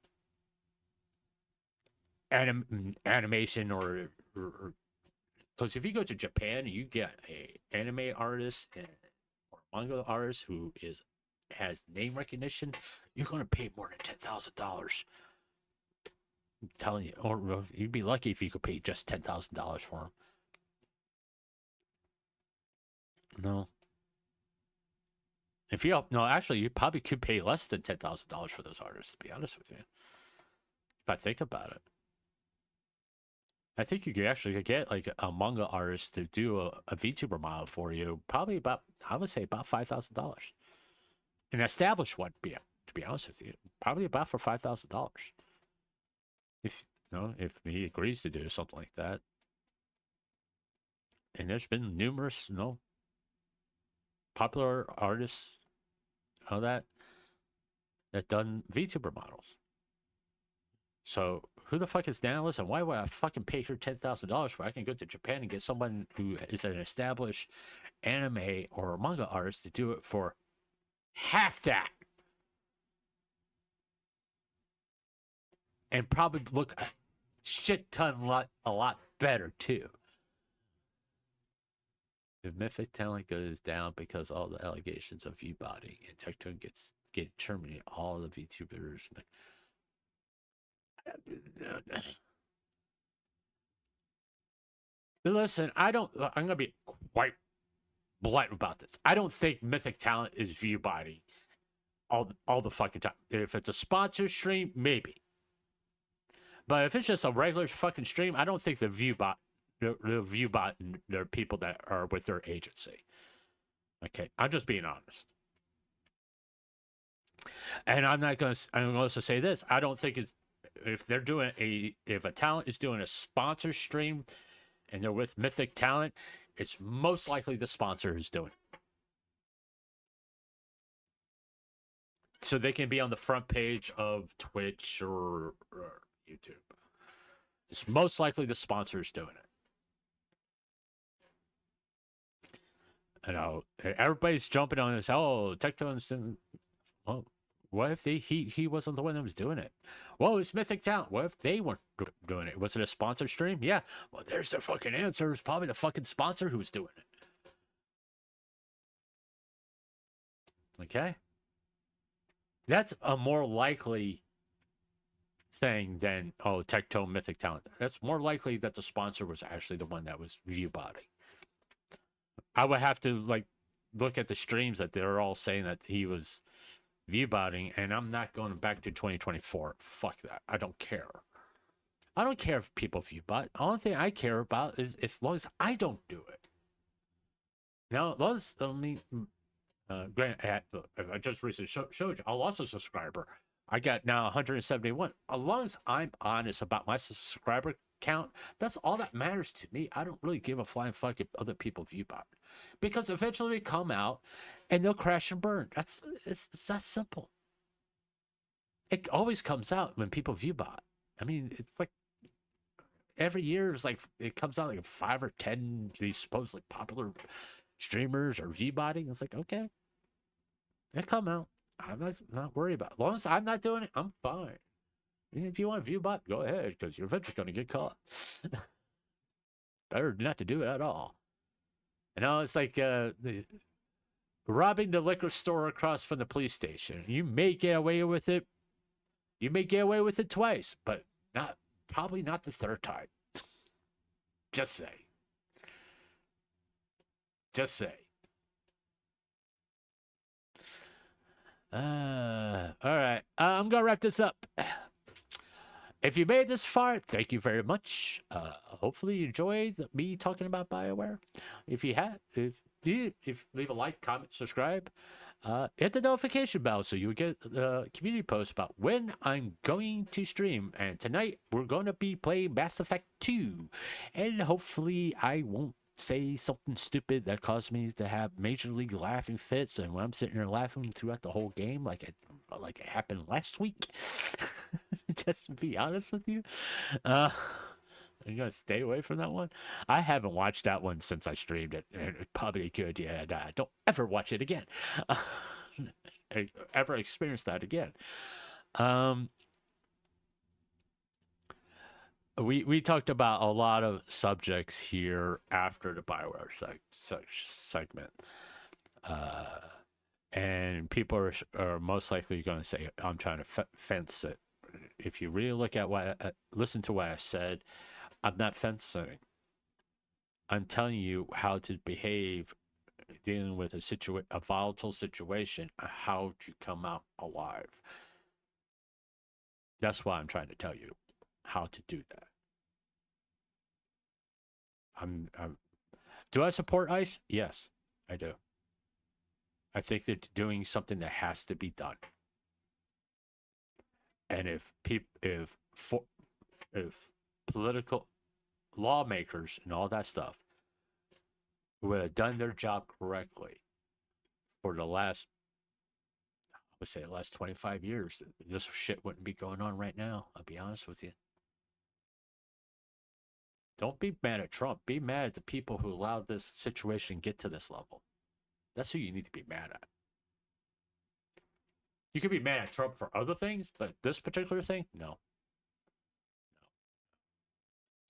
animation, or because if you go to Japan, you get a anime artist or manga artist who has name recognition, you're going to pay more than $10,000. I'm telling you, or you'd be lucky if you could pay just $10,000 for them. No. Actually, you probably could pay less than $10,000 for those artists, to be honest with you. If I think about it. I think you could actually get like a manga artist to do a VTuber model for you, probably I would say about $5,000. An established one, to be honest with you, probably about for $5,000. If he agrees to do something like that. And there's been numerous, popular artists, that done VTuber models. So who the fuck is Nanalis, and why would I fucking pay her $10,000 where I can go to Japan and get someone who is an established anime or manga artist to do it for half that? And probably look a shit ton a lot better too. If Mythic Talent goes down because all the allegations of viewbotting and Tectone get terminated, all the VTubers. Listen, I'm going to be quite blunt about this. I don't think Mythic Talent is viewbotting all the fucking time. If it's a sponsor stream, maybe. But if it's just a regular fucking stream, I don't think the viewbot are people that are with their agency. Okay, I'm just being honest. And I'm going to also say this. I don't think it's, if a talent is doing a sponsor stream and they're with Mythic Talent, it's most likely the sponsor who's doing it. So they can be on the front page of Twitch or YouTube. It's most likely the sponsor is doing it. Everybody's jumping on this. Oh, Tectone's doing. Well, What if he wasn't the one that was doing it? Well, it's Mythic Talent. What if they weren't doing it? Was it a sponsored stream? Yeah. Well, there's the fucking answer. It's probably the fucking sponsor who was doing it. Okay. That's a more likely thing than, oh, Tectone Mythic Talent. That's more likely that the sponsor was actually the one that was view botting. I would have to like look at the streams that they're all saying that he was view botting, and I'm not going back to 2024. Fuck that. I don't care. I don't care if people view bot. The only thing I care about is if, as long as I don't do it. Now, those, I mean, Grant, I just recently showed you, I lost a subscriber. I got now 171. As long as I'm honest about my subscriber count, that's all that matters to me. I don't really give a flying fuck if other people view bot, because eventually they come out and they'll crash and burn. It's that simple. It always comes out when people view bot. I mean, it's like every year is like it comes out like 5 or 10 these supposedly popular streamers or view botting. It's like, okay, they come out. I'm not worried about it. As long as I'm not doing it, I'm fine. And if you want to view bot, go ahead, because you're eventually going to get caught. Better not to do it at all. You know, it's like robbing the liquor store across from the police station. You may get away with it. You may get away with it twice, but probably not the third time. Just say. Just say. All right. I'm gonna wrap this up. If you made this far, thank you very much. Hopefully you enjoyed me talking about Bioware. If you have, if leave a like, comment, subscribe, hit the notification bell so you get community posts about when I'm going to stream. And tonight we're going to be playing Mass Effect 2, and hopefully I won't say something stupid that caused me to have major league laughing fits, and when I'm sitting there laughing throughout the whole game like it happened last week. Just to be honest with you, I'm gonna stay away from that one. I haven't watched that one since I streamed it, and it's probably a good idea. Don't ever watch it again. Ever experience that again. We talked about a lot of subjects here after the Bioware segment, and people are most likely going to say, "I'm trying to fence it." If you really look at what listen to what I said, I'm not fencing. I'm telling you how to behave dealing with a volatile situation, how to come out alive. That's why I'm trying to tell you how to do that. Do I support ICE? Yes, I do. I think they're doing something that has to be done. And if political lawmakers and all that stuff would have done their job correctly for the last, I would say, the last 25 years, this shit wouldn't be going on right now. I'll be honest with you. Don't be mad at Trump. Be mad at the people who allowed this situation get to this level. That's who you need to be mad at. You could be mad at Trump for other things, but this particular thing, no.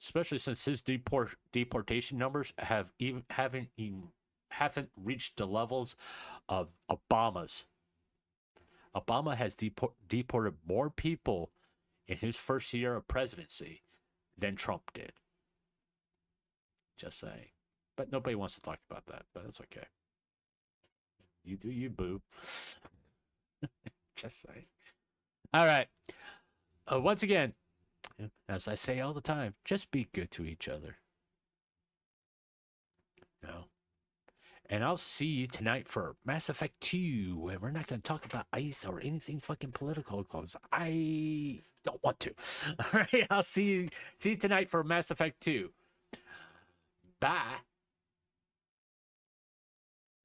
Especially since his deportation numbers haven't reached the levels of Obama's. Obama has deported more people in his first year of presidency than Trump did. Just saying. But nobody wants to talk about that, but that's okay. You do you, boo. Just saying. All right. Once again, as I say all the time, just be good to each other. No. And I'll see you tonight for Mass Effect 2. And we're not going to talk about ICE or anything fucking political because I don't want to. All right. I'll see you tonight for Mass Effect 2. Bye.